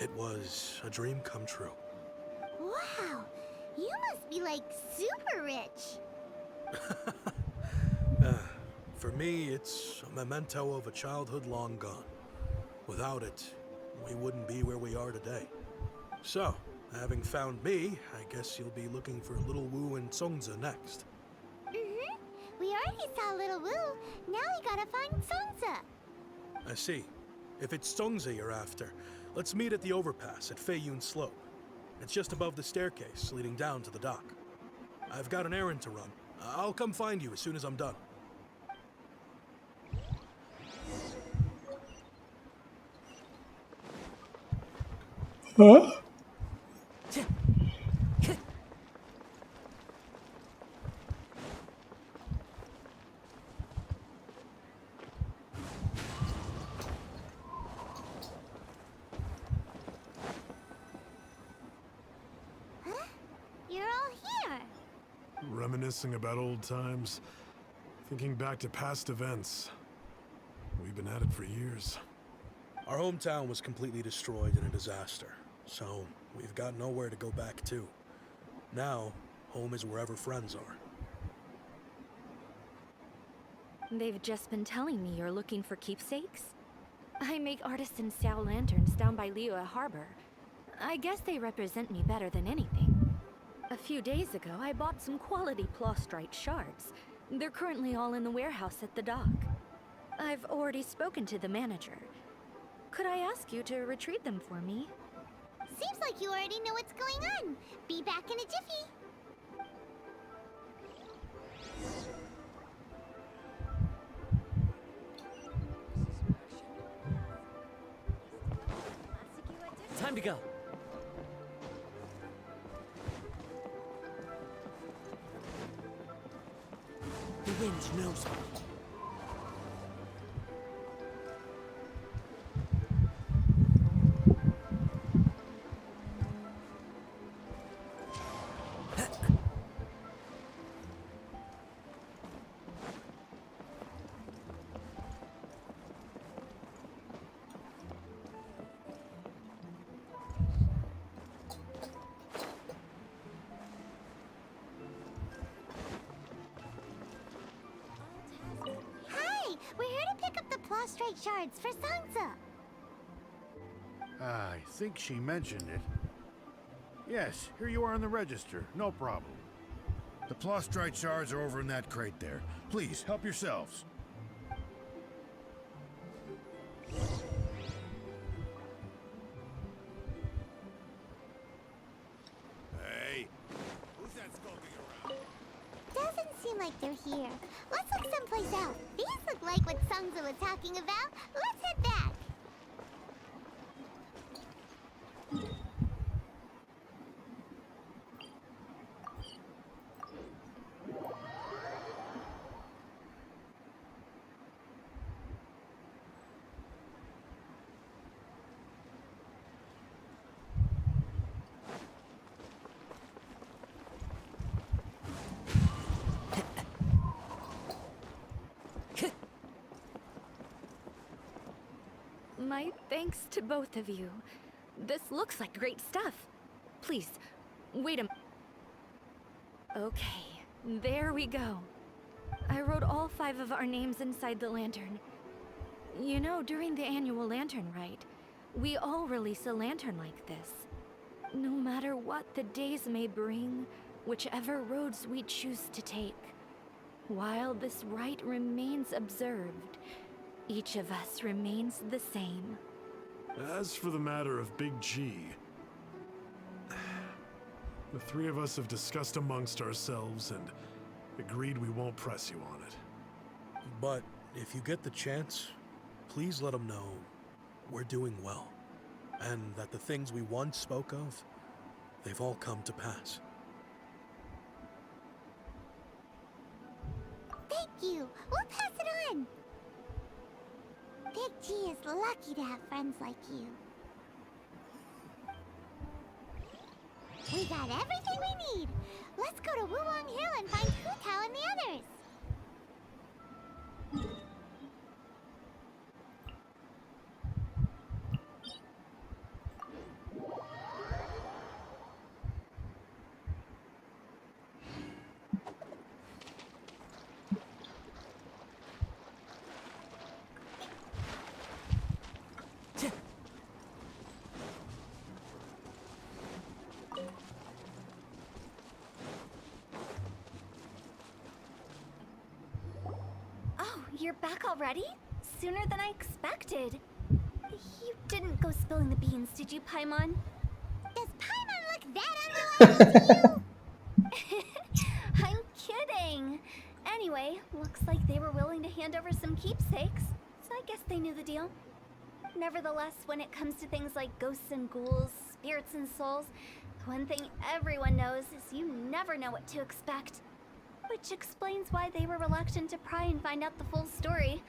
It was a dream come true. Wow, you must be like super rich. For me, it's a memento of a childhood long gone. Without it, we wouldn't be where we are today. So, having found me, I guess you'll be looking for Little Wu and Songza next. Mm-hmm. We already saw Little Wu. Now we gotta find Songza. I see. If it's Songza you're after, let's meet at the overpass at Feiyun Slope. It's just above the staircase leading down to the dock. I've got an errand to run. I'll come find you as soon as I'm done. Huh? You're all here. Reminiscing about old times, thinking back to past events. We've been at it for years. Our hometown was completely destroyed in a disaster, so we've got nowhere to go back to. Now, home is wherever friends are. They've just been telling me you're looking for keepsakes? I make artisan Xiao lanterns down by Liyue Harbor. I guess they represent me better than anything. A few days ago, I bought some quality plastrite shards. They're currently all in the warehouse at the dock. I've already spoken to the manager. Could I ask you to retrieve them for me? Seems like you already know what's going on. Be back in a jiffy. Time to go. The wind knows me. Hi! We're here to pick up the prostrate shards for Sansa. I think she mentioned it. Yes, here you are on the register. No problem. The Plostrite shards are over in that crate there. Please, help yourselves. Hey, who's that skulking around? Doesn't seem like they're here. Let's look someplace else. These look like what Sansa was talking about. Let's head back. My thanks to both of you. This looks like great stuff. Please, wait a... Okay, there we go. I wrote all 5 of our names inside the lantern. You know, during the annual lantern rite, we all release a lantern like this. No matter what the days may bring, whichever roads we choose to take. While this rite remains observed, each of us remains the same. As for the matter of Big G, the 3 of us have discussed amongst ourselves and agreed we won't press you on it. But if you get the chance, please let them know we're doing well, and that the things we once spoke of, they've all come to pass. Thank you. We'll pass it on. Big G is lucky to have friends like you. We got everything we need. Let's go to Wulong Hill and find Hu Tao and the others. You're back already? Sooner than I expected. You didn't go spilling the beans, did you, Paimon? Does Paimon look that unreliable to you? I'm kidding. Anyway, looks like they were willing to hand over some keepsakes, so I guess they knew the deal. Nevertheless, when it comes to things like ghosts and ghouls, spirits and souls, one thing everyone knows is you never know what to expect. Which explains why they were reluctant to pry and find out the full story.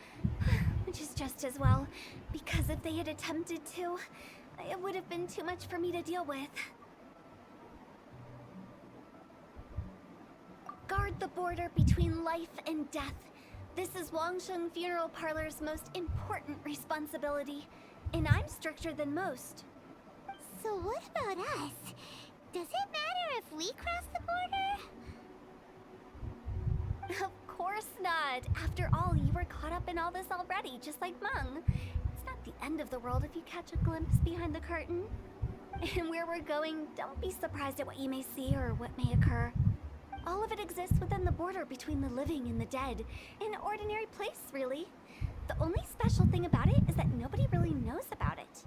Which is just as well, because if they had attempted to, it would have been too much for me to deal with. Guard the border between life and death. This is Wangsheng Funeral Parlor's most important responsibility, and I'm stricter than most. So what about us? Does it matter if we cross the border? Of course not. After all, you were caught up in all this already, just like Meng. It's not the end of the world if you catch a glimpse behind the curtain. And where we're going, don't be surprised at what you may see or what may occur. All of it exists within the border between the living and the dead. An ordinary place, really. The only special thing about it is that nobody really knows about it.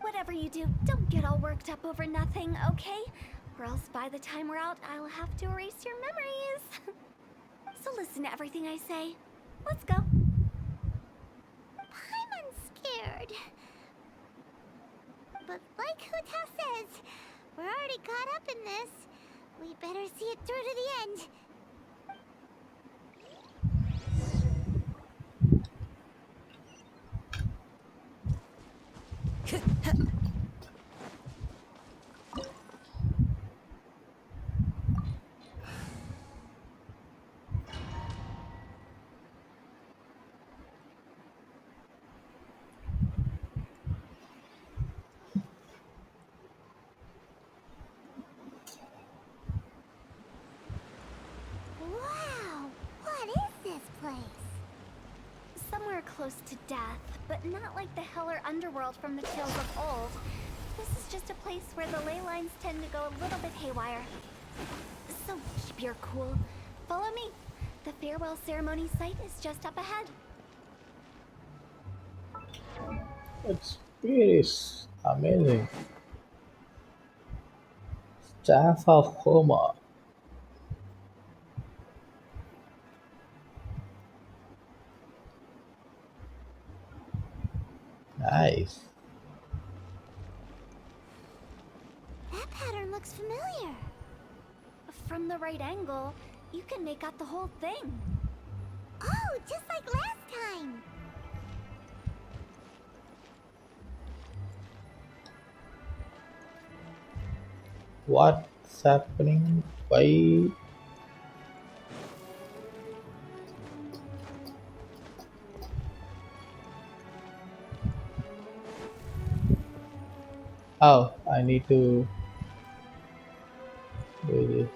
Whatever you do, don't get all worked up over nothing, okay? Or else by the time we're out, I'll have to erase your memories. So listen to everything I say. Let's go. I'm scared. But like Hu this. We better see it through to the end. Wow! What is this place? Somewhere close to death, but not like the hell or underworld from the tales of old. This is just a place where the ley lines tend to go a little bit haywire. So keep your cool. Follow me. The farewell ceremony site is just up ahead. Its speed is amazing. Staff of Homer. Nice. That pattern looks familiar. From the right angle, you can make out the whole thing. Oh, just like last time. What's happening? Why? Oh, I need to do this.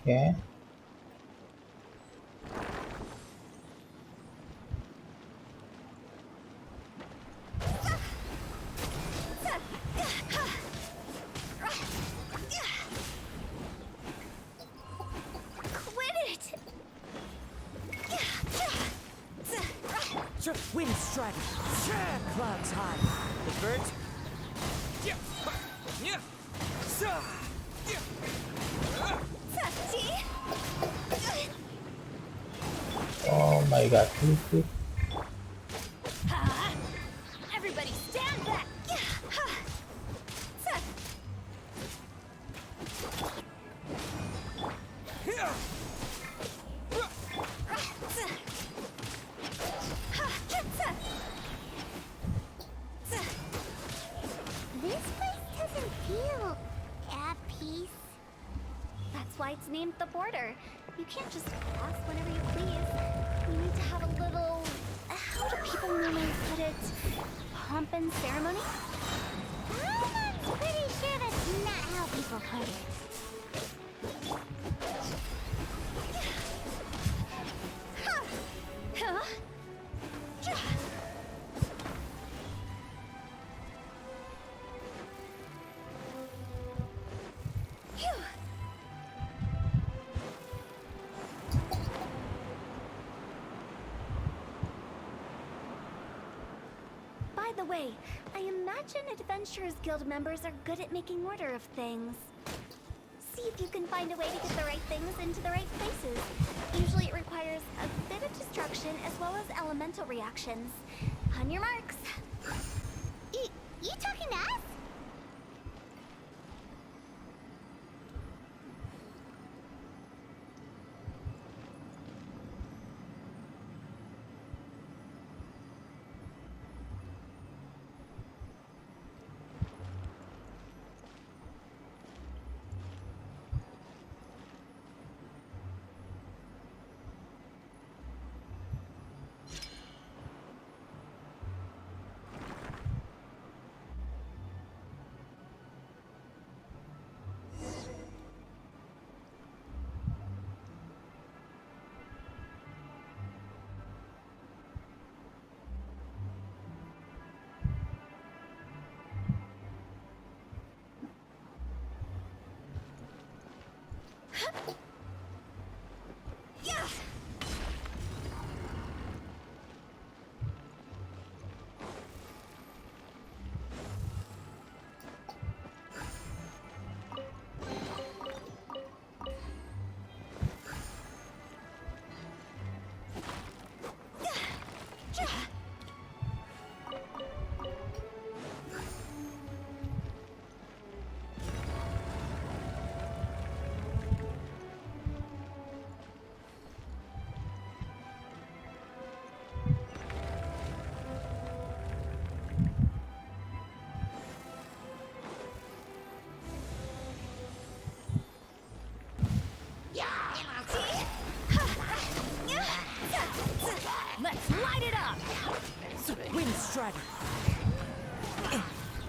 Okay. Quit it! Wind strike. Clouds high. The birds. Oh my god. Everybody stand back! This place doesn't feel at peace. That's why it's named the border. You can't just pass whenever you please. You need to have a little... How do people normally put it? Pomp and ceremony? I'm pretty sure that's not how people put it. Huh? By the way, I imagine Adventurers Guild members are good at making order of things. See if you can find a way to get the right things into the right places. Usually it requires a bit of destruction as well as elemental reactions. On your marks. You talking to us? New strategy.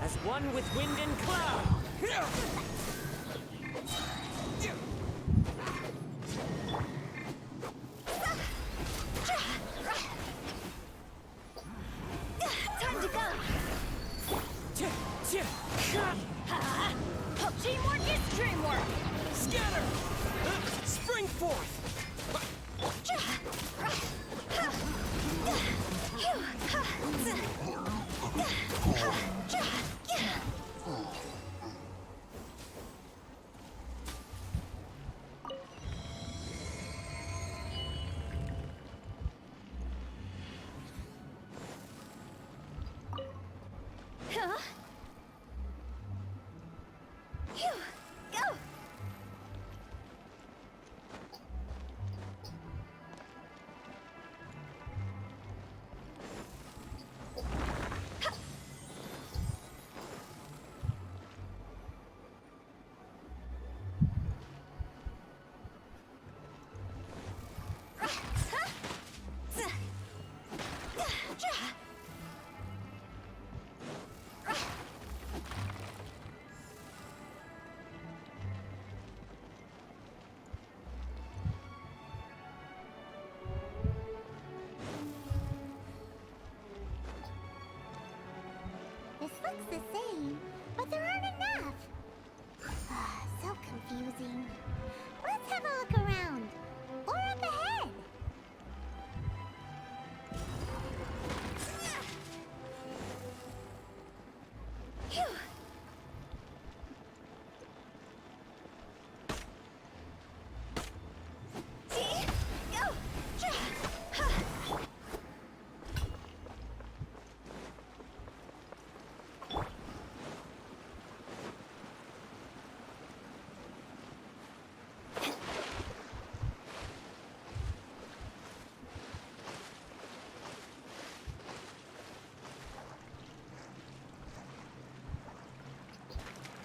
As one with wind and cloud. Time to go. Teamwork is dreamwork. Scatter! Spring forth! Go. This looks the same, but there aren't enough. So confusing. Let's have a look around. Or up ahead. Phew. See? Go!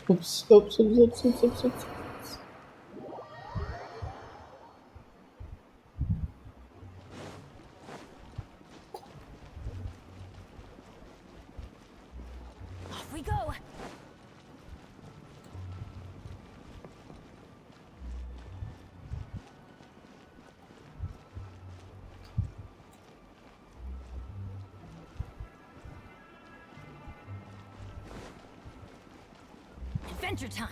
Oops, oops, oops, oops, oops, oops, oops. Off we go. Adventure time.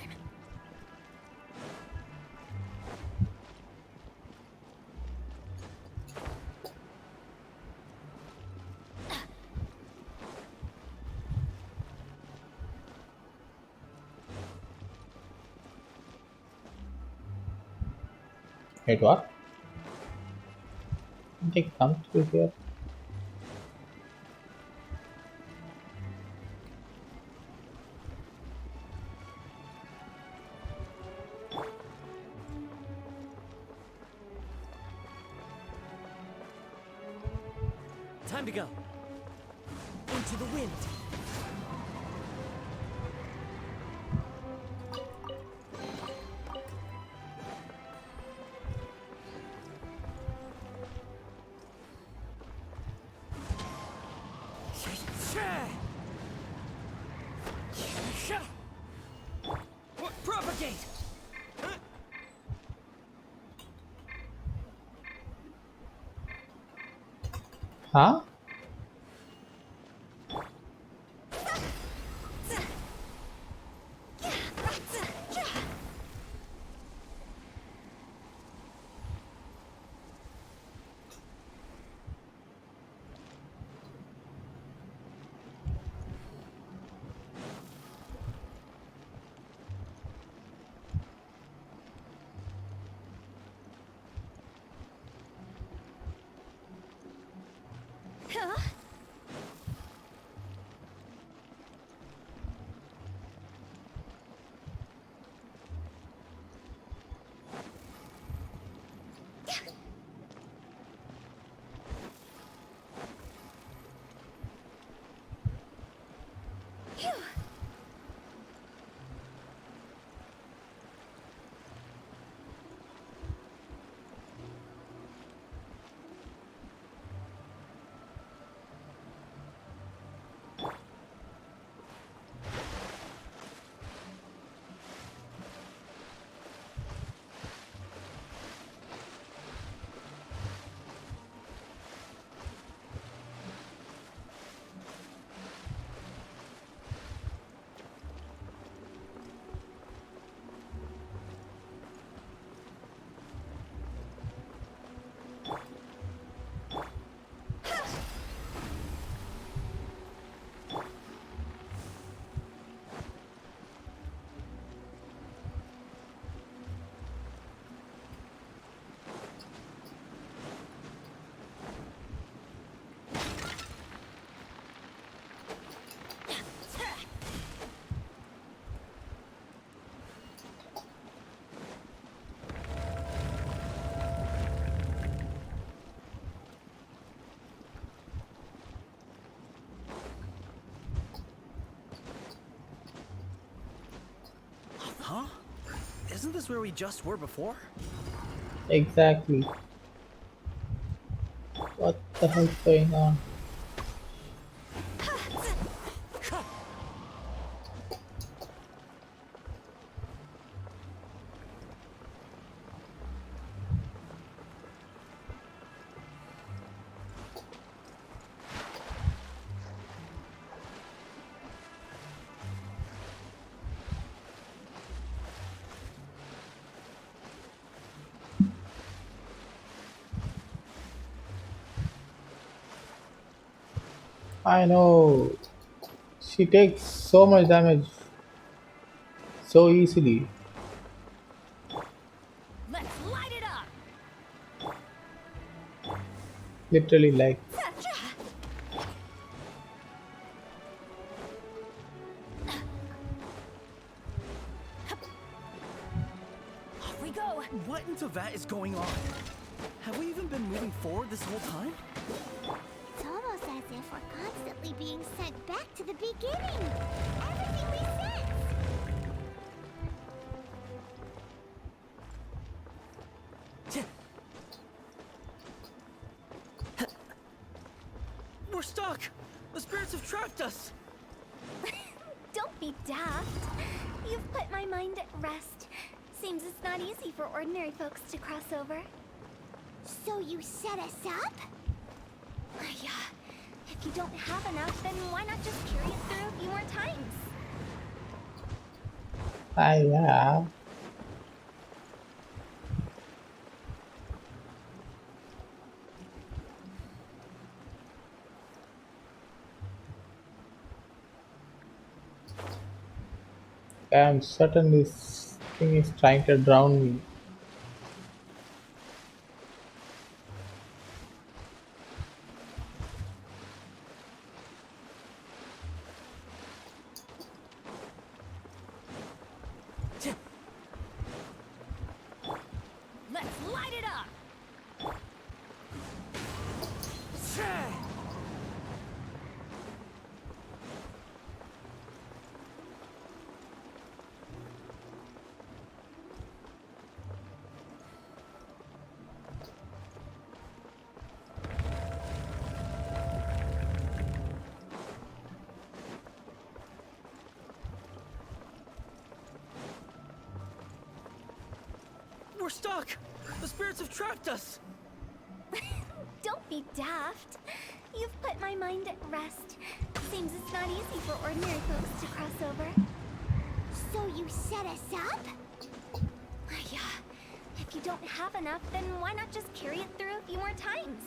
Wait, what? They come through here. Time to go. Into the wind. Propagate! Huh? Isn't this where we just were before? Exactly. What the hell's going on? I know. She takes so much damage so easily. Let's light it up! Literally, like, Off we go! What in Tevat is going on? Have we even been moving forward this whole time? It's almost as if we're constantly being sent back to the beginning. Everything we sense. We're stuck! The spirits have trapped us! Don't be daft. You've put my mind at rest. Seems it's not easy for ordinary folks to cross over. So you set us up? Yeah. If you don't have enough, then why not just carry it through a few more times? yeah. I'm certain this thing is trying to drown me. Let's light it up! We're stuck! The spirits have trapped us! Don't be daft. You've put my mind at rest. Seems it's not easy for ordinary folks to cross over. So you set us up? Yeah. If you don't have enough, then why not just carry it through a few more times?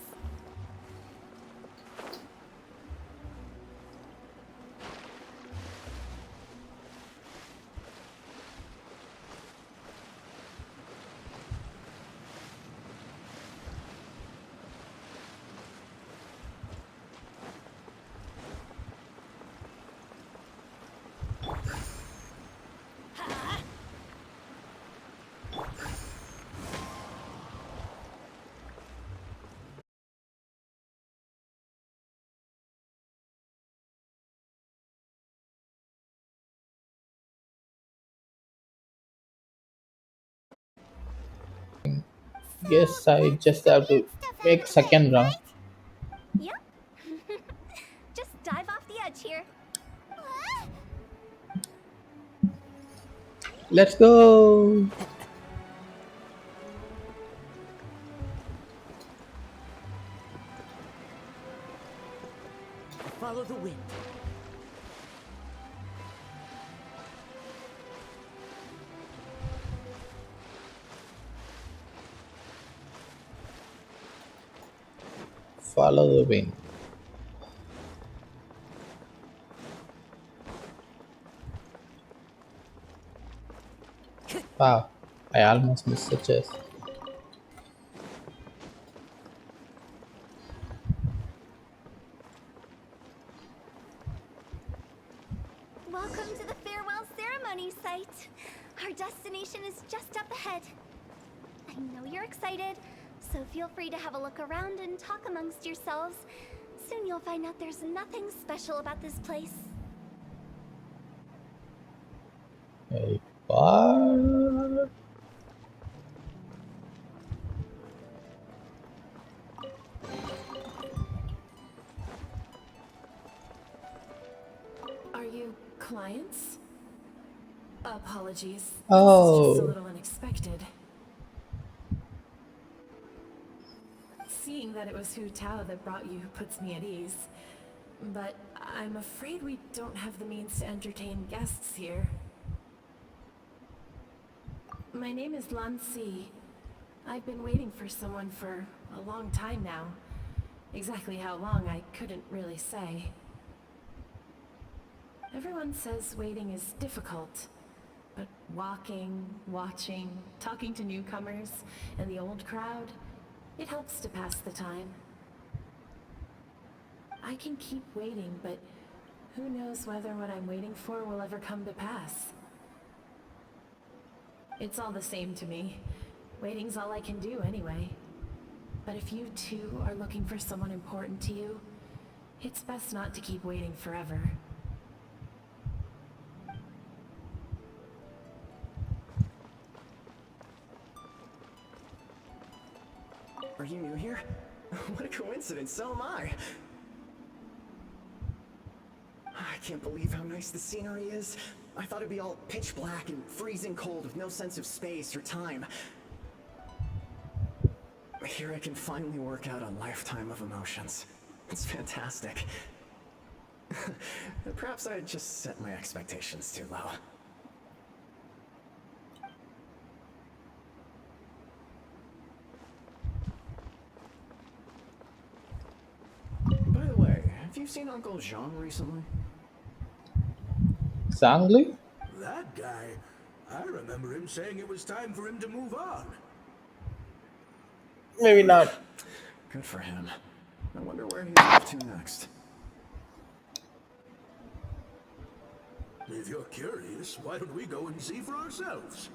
Yes, I just have to make second round. Yep. Just dive off the edge here. Let's go! Follow the wind. Follow the wind. Wow, I almost missed the chest. Welcome to the farewell ceremony site. Our destination is just up ahead. I know you're excited, so feel free to have a look around and talk amongst yourselves. Soon you'll find out there's nothing special about this place. Wait, what? clients. Apologies. This is just a Oh, little unexpected. Seeing that it was Hu Tao that brought you puts me at ease. But I'm afraid we don't have the means to entertain guests here. My name is Lan Si. I've been waiting for someone for a long time now. Exactly how long, I couldn't really say. Everyone says waiting is difficult, but walking, watching, talking to newcomers and the old crowd, it helps to pass the time. I can keep waiting, but who knows whether what I'm waiting for will ever come to pass. It's all the same to me. Waiting's all I can do anyway. But if you too are looking for someone important to you, it's best not to keep waiting forever. Are you new here? What a coincidence, so am I! I can't believe how nice the scenery is. I thought it'd be all pitch black and freezing cold with no sense of space or time. Here I can finally work out a lifetime of emotions. It's fantastic. Perhaps I just set my expectations too low. By the way, have you seen Uncle Jean recently? Zhangli? That guy, I remember him saying it was time for him to move on. Maybe not. Good for him. I wonder where he's off to next. If you're curious, why don't we go and see for ourselves?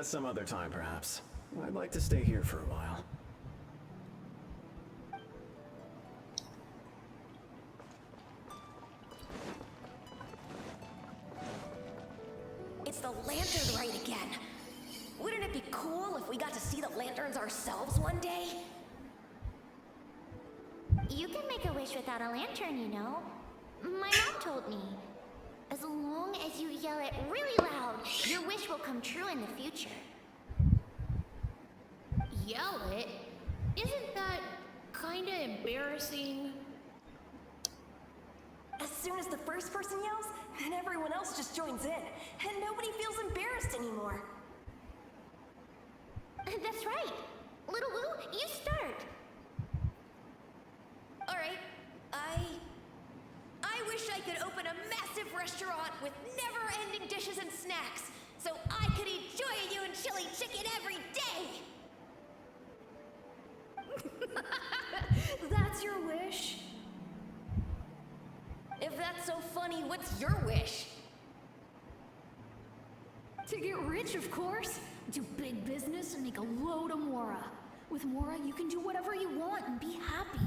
Some other time, perhaps. I'd like to stay here for a while. It's the lantern rite again. Wouldn't it be cool if we got to see the lanterns ourselves one day? You can make a wish without a lantern, you know. My mom told me. As long as you yell it really loud, your wish will come true in the future. Yell it? Isn't that kinda embarrassing? As soon as the first person yells, and everyone else just joins in, and nobody feels embarrassed anymore. That's right. Little Wu, you start. Alright, I wish I could open a massive restaurant with never-ending dishes and snacks, so I could eat Joy and chili chicken every day! That's your wish? If that's so funny, what's your wish? To get rich, of course. Do big business and make a load of Mora. With Mora, you can do whatever you want and be happy.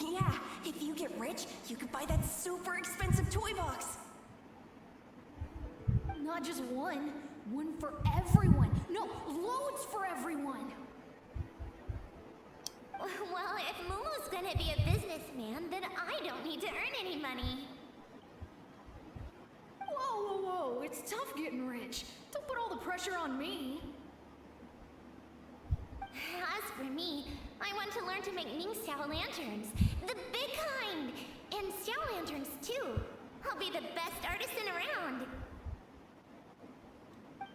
Yeah, if you get rich, you could buy that super expensive toy box. Not just one. One for everyone. No, loads for everyone. Well, if Momo's gonna be a businessman, then I don't need to earn any money. Whoa, whoa, whoa. It's tough getting rich. Don't put all the pressure on me. As for me, I want to learn to make Ning Xiao lanterns. The big kind! And Xiao lanterns, too. I'll be the best artisan around.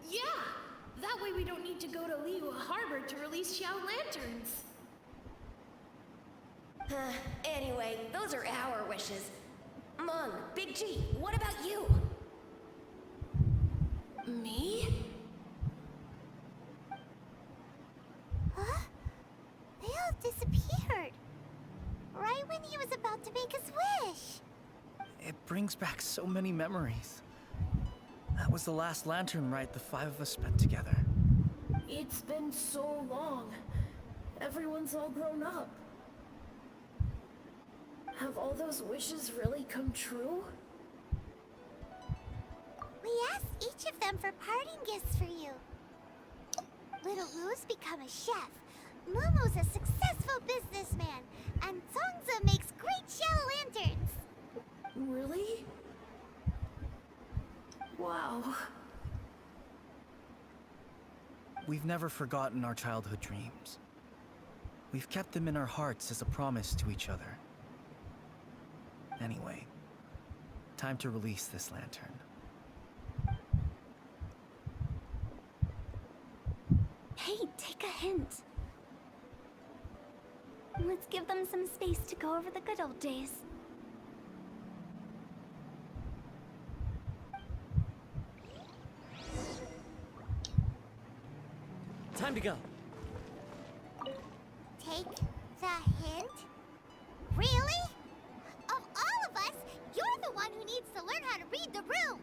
Yeah! That way we don't need to go to Liyue Harbor to release Xiao lanterns. Anyway, those are our wishes. Mung, Big G, what about you? Me? Huh? They all disappeared. Right when he was about to make his wish. It brings back so many memories. That was the last lantern rite the five of us spent together. It's been so long. Everyone's all grown up. Have all those wishes really come true? We asked each of them for parting gifts for you. Little Wu's become a chef. Momo's a successful businessman, and Zongza makes great shell lanterns. Really? Wow. We've never forgotten our childhood dreams. We've kept them in our hearts as a promise to each other. Anyway, time to release this lantern. Hey, take a hint. Let's give them some space to go over the good old days. Time to go. Take the hint? Really? Of all of us, you're the one who needs to learn how to read the room.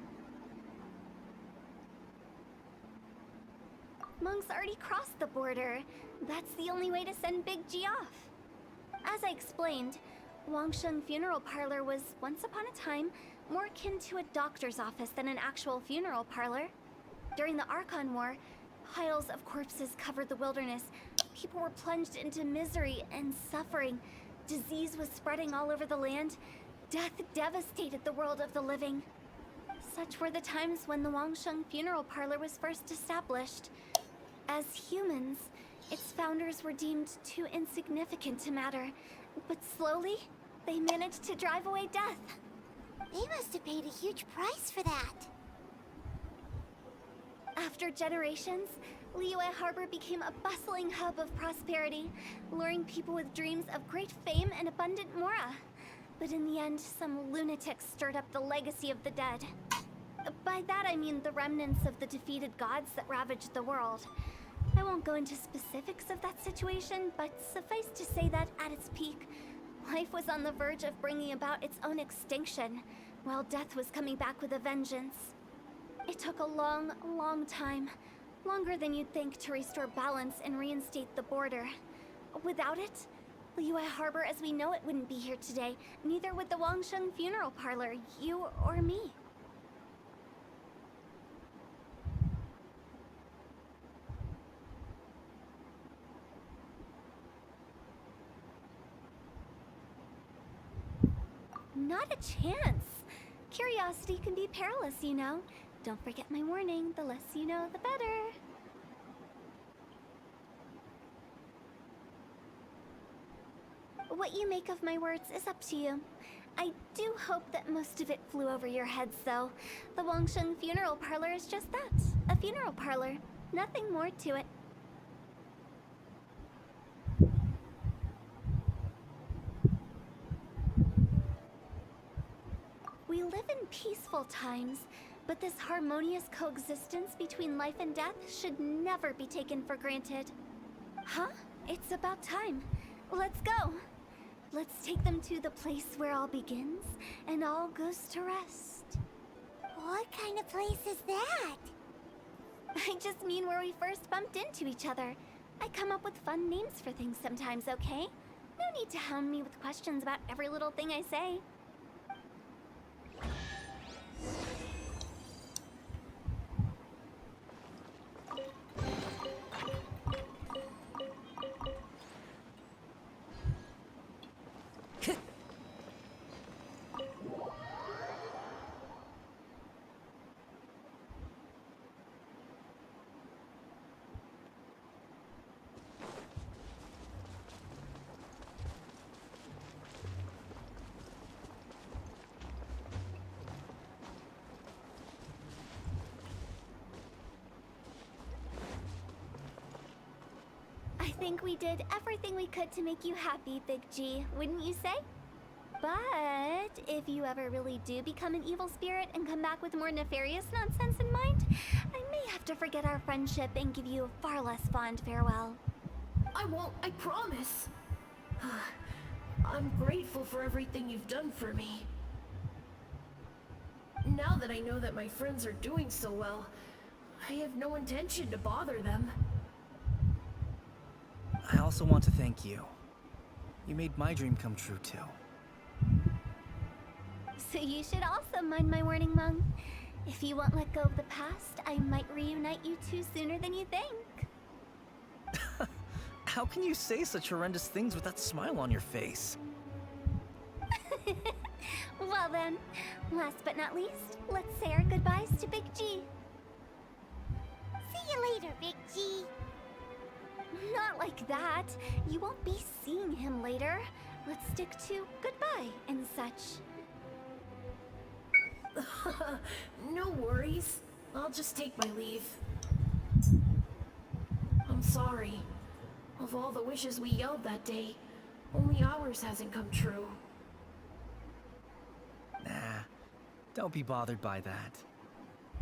Monk's already crossed the border. That's the only way to send Big G off. As I explained, Wangsheng Funeral Parlor was once upon a time more akin to a doctor's office than an actual funeral parlor. During the Archon War, piles of corpses covered the wilderness. People were plunged into misery and suffering. Disease was spreading all over the land. Death devastated the world of the living. Such were the times when the Wangsheng Funeral Parlor was first established. As humans, its founders were deemed too insignificant to matter, but slowly, they managed to drive away death. They must have paid a huge price for that. After generations, Liyue Harbor became a bustling hub of prosperity, luring people with dreams of great fame and abundant mora. But in the end, some lunatics stirred up the legacy of the dead. By that I mean the remnants of the defeated gods that ravaged the world. I won't go into specifics of that situation, but suffice to say that at its peak, life was on the verge of bringing about its own extinction, while death was coming back with a vengeance. It took a long, long time, longer than you'd think, to restore balance and reinstate the border. Without it, Liyue Harbor as we know it wouldn't be here today, neither would the Wangsheng Funeral Parlor, you or me. Not a chance. Curiosity can be perilous, you know. Don't forget my warning. The less you know, the better. What you make of my words is up to you. I do hope that most of it flew over your heads, though. The Wangsheng Funeral Parlor is just that. A funeral parlor. Nothing more to it. We live in peaceful times, but this harmonious coexistence between life and death should never be taken for granted. Huh? It's about time. Let's go. Let's take them to the place where all begins and all goes to rest. What kind of place is that? I just mean where we first bumped into each other. I come up with fun names for things sometimes, okay? No need to hound me with questions about every little thing I say. I think we did everything we could to make you happy, Big G, wouldn't you say? But if you ever really do become an evil spirit and come back with more nefarious nonsense in mind, I may have to forget our friendship and give you a far less fond farewell. I won't, I promise. I'm grateful for everything you've done for me. Now that I know that my friends are doing so well, I have no intention to bother them. I also want to thank you. You made my dream come true, too. So you should also mind my warning, Mung. If you won't let go of the past, I might reunite you two sooner than you think. How can you say such horrendous things with that smile on your face? Well then, last but not least, let's say our goodbyes to Big G. See you later, Big G. Not like that. You won't be seeing him later. Let's stick to goodbye and such. No worries. I'll just take my leave. I'm sorry. Of all the wishes we yelled that day, only ours hasn't come true. Nah, don't be bothered by that.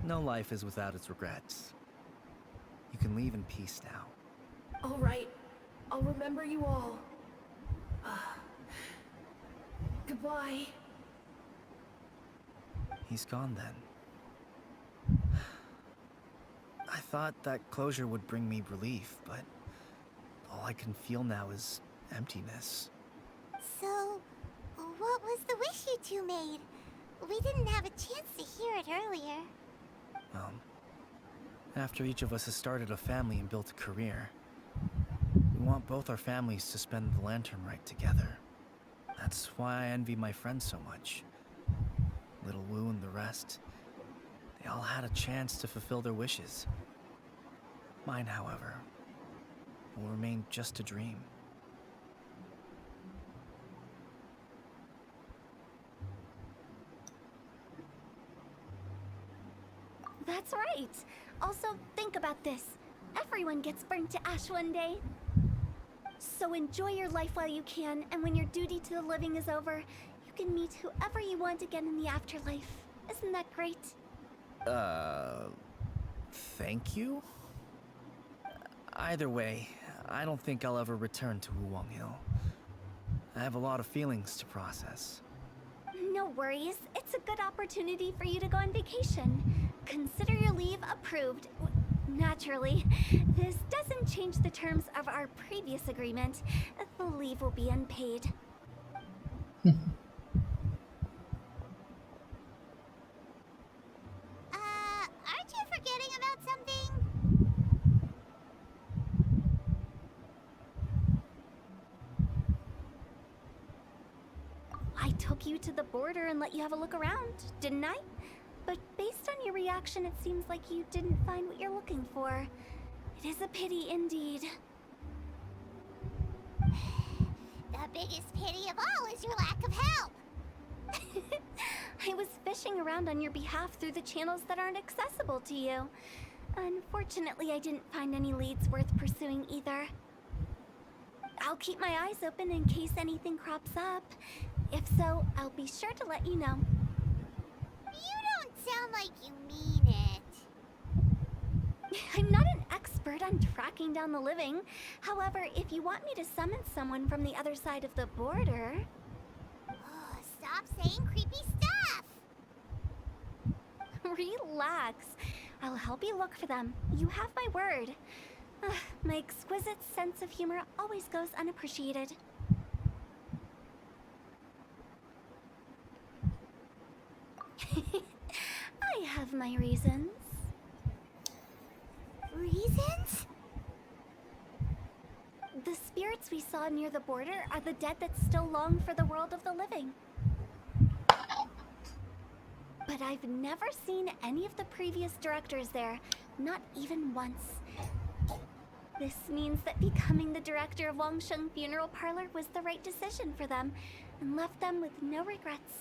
No life is without its regrets. You can leave in peace now. All right. I'll remember you all. Goodbye. He's gone then. I thought that closure would bring me relief, but all I can feel now is emptiness. So, what was the wish you two made? We didn't have a chance to hear it earlier. After each of us has started a family and built a career, we want both our families to spend the Lantern Rite together. That's why I envy my friends so much. Little Wu and the rest, they all had a chance to fulfill their wishes. Mine, however, will remain just a dream. That's right. Also, think about this. Everyone gets burnt to ash one day. So enjoy your life while you can, and when your duty to the living is over, you can meet whoever you want again in the afterlife. Isn't that great? Thank you? Either way, I don't think I'll ever return to Wuwang Hill. I have a lot of feelings to process. No worries. It's a good opportunity for you to go on vacation. Consider your leave approved. Naturally, this doesn't change the terms of our previous agreement. The leave will be unpaid. Aren't you forgetting about something? I took you to the border and let you have a look around, didn't I? But based on your reaction, it seems like you didn't find what you're looking for. It is a pity indeed. The biggest pity of all is your lack of help. I was fishing around on your behalf through the channels that aren't accessible to you. Unfortunately, I didn't find any leads worth pursuing either. I'll keep my eyes open in case anything crops up. If so, I'll be sure to let you know. You don't sound like you mean it. I'm not an expert on tracking down the living. However, if you want me to summon someone from the other side of the border... Oh, stop saying creepy stuff! Relax. I'll help you look for them. You have my word. My exquisite sense of humor always goes unappreciated. I have my reasons. Reasons? The spirits we saw near the border are the dead that still long for the world of the living. But I've never seen any of the previous directors there, not even once. This means that becoming the director of Wangsheng Funeral Parlor was the right decision for them, and left them with no regrets.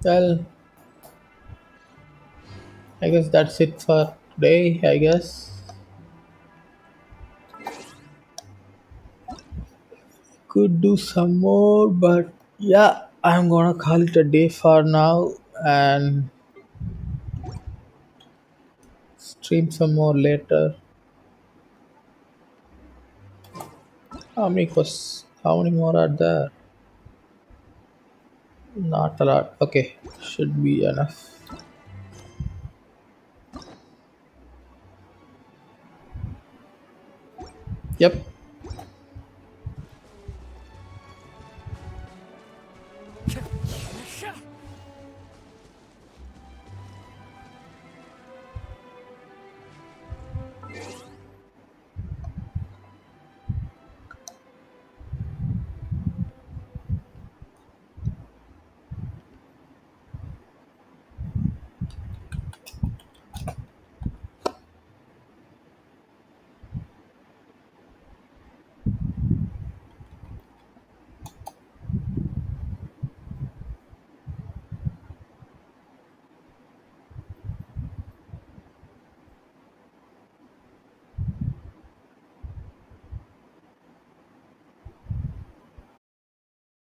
Well, I guess that's it for today, I guess. Could do some more, but yeah, I'm gonna call it a day for now and stream some more later. How many more are there? Not a lot. Okay, should be enough. Yep.